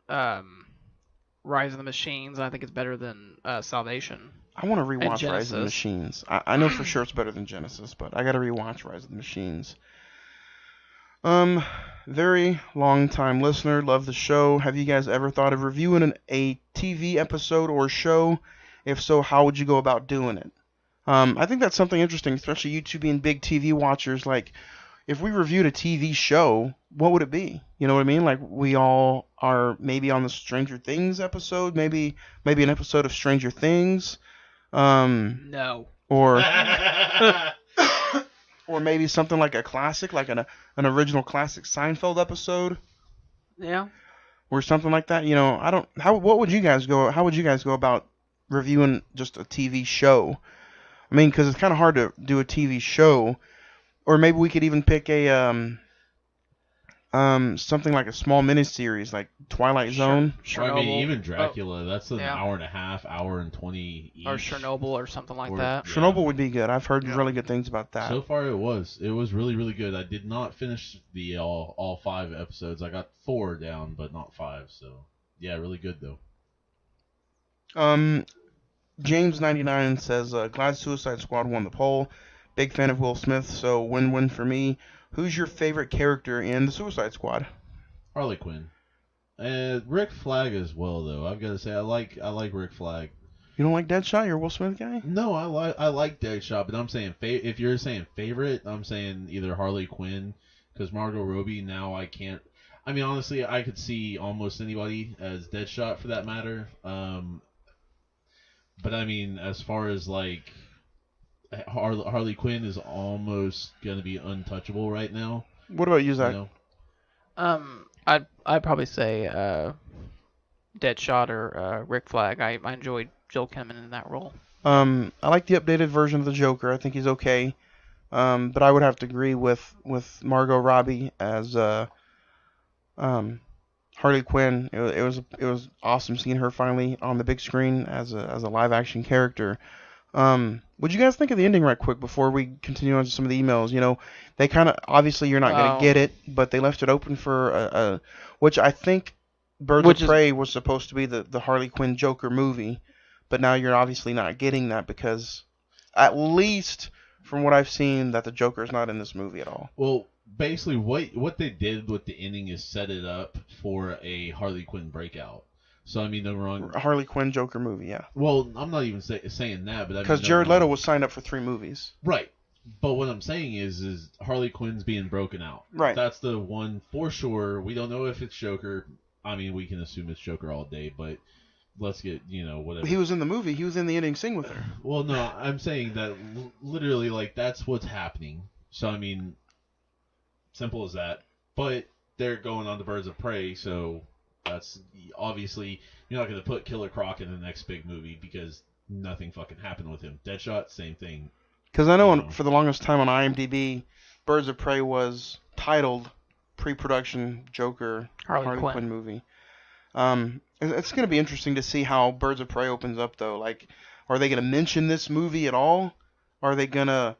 Rise of the Machines. And I think it's better than Salvation. I want to rewatch Rise of the Machines. I know for sure it's better than Genesis, but I got to rewatch Rise of the Machines. Very long time listener, love the show. Have you guys ever thought of reviewing a TV episode or show? If so, how would you go about doing it? I think that's something interesting, especially you two being big TV watchers. Like, if we reviewed a TV show, what would it be? You know what I mean? Like, we all are maybe on the Stranger Things episode, maybe an episode of Stranger Things. No. Or or maybe something like a classic, like an original classic Seinfeld episode. Yeah. Or something like that. You know, how would you guys go about reviewing just a TV show? I mean, because it's kind of hard to do a TV show, or maybe we could even pick a something like a small miniseries, like Twilight Zone. I mean, even Dracula, that's an hour and a half, hour and 20 each. Or Chernobyl or something like that. Yeah. Chernobyl would be good. I've heard really good things about that. So far, it was really, really good. I did not finish the all 5 episodes. I got 4 down, but not 5. So yeah, really good though. James99 says, glad Suicide Squad won the poll. Big fan of Will Smith, so win-win for me. Who's your favorite character in the Suicide Squad? Harley Quinn. Rick Flag as well, though. I've got to say, I like Rick Flag. You don't like Deadshot? You're a Will Smith guy? No, I like Deadshot, but I'm saying if you're saying favorite, I'm saying either Harley Quinn, because Margot Robbie now I can't. I mean, honestly, I could see almost anybody as Deadshot for that matter. But I mean, as far as like Harley Quinn is almost gonna be untouchable right now. What about you, Zach? You know? I'd probably say Deadshot or Rick Flag. I enjoyed Joel Kinnaman in that role. I like the updated version of the Joker. I think he's okay. But I would have to agree with Margot Robbie as Harley Quinn. It was awesome seeing her finally on the big screen as a live action character. What'd you guys think of the ending right quick before we continue on to some of the emails? You know, they kind of, obviously you're not going to get it, but they left it open for which I think Birds of Prey was supposed to be the Harley Quinn Joker movie, but now you're obviously not getting that because, at least from what I've seen, that the Joker's not in this movie at all. Well, basically what they did with the ending is set it up for a Harley Quinn breakout. So I mean, no wrong. Harley Quinn Joker movie, yeah. Well, I'm not even saying that, but because Jared Leto was signed up for 3 movies. Right. But what I'm saying is Harley Quinn's being broken out. Right. That's the one for sure. We don't know if it's Joker. I mean, we can assume it's Joker all day, but let's get, whatever. He was in the movie. He was in the ending scene with her. Well, no, I'm saying that literally, like, that's what's happening. So, I mean, simple as that. But they're going on to Birds of Prey, so that's obviously you're not going to put Killer Croc in the next big movie because nothing fucking happened with him. Deadshot, same thing. Because I know for the longest time on IMDb, Birds of Prey was titled pre-production Joker Harley Quinn movie. It's going to be interesting to see how Birds of Prey opens up, though. Like, are they going to mention this movie at all? Are they going to...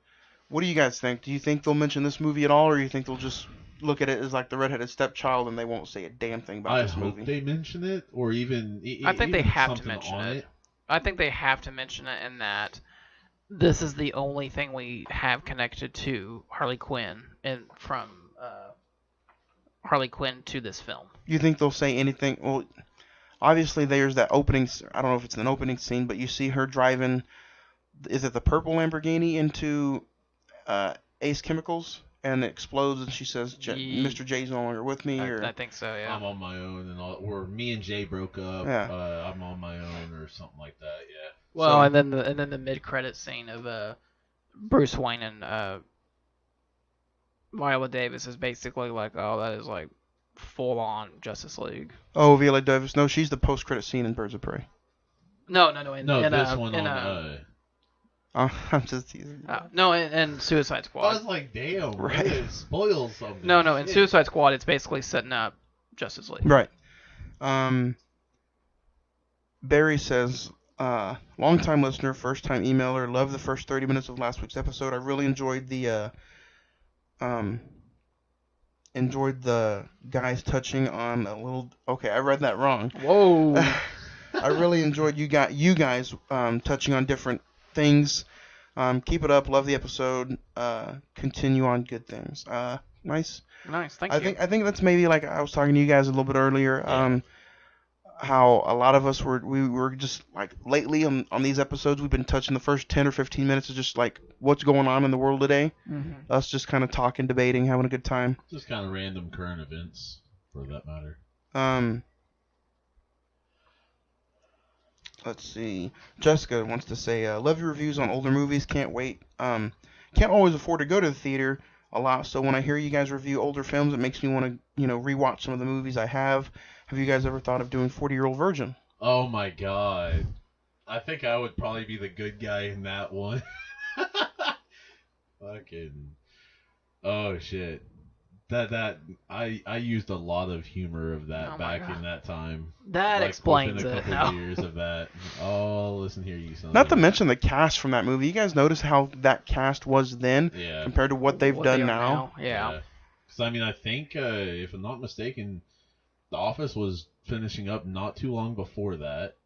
What do you guys think? Do you think they'll mention this movie at all, or do you think they'll just look at it as like the redheaded stepchild and they won't say a damn thing about this movie? I hope they mention it, or even... I think they have to mention it. I think they have to mention it in that this is the only thing we have connected to Harley Quinn and from Harley Quinn to this film. You think they'll say anything? Well, obviously there's that opening... I don't know if it's an opening scene, but you see her driving... Is it the purple Lamborghini into Ace Chemicals? And it explodes, and she says, "Mr. J's no longer with me." I think so. Yeah. I'm on my own, or me and Jay broke up. Yeah. I'm on my own, or something like that. Yeah. Well, so, and then the mid-credit scene of Bruce Wayne and Viola Davis is basically like, oh, that is like full-on Justice League. Oh, Viola Davis. No, she's the post-credit scene in Birds of Prey. No. This one on. I'm just teasing. No, and Suicide Squad. I was like, damn, right. It spoils something. No, in Suicide Squad, it's basically setting up Justice League. Right. Barry says, long-time listener, first-time emailer, love the first 30 minutes of last week's episode. I really enjoyed the guys touching on a little... Okay, I read that wrong. Whoa. I really enjoyed you guys touching on different things. Keep it up. Love the episode. Continue on good things. Nice. Thank you. I think that's maybe like I was talking to you guys a little bit earlier. How a lot of us were just like lately on these episodes we've been touching the first 10 or 15 minutes of just like what's going on in the world today. Mm-hmm. Us just kind of talking, debating, having a good time. Just kind of random current events, for that matter. Let's see. Jessica wants to say, love your reviews on older movies. Can't wait. Can't always afford to go to the theater a lot, so when I hear you guys review older films, it makes me want to, rewatch some of the movies I have. Have you guys ever thought of doing 40-Year-Old Virgin? Oh my god. I think I would probably be the good guy in that one. Fucking. Oh shit. I used a lot of humor of that back in that time. That explains it. A couple years of that. Oh, listen here, you son. Not to mention the cast from that movie. You guys notice how that cast was then compared to what they've done now? Yeah. Because I mean, I think if I'm not mistaken, The Office was finishing up not too long before that.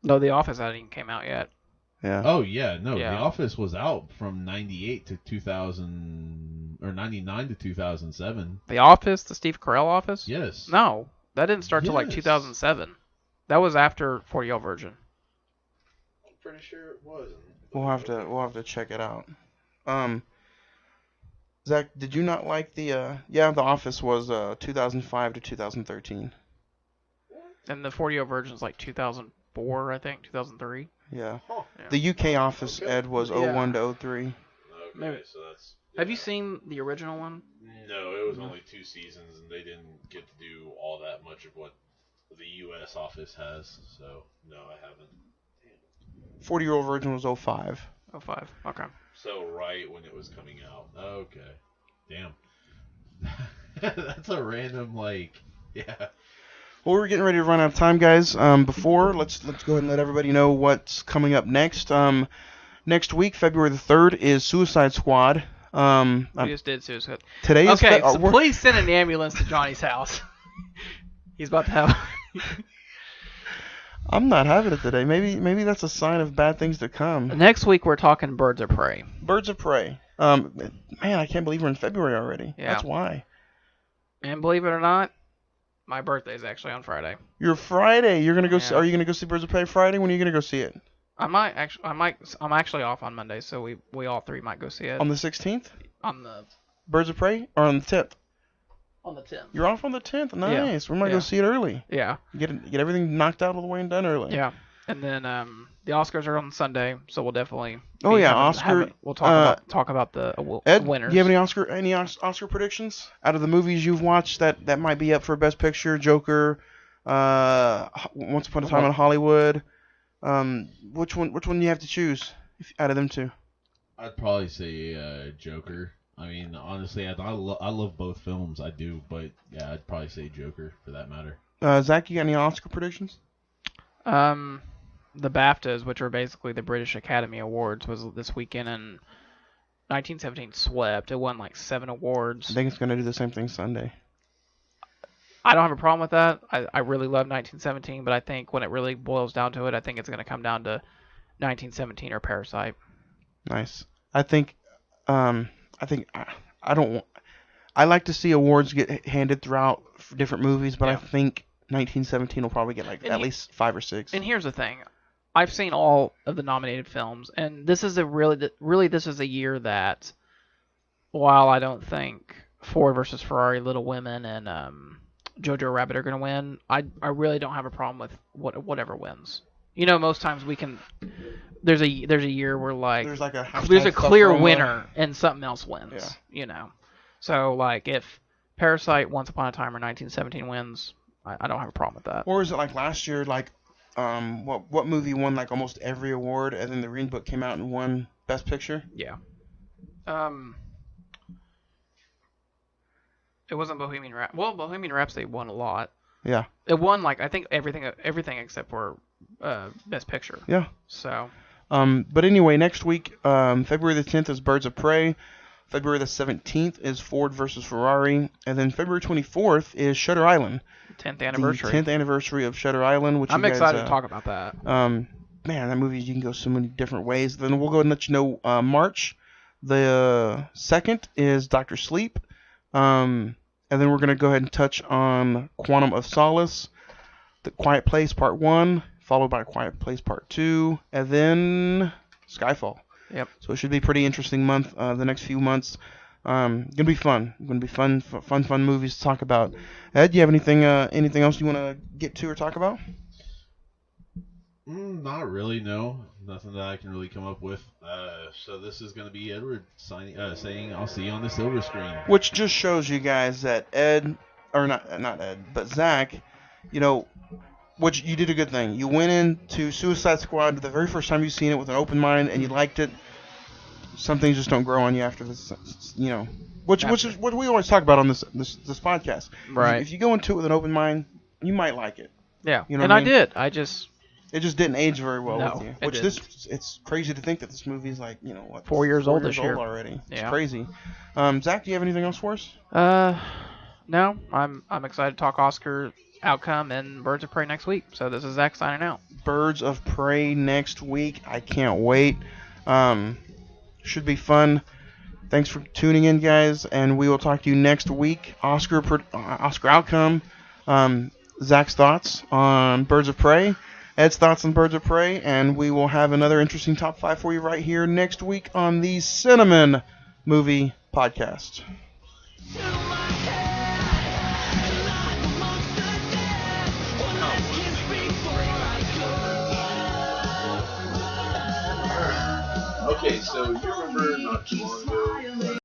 No, The Office hadn't even came out yet. Yeah. Oh yeah, no, The Office was out from 98 to 2000 or 99 to 2007. The Office, the Steve Carell Office? Yes. No, That didn't start till like Yes. 2007. That was after 40-year-old virgin. I'm pretty sure it was. We'll have to check it out. Zach, did you not like the The Office was 2005 to 2013. And the 40-year-old virgin's like 2004, I think, 2003. Yeah. Huh. Yeah. The UK Office, Okay. Ed, was 01 to 03. Okay, Maybe. so that's. Have you seen the original one? No, it was only 2 seasons, and they didn't get to do all that much of what the U.S. Office has. So no, I haven't. 40-year-old virgin was 05. 05. Okay. So right when it was coming out. Okay. Damn. That's a random yeah. Well, we're getting ready to run out of time, guys. Before let's go ahead and let everybody know what's coming up next. Next week, February the 3rd, is Suicide Squad. We just did Suicide. Today is Okay, so please send an ambulance to Johnny's house. He's about to have. I'm not having it today. Maybe that's a sign of bad things to come. Next week we're talking Birds of Prey. Birds of Prey. Man, I can't believe we're in February already. Yeah. That's why. And believe it or not, my birthday is actually on Friday. Your Friday. You're gonna go. Yeah. Are you gonna go see Birds of Prey Friday? When are you gonna go see it? I'm actually off on Monday, so we all three might go see it On the 16th. on the Birds of Prey, or on the 10th? 10th. You're off on the 10th. Nice. We might go Yeah. see it early. Yeah. Get everything knocked out of the way and done early. Yeah. And then the Oscars are on Sunday, so we'll definitely. Oh, yeah, Oscar- We'll talk about the Ed, winners. do you have any Oscar predictions out of the movies you've watched that might be up for Best Picture? Joker, Once Upon a Time in Hollywood. Which one do you have to choose out of them two? I'd probably say Joker. I mean, honestly, I love both films. I do, but yeah, I'd probably say Joker for that matter. Zach, you got any Oscar predictions? The BAFTAs, which are basically the British Academy Awards, was this weekend, and 1917 swept. It won like 7 awards. I think it's gonna do the same thing Sunday. I don't have a problem with that. I really love 1917, but I think when it really boils down to it, I think it's going to come down to 1917 or Parasite. Nice. I like to see awards get handed throughout for different movies, but I think 1917 will probably get at least 5 or 6. And here's the thing. I've seen all of the nominated films, and this is this is a year that, while I don't think Ford versus Ferrari, Little Women, and Jojo Rabbit are going to win, I really don't have a problem with whatever wins. You know, most times we can. There's a year where there's a clear winner and something else wins. Yeah. You know, so if Parasite, Once Upon a Time, or 1917 wins, I don't have a problem with that. Or is it like last year, what movie won almost every award, and then the Green Book came out and won Best Picture? Yeah. It wasn't Bohemian Rhapsody. Well, Bohemian Rhapsody won a lot. Yeah. It won I think everything except for Best Picture. Yeah. So. But anyway, next week, February the 10th is Birds of Prey. February the 17th is Ford versus Ferrari, and then February 24th is Shutter Island. 10th anniversary. The 10th anniversary of Shutter Island, which I'm excited to talk about that. Man, that movie, you can go so many different ways. Then we'll go ahead and let you know March. The 2nd is Dr. Sleep. And then we're going to go ahead and touch on Quantum of Solace, The Quiet Place Part 1, followed by Quiet Place Part 2, and then Skyfall. Yep. So it should be a pretty interesting month, the next few months. Gonna be fun. Gonna be fun movies to talk about. Ed, do you have anything else you want to get to or talk about? Not really, no. Nothing that I can really come up with. So this is going to be Edward saying, I'll see you on the silver screen. Which just shows you guys that Ed, or not Ed, but Zach, which you did a good thing. You went into Suicide Squad the very first time you've seen it with an open mind, and you liked it. Some things just don't grow on you after this, which is what we always talk about on this podcast. Right. If you go into it with an open mind, you might like it. Yeah. You know and what I mean? did. It just didn't age very well No, with you. it Which didn't. it's crazy to think that this movie's 4 years old this year already. It's Yeah. crazy. Zach, do you have anything else for us? No. I'm excited to talk Oscar outcome and Birds of Prey next week. So this is Zach signing out. Birds of Prey next week. I can't wait. Should be fun. Thanks for tuning in, guys, and we will talk to you next week. Oscar outcome. Zach's thoughts on Birds of Prey, Ed's thoughts on Birds of Prey, and we will have another interesting top 5 for you right here next week on the Cine-Men Movie Podcast. Okay, so you remember not too long ago